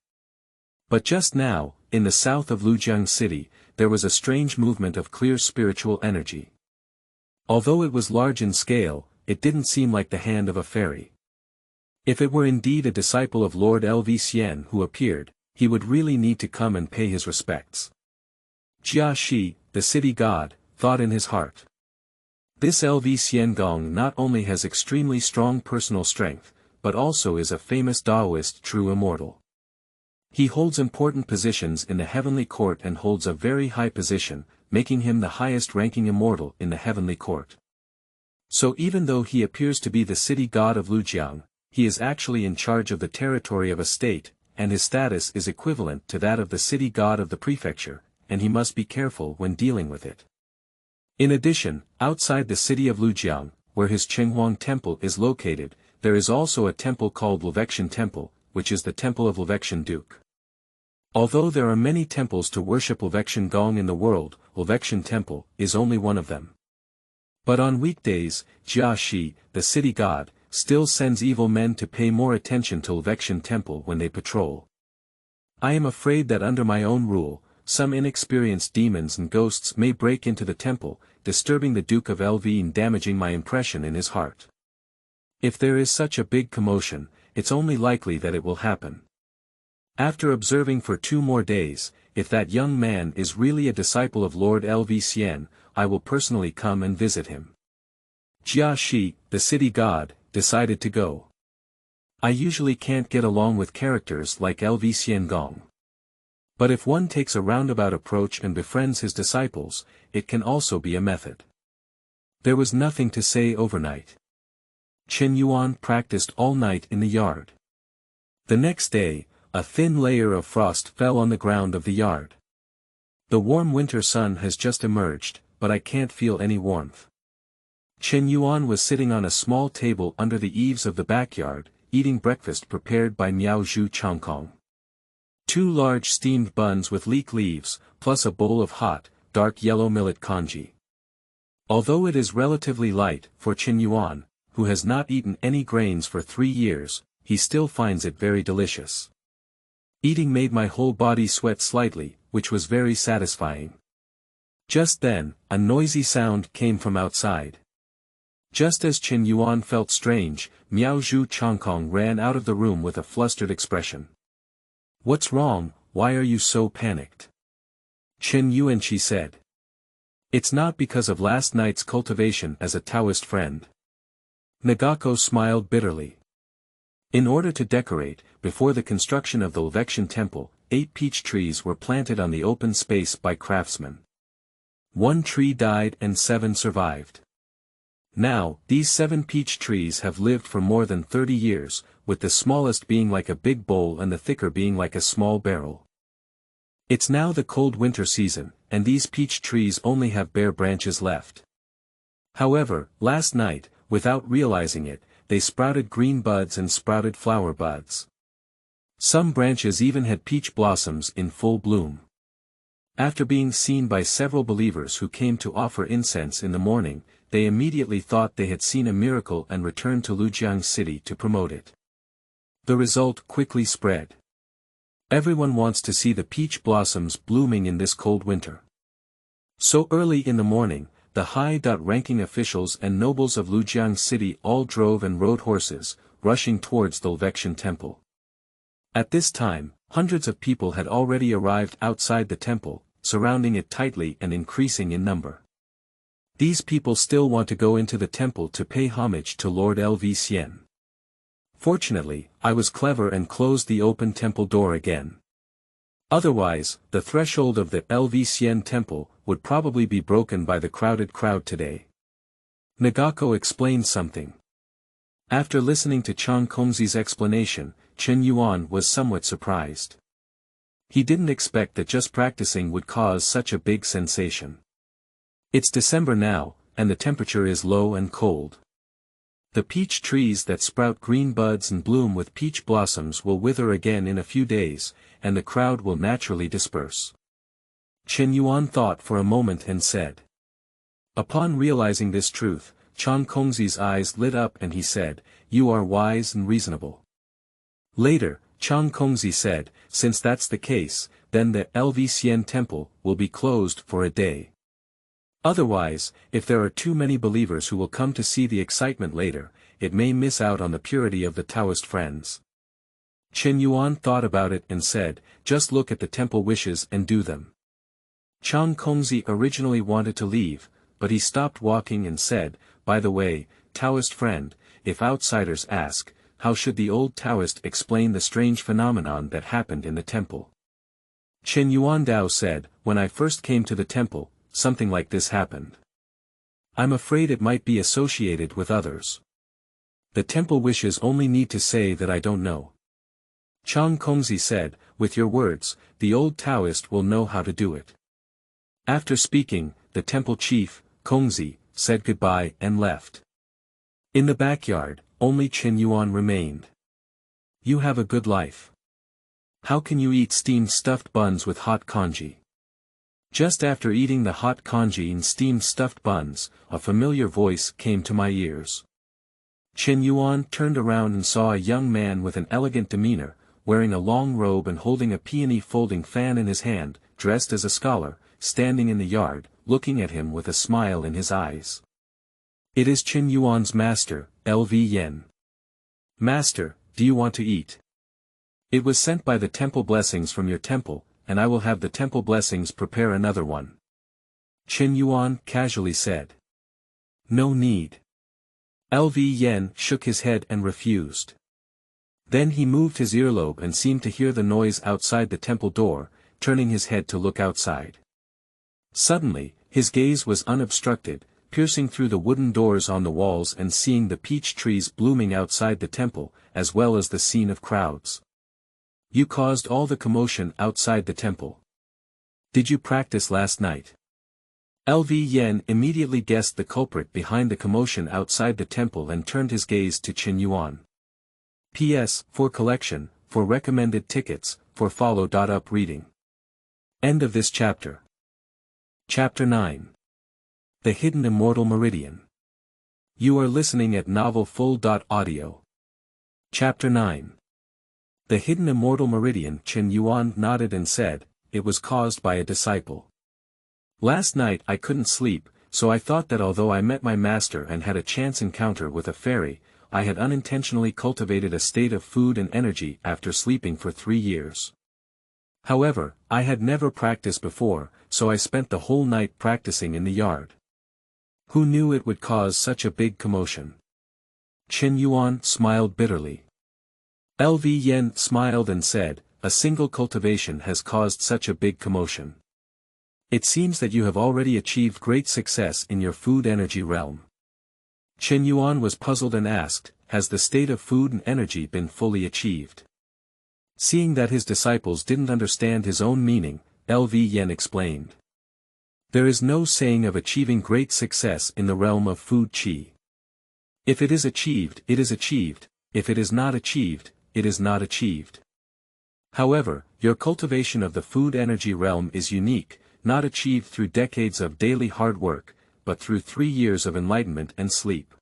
But just now, in the south of Lujiang City, there was a strange movement of clear spiritual energy. Although it was large in scale, it didn't seem like the hand of a fairy. If it were indeed a disciple of Lord LV Xian who appeared, he would really need to come and pay his respects. Jia Shi, the city god, thought in his heart. This LV Xian Gong not only has extremely strong personal strength, but also is a famous Taoist true immortal. He holds important positions in the heavenly court and holds a very high position, making him the highest-ranking immortal in the heavenly court. So even though he appears to be the city god of Lujiang, he is actually in charge of the territory of a state, and his status is equivalent to that of the city god of the prefecture, and he must be careful when dealing with it. In addition, outside the city of Lujiang, where his Chenghuang temple is located, there is also a temple called Hulvexian Temple, which is the temple of Hulvexian Duke. Although there are many temples to worship Hulvexian Gong in the world, Hulvexian Temple is only one of them. But on weekdays, Jia Shi, the city god, still sends evil men to pay more attention to Hulvexian Temple when they patrol. I am afraid that under my own rule, some inexperienced demons and ghosts may break into the temple, disturbing the Duke of LV and damaging my impression in his heart. If there is such a big commotion, it's only likely that it will happen. After observing for 2 more days, if that young man is really a disciple of Lord LV Xian, I will personally come and visit him. Jia Shi, the city god, decided to go. I usually can't get along with characters like LV Xian Gong. But if one takes a roundabout approach and befriends his disciples, it can also be a method. There was nothing to say overnight. Chen Yuan practiced all night in the yard. The next day, a thin layer of frost fell on the ground of the yard. The warm winter sun has just emerged, but I can't feel any warmth. Chen Yuan was sitting on a small table under the eaves of the backyard, eating breakfast prepared by Miao Zhu Changkong. 2 large steamed buns with leek leaves, plus a bowl of hot, dark yellow millet congee. Although it is relatively light for Chen Yuan, who has not eaten any grains for 3 years, he still finds it very delicious. Eating made my whole body sweat slightly, which was very satisfying. Just then, a noisy sound came from outside. Just as Chen Yuan felt strange, Miao Zhu Changkong ran out of the room with a flustered expression. "What's wrong? Why are you so panicked?" Chen Yuan, she said. "It's not because of last night's cultivation as a Taoist friend." Nagako smiled bitterly. In order to decorate, before the construction of the Cultivation temple, 8 peach trees were planted on the open space by craftsmen. 1 tree died and 7 survived. Now, these 7 peach trees have lived for more than 30 years, with the smallest being like a big bowl and the thicker being like a small barrel. It's now the cold winter season, and these peach trees only have bare branches left. However, last night, without realizing it, they sprouted green buds and sprouted flower buds. Some branches even had peach blossoms in full bloom. After being seen by several believers who came to offer incense in the morning, they immediately thought they had seen a miracle and returned to Lujiang City to promote it. The result quickly spread. Everyone wants to see the peach blossoms blooming in this cold winter. So early in the morning, the high-ranking officials and nobles of Lujiang City all drove and rode horses, rushing towards the Cultivation temple. At this time, hundreds of people had already arrived outside the temple, surrounding it tightly and increasing in number. These people still want to go into the temple to pay homage to Lord Lv. Fortunately, I was clever and closed the open temple door again. Otherwise, the threshold of the Lv temple would probably be broken by the crowded crowd today. Nagako explained something. After listening to Chang Kongzi's explanation, Chen Yuan was somewhat surprised. He didn't expect that just practicing would cause such a big sensation. It's December now, and the temperature is low and cold. The peach trees that sprout green buds and bloom with peach blossoms will wither again in a few days, and the crowd will naturally disperse. Chen Yuan thought for a moment and said. Upon realizing this truth, Chang Kongzi's eyes lit up and he said, "You are wise and reasonable." Later, Chang Kongzi said, "Since that's the case, then the Lv temple will be closed for a day. Otherwise, if there are too many believers who will come to see the excitement later, it may miss out on the purity of the Taoist friends." Chen Yuan thought about it and said, "Just look at the temple wishes and do them." Chang Kongzi originally wanted to leave, but he stopped walking and said, "By the way, Taoist friend, if outsiders ask, how should the old Taoist explain the strange phenomenon that happened in the temple?" Chen Yuan Dao said, "When I first came to the temple, something like this happened. I'm afraid it might be associated with others. The temple wishes only need to say that I don't know." Chang Kongzi said, "With your words, the old Taoist will know how to do it." After speaking, the temple chief, Kongzi, said goodbye and left. In the backyard, only Chen Yuan remained. "You have a good life. How can you eat steamed stuffed buns with hot congee?" Just after eating the hot congee and steamed stuffed buns, a familiar voice came to my ears. Chen Yuan turned around and saw a young man with an elegant demeanor, wearing a long robe and holding a peony folding fan in his hand, dressed as a scholar, standing in the yard, looking at him with a smile in his eyes. "It is Chen Yuan's master, Lv. Master, do you want to eat? It was sent by the temple blessings from your temple, and I will have the temple blessings prepare another one." Chen Yuan casually said. "No need." Lv shook his head and refused. Then he moved his earlobe and seemed to hear the noise outside the temple door, turning his head to look outside. Suddenly, his gaze was unobstructed, piercing through the wooden doors on the walls and seeing the peach trees blooming outside the temple, as well as the scene of crowds. "You caused all the commotion outside the temple. Did you practice last night?" LV Yen immediately guessed the culprit behind the commotion outside the temple and turned his gaze to Chen Yuan. P.S. For collection, for recommended tickets, for follow-up reading. End of this chapter. Chapter 9. The Hidden Immortal Meridian. You are listening at novelfull.audio. Chapter 9. The Hidden Immortal Meridian. Chen Yuan nodded and said, "It was caused by a disciple. Last night I couldn't sleep, so I thought that although I met my master and had a chance encounter with a fairy, I had unintentionally cultivated a state of food and energy after sleeping for 3 years. However, I had never practiced before, so I spent the whole night practicing in the yard. Who knew it would cause such a big commotion?" Chen Yuan smiled bitterly. LV Yen smiled and said, "A single cultivation has caused such a big commotion. It seems that you have already achieved great success in your food energy realm." Chen Yuan was puzzled and asked, "Has the state of food and energy been fully achieved?" Seeing that his disciples didn't understand his own meaning, LV Yen explained. There is no saying of achieving great success in the realm of food qi. If it is achieved, it is achieved; if it is not achieved, it is not achieved. However, your cultivation of the food energy realm is unique, not achieved through decades of daily hard work, but through 3 years of enlightenment and sleep.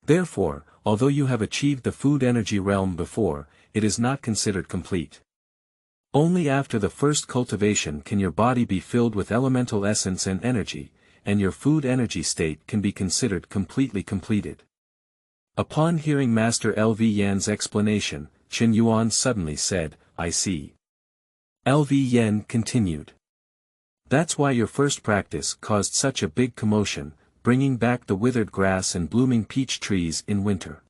Therefore, although you have achieved the food energy realm before, it is not considered complete. Only after the first cultivation can your body be filled with elemental essence and energy, and your food energy state can be considered completely completed. Upon hearing Master LV Yan's explanation, Chen Yuan suddenly said, "I see." LV Yan continued. That's why your first practice caused such a big commotion, bringing back the withered grass and blooming peach trees in winter.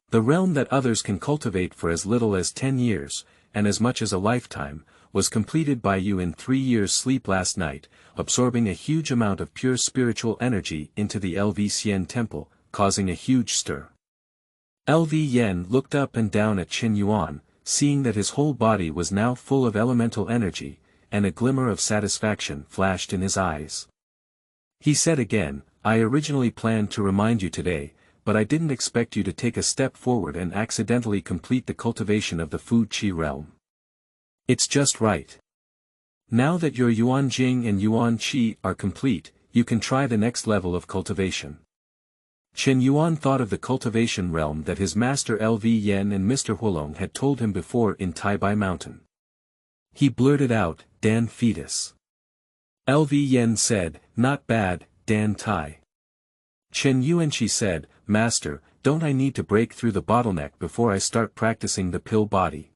The realm that others can cultivate for as little as 10 years, and as much as a lifetime, was completed by you in 3 years' sleep last night, absorbing a huge amount of pure spiritual energy into the LV Xian temple, causing a huge stir. LV Yen looked up and down at Chen Yuan, seeing that his whole body was now full of elemental energy, and a glimmer of satisfaction flashed in his eyes. He said again, "I originally planned to remind you today, but I didn't expect you to take a step forward and accidentally complete the cultivation of the food qi realm. It's just right. Now that your Yuan Jing and Yuan Qi are complete, you can try the next level of cultivation." Chen Yuan thought of the cultivation realm that his master LV Yen and Mr. Huolong had told him before in Taibai Mountain. He blurted out, "Dan fetus." LV Yen said, "Not bad, Dan Tai." Chen Yuanqi said, "Master, don't I need to break through the bottleneck before I start practicing the pill body?"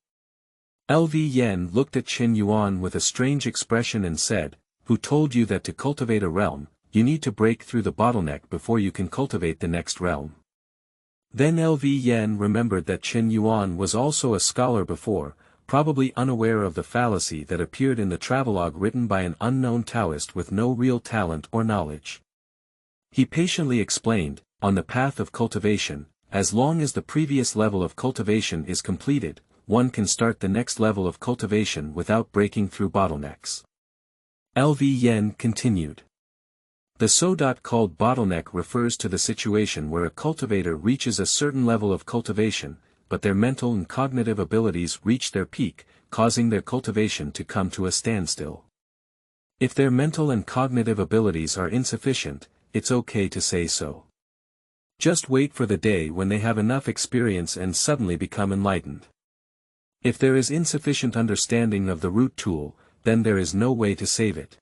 LV Yen looked at Chen Yuan with a strange expression and said, "Who told you that to cultivate a realm, you need to break through the bottleneck before you can cultivate the next realm?" Then LV Yen remembered that Chen Yuan was also a scholar before, probably unaware of the fallacy that appeared in the travelogue written by an unknown Taoist with no real talent or knowledge. He patiently explained, on the path of cultivation, as long as the previous level of cultivation is completed, one can start the next level of cultivation without breaking through bottlenecks. LV Yen continued. The so-called bottleneck refers to the situation where a cultivator reaches a certain level of cultivation, but their mental and cognitive abilities reach their peak, causing their cultivation to come to a standstill. If their mental and cognitive abilities are insufficient, it's okay to say so. Just wait for the day when they have enough experience and suddenly become enlightened. If there is insufficient understanding of the root tool, then there is no way to save it.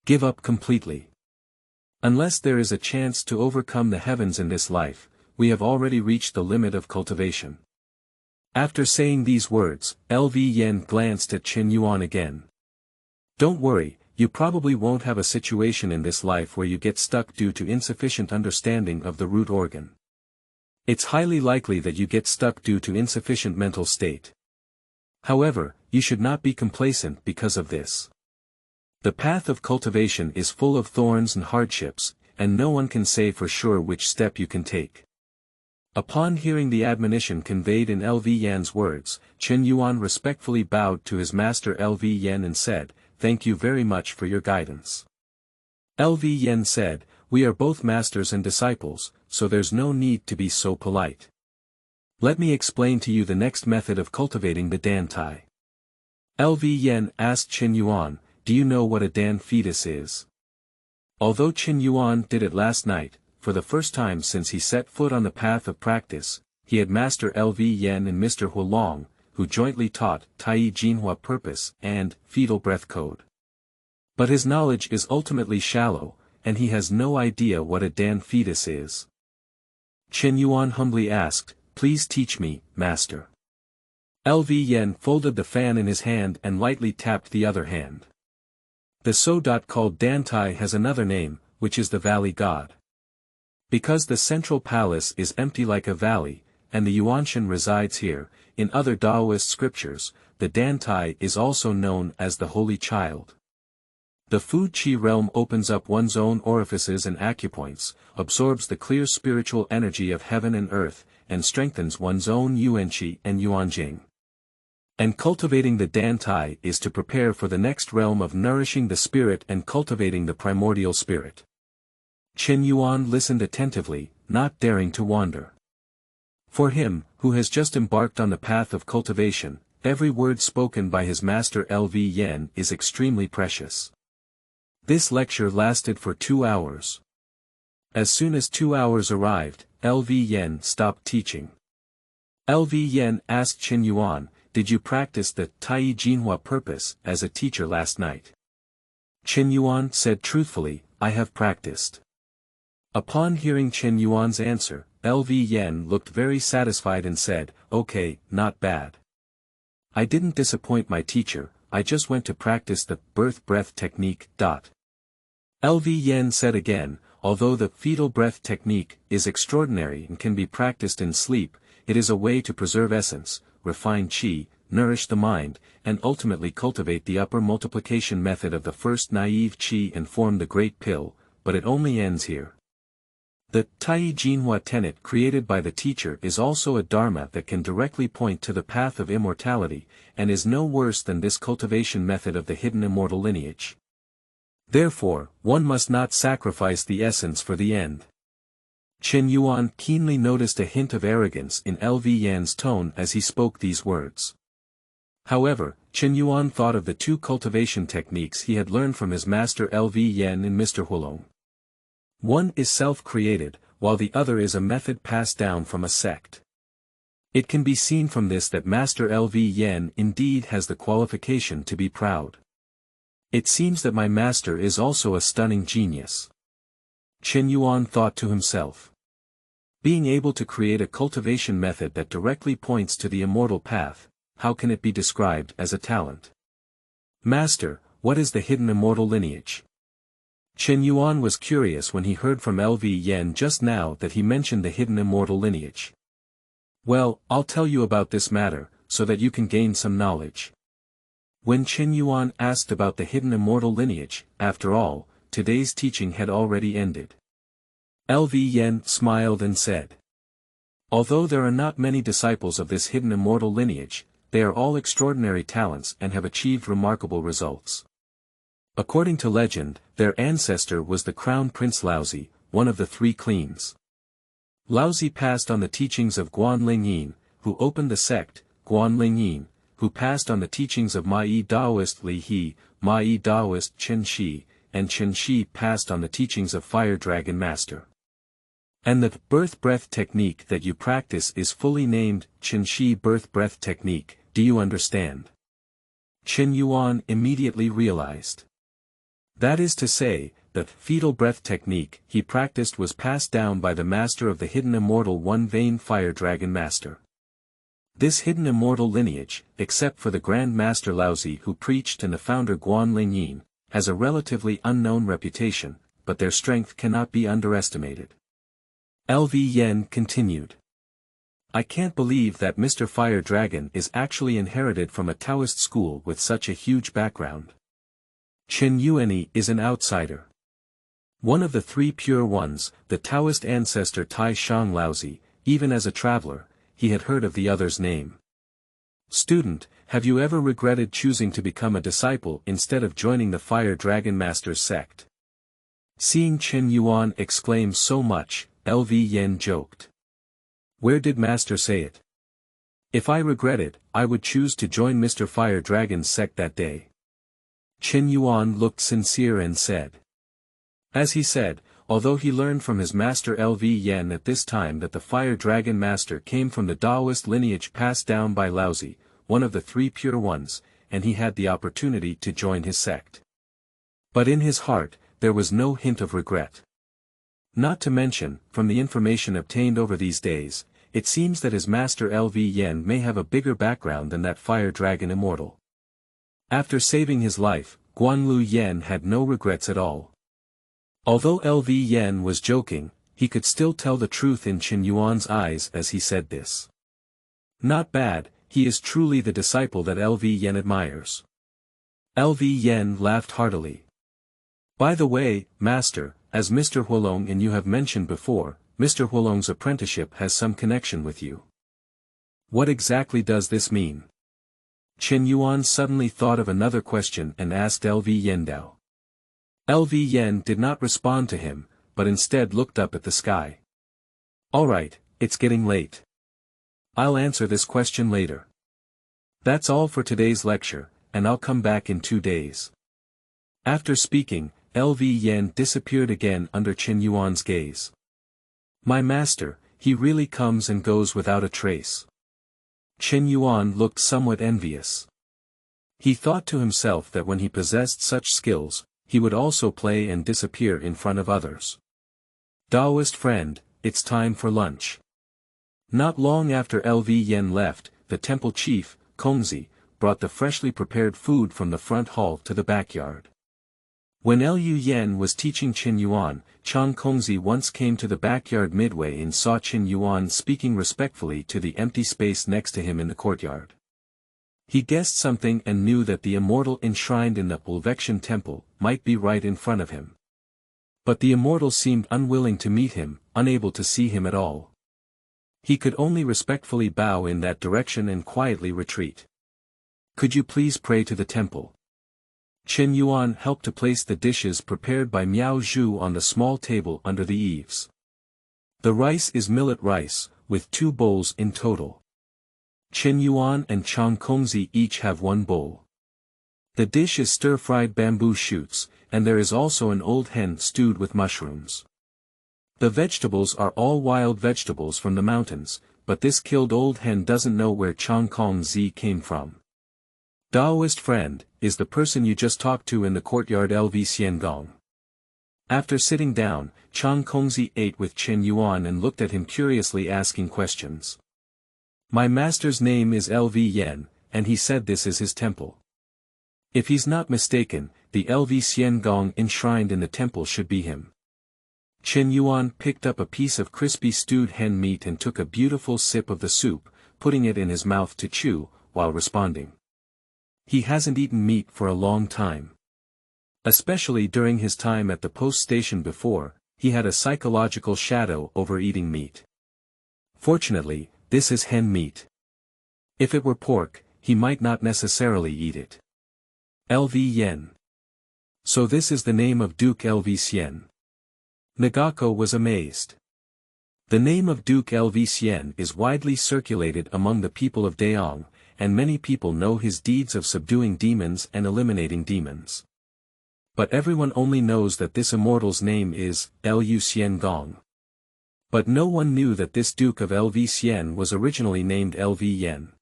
Give up completely. Unless there is a chance to overcome the heavens in this life, we have already reached the limit of cultivation. After saying these words, LV Yen glanced at Chen Yuan again. Don't worry, you probably won't have a situation in this life where you get stuck due to insufficient understanding of the root organ. It's highly likely that you get stuck due to insufficient mental state. However, you should not be complacent because of this. The path of cultivation is full of thorns and hardships, and no one can say for sure which step you can take. Upon hearing the admonition conveyed in LV Yan's words, Chen Yuan respectfully bowed to his master LV Yan and said, "Thank you very much for your guidance." LV Yen said, "We are both masters and disciples, so there's no need to be so polite. Let me explain to you the next method of cultivating the Dan Tai." LV Yen asked Chen Yuan, "Do you know what a Dan fetus is?" Although Chen Yuan did it last night, for the first time since he set foot on the path of practice, he had Master LV Yen and Mr. Huolong, who jointly taught Tai Jinhua Purpose and Fetal Breath Code. But his knowledge is ultimately shallow, and he has no idea what a Dan fetus is. Chen Yuan humbly asked, "Please teach me, Master." LV Yen folded the fan in his hand and lightly tapped the other hand. The so-called Dan Tai has another name, which is the Valley God. Because the central palace is empty like a valley, and the Yuanshan resides here, in other Taoist scriptures, the Dan Tai is also known as the Holy Child. The Fu Qi realm opens up one's own orifices and acupoints, absorbs the clear spiritual energy of heaven and earth, and strengthens one's own Yuanqi and Yuanjing. And cultivating the Dan Tai is to prepare for the next realm of nourishing the spirit and cultivating the primordial spirit. Chen Yuan listened attentively, not daring to wander. For him, who has just embarked on the path of cultivation, every word spoken by his master LV Yen is extremely precious. This lecture lasted for 2 hours. As soon as 2 hours arrived, LV Yen stopped teaching. LV Yen asked Chen Yuan, "Did you practice the Tai Jinhua Purpose as a teacher last night?" Chen Yuan said truthfully, "I have practiced." Upon hearing Chen Yuan's answer, LV Yen looked very satisfied and said, "Okay, not bad. I didn't disappoint my teacher, I just went to practice the birth breath technique. LV Yen said again, "Although the fetal breath technique is extraordinary and can be practiced in sleep, it is a way to preserve essence, refine qi, nourish the mind, and ultimately cultivate the upper multiplication method of the first naive qi and form the great pill, but it only ends here." The Tai Jinhua tenet created by the teacher is also a dharma that can directly point to the path of immortality, and is no worse than this cultivation method of the hidden immortal lineage. Therefore, one must not sacrifice the essence for the end. Chen Yuan keenly noticed a hint of arrogance in LV Yan's tone as he spoke these words. However, Chen Yuan thought of the 2 cultivation techniques he had learned from his master LV Yan and Mr. Huolong. One is self-created, while the other is a method passed down from a sect. It can be seen from this that Master LV Yen indeed has the qualification to be proud. It seems that my master is also a stunning genius. Chen Yuan thought to himself. Being able to create a cultivation method that directly points to the immortal path, how can it be described as a talent? Master, what is the hidden immortal lineage? Chen Yuan was curious when he heard from LV Yen just now that he mentioned the hidden immortal lineage. Well, I'll tell you about this matter, so that you can gain some knowledge. When Chen Yuan asked about the hidden immortal lineage, after all, today's teaching had already ended. LV Yen smiled and said, "Although there are not many disciples of this hidden immortal lineage, they are all extraordinary talents and have achieved remarkable results. According to legend, their ancestor was the Crown Prince Laozi, one of the 3 cleans. Laozi passed on the teachings of Guan Lingyin, who opened the sect, Guan Lingyin, who passed on the teachings of Ma-yi Daoist Li He, Ma-yi Daoist Chen Shi, and Chen Shi passed on the teachings of Fire Dragon Master. And the birth breath technique that you practice is fully named Chen Shi birth breath technique, do you understand?" Chen Yuan immediately realized. That is to say, the fetal breath technique he practiced was passed down by the master of the hidden immortal One Vein Fire Dragon Master. This hidden immortal lineage, except for the Grand Master Laozi who preached and the founder Guan Lingyin, has a relatively unknown reputation, but their strength cannot be underestimated. LV Yen continued. I can't believe that Mr. Fire Dragon is actually inherited from a Taoist school with such a huge background. Chen Yuan is an outsider. One of the 3 pure ones, the Taoist ancestor Tai Shang Laozi, even as a traveler, he had heard of the other's name. Student, have you ever regretted choosing to become a disciple instead of joining the Fire Dragon Master's sect? Seeing Chen Yuan exclaim so much, LV Yen joked. Where did Master say it? If I regret it, I would choose to join Mr. Fire Dragon's sect that day. Chen Yuan looked sincere and said. As he said, although he learned from his master LV Yen at this time that the Fire Dragon Master came from the Taoist lineage passed down by Laozi, one of the three pure ones, and he had the opportunity to join his sect. But in his heart, there was no hint of regret. Not to mention, from the information obtained over these days, it seems that his master LV Yen may have a bigger background than that Fire Dragon Immortal. After saving his life, Guanlu Yen had no regrets at all. Although LV Yen was joking, he could still tell the truth in Chen Yuan's eyes as he said this. Not bad, he is truly the disciple that LV Yen admires. LV Yen laughed heartily. By the way, Master, as Mr. Huolong and you have mentioned before, Mr. Huolong's apprenticeship has some connection with you. What exactly does this mean? Chen Yuan suddenly thought of another question and asked LV Yen Dao. LV Yen did not respond to him, but instead looked up at the sky. Alright, it's getting late. I'll answer this question later. That's all for today's lecture, and I'll come back in 2 days. After speaking, LV Yen disappeared again under Chen Yuan's gaze. My master, he really comes and goes without a trace. Chen Yuan looked somewhat envious. He thought to himself that when he possessed such skills, he would also play and disappear in front of others. Taoist friend, it's time for lunch. Not long after LV Yen left, the temple chief, Kongzi, brought the freshly prepared food from the front hall to the backyard. When Lu Yen was teaching Chen Yuan, Chang Kongzi once came to the backyard midway and saw Chen Yuan speaking respectfully to the empty space next to him in the courtyard. He guessed something and knew that the immortal enshrined in the Cultivation temple might be right in front of him. But the immortal seemed unwilling to meet him, unable to see him at all. He could only respectfully bow in that direction and quietly retreat. Could you please pray to the temple? Chen Yuan helped to place the dishes prepared by Miao Zhu on the small table under the eaves. The rice is millet rice, with 2 bowls in total. Chen Yuan and Chang Kongzi each have 1 bowl. The dish is stir-fried bamboo shoots, and there is also an old hen stewed with mushrooms. The vegetables are all wild vegetables from the mountains, but this killed old hen doesn't know where Chang Kongzi came from. Taoist friend, is the person you just talked to in the courtyard LV Xian Gong. After sitting down, Chang Kongzi ate with Chen Yuan and looked at him curiously asking questions. My master's name is LV Yen, and he said this is his temple. If he's not mistaken, the LV Xian Gong enshrined in the temple should be him. Chen Yuan picked up a piece of crispy stewed hen meat and took a beautiful sip of the soup, putting it in his mouth to chew, while responding. He hasn't eaten meat for a long time. Especially during his time at the post station before, he had a psychological shadow over eating meat. Fortunately, this is hen meat. If it were pork, he might not necessarily eat it. LV Yen. So this is the name of Duke LV Xian. Nagako was amazed. The name of Duke LV Xian is widely circulated among the people of Daong, and many people know his deeds of subduing demons and eliminating demons. But everyone only knows that this immortal's name is Lu Xian Gong. But no one knew that this Duke of LV Xian was originally named LV Yen.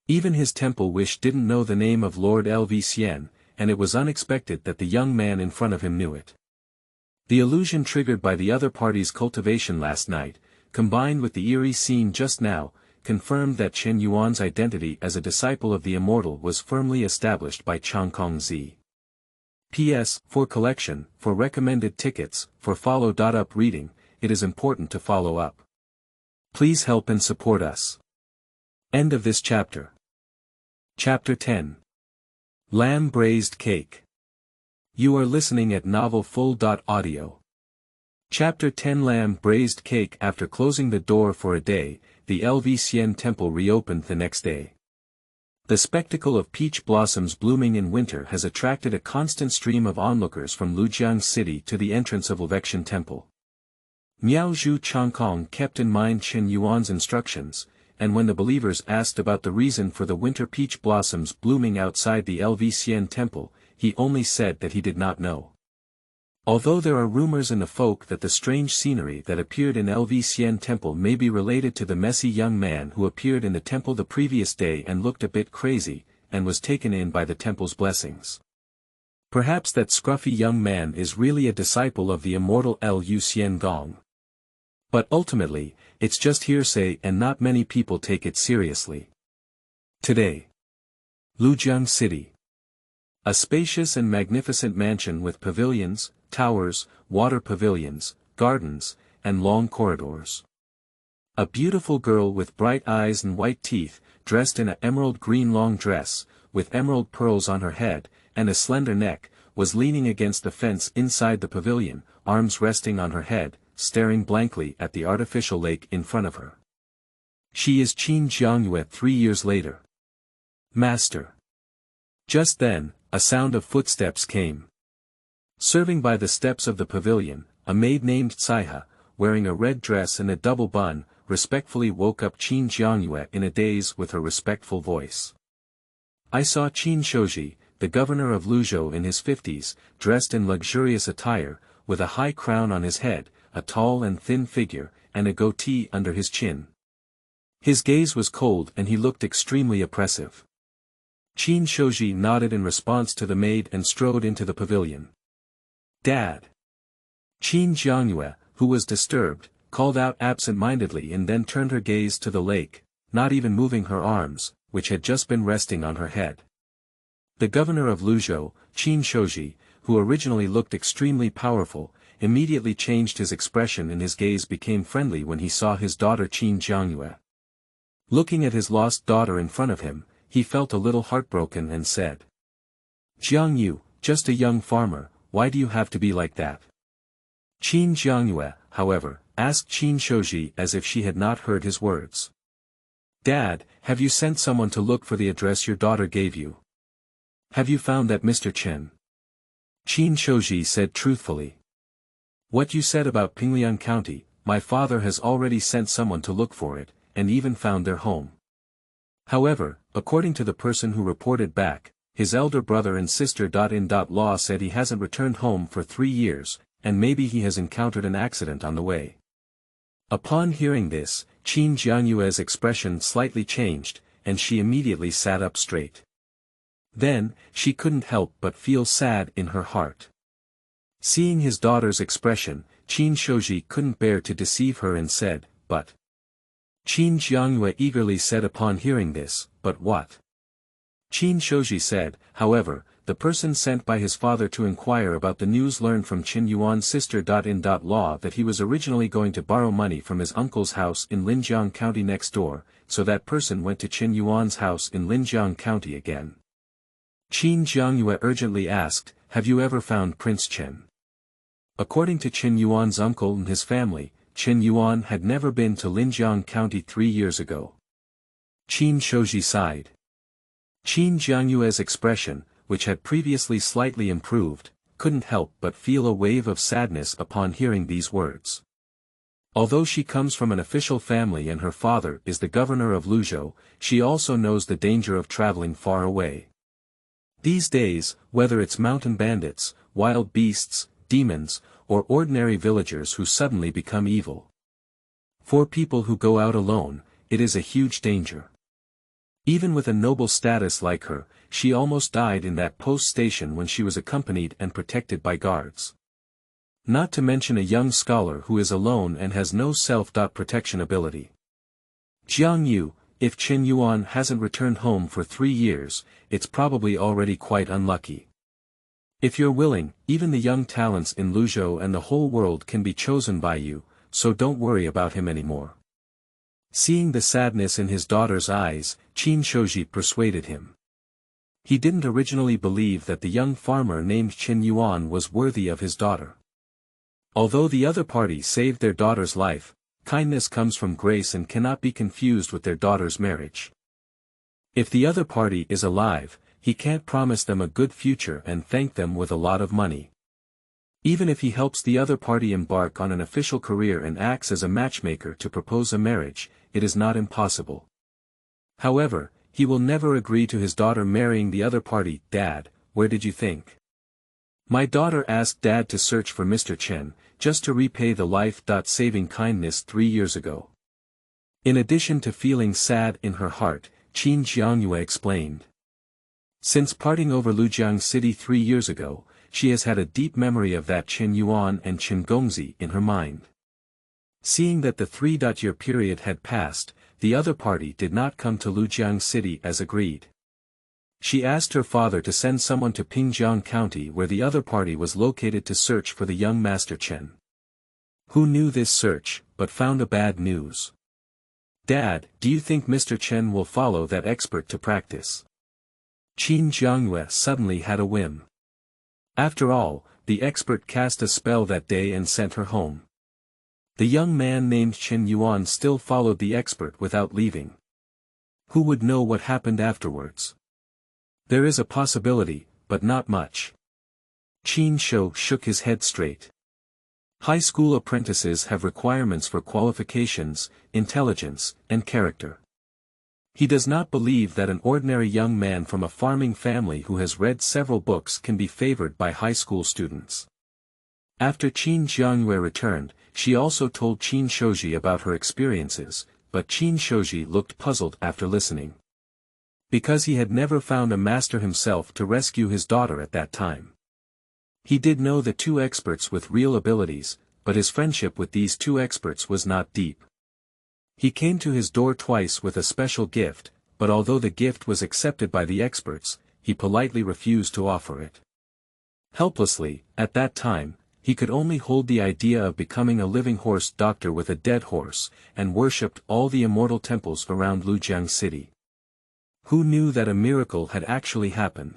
Even his temple wish didn't know the name of Lord LV Xian, and it was unexpected that the young man in front of him knew it. The illusion triggered by the other party's cultivation last night, combined with the eerie scene just now, confirmed that Chen Yuan's identity as a disciple of the Immortal was firmly established by Chang Kongzi. P.S. For collection, for recommended tickets, for follow-up reading, it is important to follow up. Please help and support us. End of this chapter. Chapter 10. Lamb Braised Cake. You are listening at novelfull.audio. Chapter 10 Lamb Braised Cake. After closing the door for a day, the LV Xian temple reopened the next day. The spectacle of peach blossoms blooming in winter has attracted a constant stream of onlookers from Lujiang City to the entrance of Cultivation Temple. Miao Zhu Changkong kept in mind Chen Yuan's instructions, and when the believers asked about the reason for the winter peach blossoms blooming outside the Cultivation Temple, he only said that he did not know. Although there are rumors in the folk that the strange scenery that appeared in Cultivation Temple may be related to the messy young man who appeared in the temple the previous day and looked a bit crazy, and was taken in by the temple's blessings. Perhaps that scruffy young man is really a disciple of the immortal Gong. But ultimately, it's just hearsay and not many people take it seriously. Today. Lujiang City. A spacious and magnificent mansion with pavilions, towers, water pavilions, gardens, and long corridors. A beautiful girl with bright eyes and white teeth, dressed in an emerald green long dress, with emerald pearls on her head, and a slender neck, was leaning against the fence inside the pavilion, arms resting on her head, staring blankly at the artificial lake in front of her. She is Chen Yuan 3 years later. Master. Just then, a sound of footsteps came. Serving by the steps of the pavilion, a maid named Caiha, wearing a red dress and a double bun, respectfully woke up Chen Yuan in a daze with her respectful voice. I saw Qin Shoji, the governor of Luzhou in his 50s, dressed in luxurious attire, with a high crown on his head, a tall and thin figure, and a goatee under his chin. His gaze was cold and he looked extremely oppressive. Qin Shoji nodded in response to the maid and strode into the pavilion. Dad. Chen Yuan, who was disturbed, called out absent-mindedly and then turned her gaze to the lake, not even moving her arms, which had just been resting on her head. The governor of Luzhou, Qin Shoji, who originally looked extremely powerful, immediately changed his expression and his gaze became friendly when he saw his daughter Chen Yuan. Looking at his lost daughter in front of him, he felt a little heartbroken and said, Jiang Yu, just a young farmer, why do you have to be like that? Chen Yuan, however, asked Qin Shoji as if she had not heard his words. Dad, have you sent someone to look for the address your daughter gave you? Have you found that Mr. Chen? Qin Shoji said truthfully. What you said about Penglai County, my father has already sent someone to look for it, and even found their home. However, according to the person who reported back, his elder brother and sister-in-law said he hasn't returned home for 3 years, and maybe he has encountered an accident on the way. Upon hearing this, Chen Yuan's expression slightly changed, and she immediately sat up straight. Then, she couldn't help but feel sad in her heart. Seeing his daughter's expression, Qin Shoji couldn't bear to deceive her and said, but. Chen Yuan eagerly said upon hearing this, but what? Qin Shoji said, however, the person sent by his father to inquire about the news learned from Chen Yuan's sister-in-law that he was originally going to borrow money from his uncle's house in Linjiang County next door, so that person went to Chen Yuan's house in Linjiang County again. Chen Yuan urgently asked, have you ever found Prince Chen? According to Chen Yuan's uncle and his family, Chen Yuan had never been to Linjiang County 3 years ago. Qin Shoji sighed. Chen Yuan's expression, which had previously slightly improved, couldn't help but feel a wave of sadness upon hearing these words. Although she comes from an official family and her father is the governor of Luzhou, she also knows the danger of traveling far away. These days, whether it's mountain bandits, wild beasts, demons, or ordinary villagers who suddenly become evil. For people who go out alone, it is a huge danger. Even with a noble status like her, she almost died in that post station when she was accompanied and protected by guards. Not to mention a young scholar who is alone and has no self-protection ability. Jiang Yu, if Chen Yuan hasn't returned home for 3 years, it's probably already quite unlucky. If you're willing, even the young talents in Luzhou and the whole world can be chosen by you, so don't worry about him anymore. Seeing the sadness in his daughter's eyes, Qin Shoji persuaded him. He didn't originally believe that the young farmer named Chen Yuan was worthy of his daughter. Although the other party saved their daughter's life, kindness comes from grace and cannot be confused with their daughter's marriage. If the other party is alive, he can't promise them a good future and thank them with a lot of money. Even if he helps the other party embark on an official career and acts as a matchmaker to propose a marriage, it is not impossible. However, he will never agree to his daughter marrying the other party. Dad, where did you think? My daughter asked Dad to search for Mr. Chen, just to repay the life-saving kindness 3 years ago. In addition to feeling sad in her heart, Chen Yuan explained. Since parting over Lujiang City 3 years ago, she has had a deep memory of that Chen Yuan and Chen Gongzi in her mind. Seeing that the 3-year period had passed, the other party did not come to Lujiang City as agreed. She asked her father to send someone to Pingjiang County where the other party was located to search for the young Master Chen. Who knew this search, but found a bad news. Dad, do you think Mr. Chen will follow that expert to practice? Chen Yuan suddenly had a whim. After all, the expert cast a spell that day and sent her home. The young man named Chen Yuan still followed the expert without leaving. Who would know what happened afterwards? There is a possibility, but not much. Chen Shou shook his head straight. High school apprentices have requirements for qualifications, intelligence, and character. He does not believe that an ordinary young man from a farming family who has read several books can be favored by high school students. After Chen Yuan returned, she also told Chen Shouji about her experiences, but Chen Shouji looked puzzled after listening. Because he had never found a master himself to rescue his daughter at that time. He did know the 2 experts with real abilities, but his friendship with these 2 experts was not deep. He came to his door twice with a special gift, but although the gift was accepted by the experts, he politely refused to offer it. Helplessly, at that time, he could only hold the idea of becoming a living horse doctor with a dead horse, and worshipped all the immortal temples around Lujiang City. Who knew that a miracle had actually happened?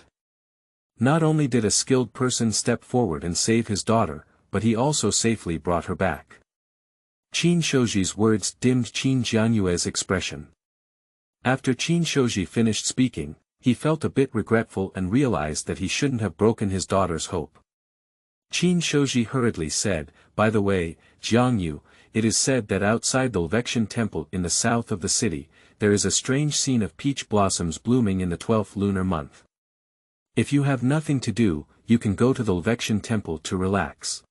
Not only did a skilled person step forward and save his daughter, but he also safely brought her back. Chen Shouji's words dimmed Chen Jianyue's expression. After Chen Shouji finished speaking, he felt a bit regretful and realized that he shouldn't have broken his daughter's hope. Chen Shouji hurriedly said, by the way, Jiangyu, it is said that outside the Lvexian temple in the south of the city, there is a strange scene of peach blossoms blooming in the 12th lunar month. If you have nothing to do, you can go to the Lvexian temple to relax.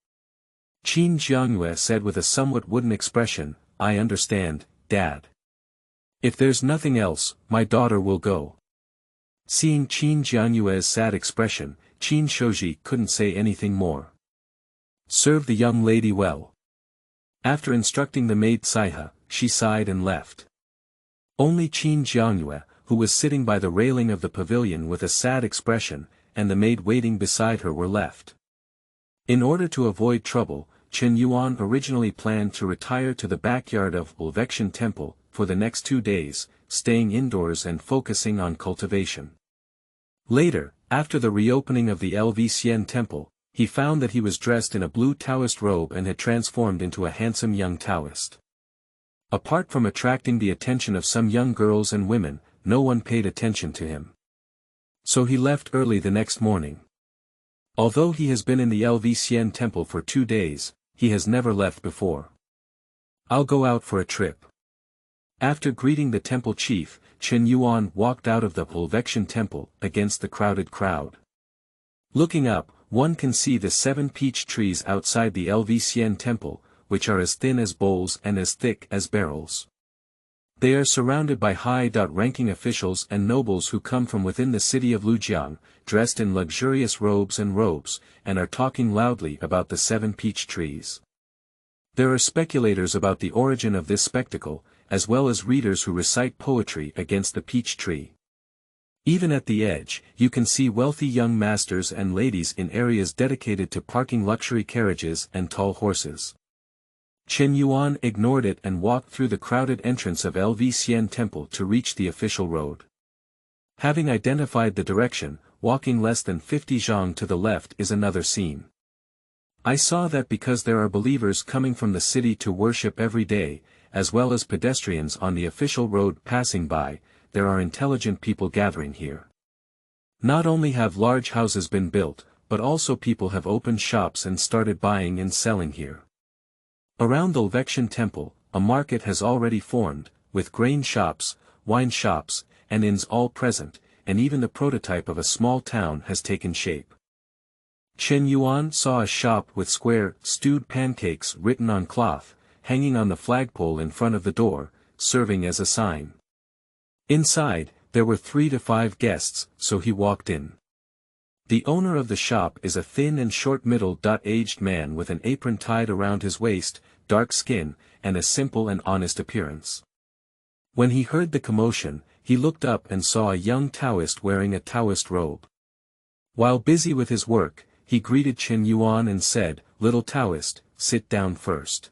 Chen Jianyue said with a somewhat wooden expression, I understand, Dad. If there's nothing else, my daughter will go. Seeing Chen Jianyue's sad expression, Chen Shouji couldn't say anything more. Serve the young lady well. After instructing the maid Saiha, she sighed and left. Only Chen Jianyue, who was sitting by the railing of the pavilion with a sad expression, and the maid waiting beside her were left. In order to avoid trouble, Chen Yuan originally planned to retire to the backyard of Lvexian temple for the next 2 days, staying indoors and focusing on cultivation. Later, after the reopening of the Lvxian temple, he found that he was dressed in a blue Taoist robe and had transformed into a handsome young Taoist. Apart from attracting the attention of some young girls and women, no one paid attention to him. So he left early the next morning. Although he has been in the Lvxian temple for 2 days, he has never left before. I'll go out for a trip. After greeting the temple chief, Chen Yuan walked out of the Lvexian temple against the crowded crowd. Looking up, one can see the 7 peach trees outside the Lvxian temple, which are as thin as bowls and as thick as barrels. They are surrounded by high-ranking officials and nobles who come from within the city of Lujiang, dressed in luxurious robes, and are talking loudly about the 7 peach trees. There are speculators about the origin of this spectacle, as well as readers who recite poetry against the peach tree. Even at the edge, you can see wealthy young masters and ladies in areas dedicated to parking luxury carriages and tall horses. Chen Yuan ignored it and walked through the crowded entrance of Lvxian temple to reach the official road. Having identified the direction, walking less than 50 zhang to the left is another scene. I saw that because there are believers coming from the city to worship every day, as well as pedestrians on the official road passing by, there are intelligent people gathering here. Not only have large houses been built, but also people have opened shops and started buying and selling here. Around the Cultivation temple, a market has already formed, with grain shops, wine shops, and inns all present, and even the prototype of a small town has taken shape. Chen Yuan saw a shop with square, stewed pancakes written on cloth, hanging on the flagpole in front of the door, serving as a sign. Inside, there were 3 to 5 guests, so he walked in. The owner of the shop is a thin and short middle-aged man with an apron tied around his waist, dark skin, and a simple and honest appearance. When he heard the commotion, he looked up and saw a young Taoist wearing a Taoist robe. While busy with his work, he greeted Chen Yuan and said, "Little Taoist, sit down first.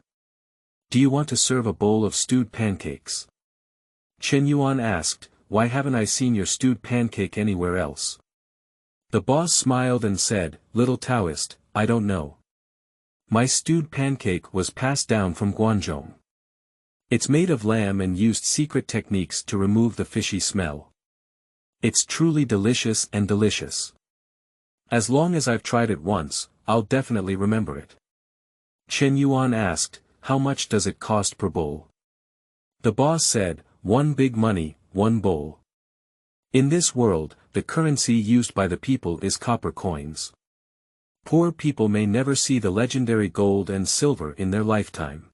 Do you want to serve a bowl of stewed pancakes?" Chen Yuan asked, "Why haven't I seen your stewed pancake anywhere else?" The boss smiled and said, "Little Taoist, I don't know. My stewed pancake was passed down from Guangzhou. It's made of lamb and used secret techniques to remove the fishy smell. It's truly delicious and delicious. As long as I've tried it once, I'll definitely remember it." Chen Yuan asked, "How much does it cost per bowl?" The boss said, "1 big money, 1 bowl. In this world, the currency used by the people is copper coins. Poor people may never see the legendary gold and silver in their lifetime.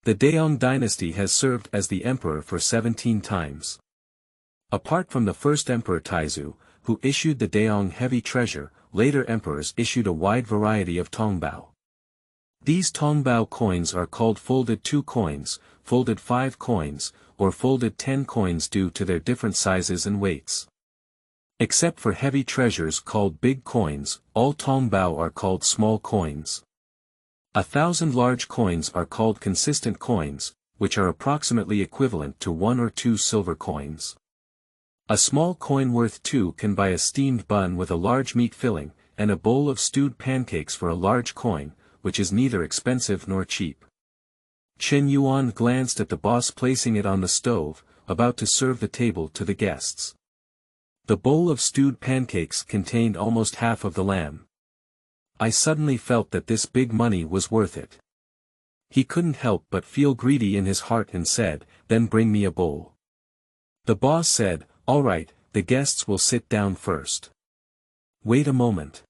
The Daong dynasty has served as the emperor for 17 times. Apart from the first emperor Taizu, who issued the Daong heavy treasure, later emperors issued a wide variety of tongbao. These tongbao coins are called folded 2 coins, folded 5 coins, or folded 10 coins due to their different sizes and weights. Except for heavy treasures called big coins, all tongbao are called small coins. 1,000 large coins are called consistent coins, which are approximately equivalent to 1 or 2 silver coins. A small coin worth 2 can buy a steamed bun with a large meat filling, and a bowl of stewed pancakes for a large coin, which is neither expensive nor cheap. Chen Yuan glanced at the boss placing it on the stove, about to serve the table to the guests. The bowl of stewed pancakes contained almost half of the lamb. I suddenly felt that this big money was worth it. He couldn't help but feel greedy in his heart and said, "Then bring me a bowl." The boss said, "All right, the guests will sit down first. Wait a moment."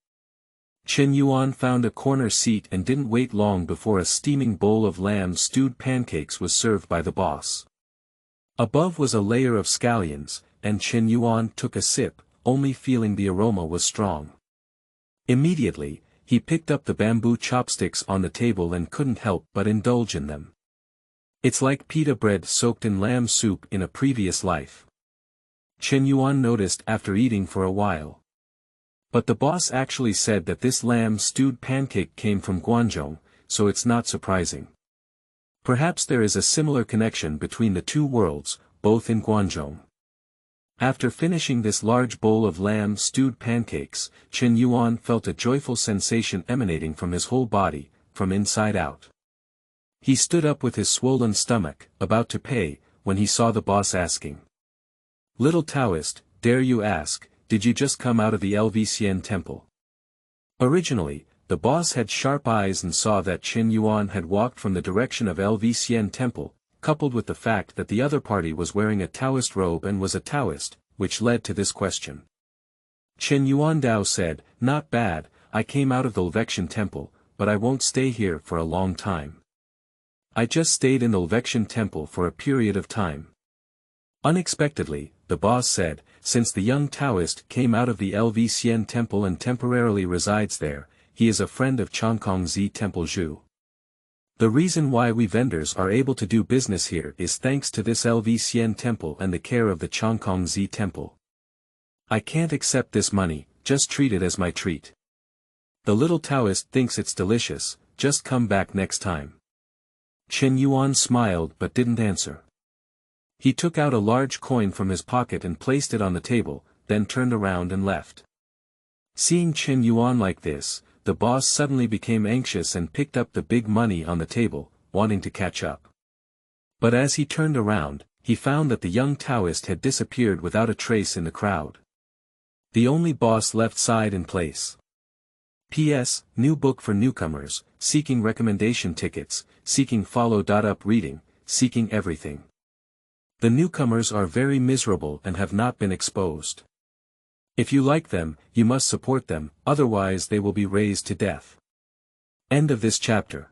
Chen Yuan found a corner seat and didn't wait long before a steaming bowl of lamb stewed pancakes was served by the boss. Above was a layer of scallions, and Chen Yuan took a sip, only feeling the aroma was strong. Immediately, he picked up the bamboo chopsticks on the table and couldn't help but indulge in them. It's like pita bread soaked in lamb soup in a previous life. Chen Yuan noticed after eating for a while. But the boss actually said that this lamb stewed pancake came from Guangzhou, so it's not surprising. Perhaps there is a similar connection between the two worlds, both in Guangzhou. After finishing this large bowl of lamb stewed pancakes, Chen Yuan felt a joyful sensation emanating from his whole body, from inside out. He stood up with his swollen stomach, about to pay, when he saw the boss asking. "Little Taoist, dare you ask, did you just come out of the Cultivation temple?" Originally, the boss had sharp eyes and saw that Chen Yuan had walked from the direction of Cultivation temple, coupled with the fact that the other party was wearing a Taoist robe and was a Taoist, which led to this question. Chen Yuan Dao said, "Not bad, I came out of the Cultivation temple, but I won't stay here for a long time. I just stayed in the Cultivation temple for a period of time." Unexpectedly, the boss said, "Since the young Taoist came out of the Cultivation temple and temporarily resides there, he is a friend of Changkongzi Temple Zhu. The reason why we vendors are able to do business here is thanks to this Cultivation temple and the care of the Changkongzi temple. I can't accept this money, just treat it as my treat. The little Taoist thinks it's delicious, just come back next time." Chen Yuan smiled but didn't answer. He took out a large coin from his pocket and placed it on the table, then turned around and left. Seeing Chen Yuan like this, the boss suddenly became anxious and picked up the big money on the table, wanting to catch up. But as he turned around, he found that the young Taoist had disappeared without a trace in the crowd. The only boss left sighed in place. P.S. New book for newcomers, seeking recommendation tickets, seeking follow-up reading, seeking everything. The newcomers are very miserable and have not been exposed. If you like them, you must support them, otherwise they will be razed to death. End of this chapter.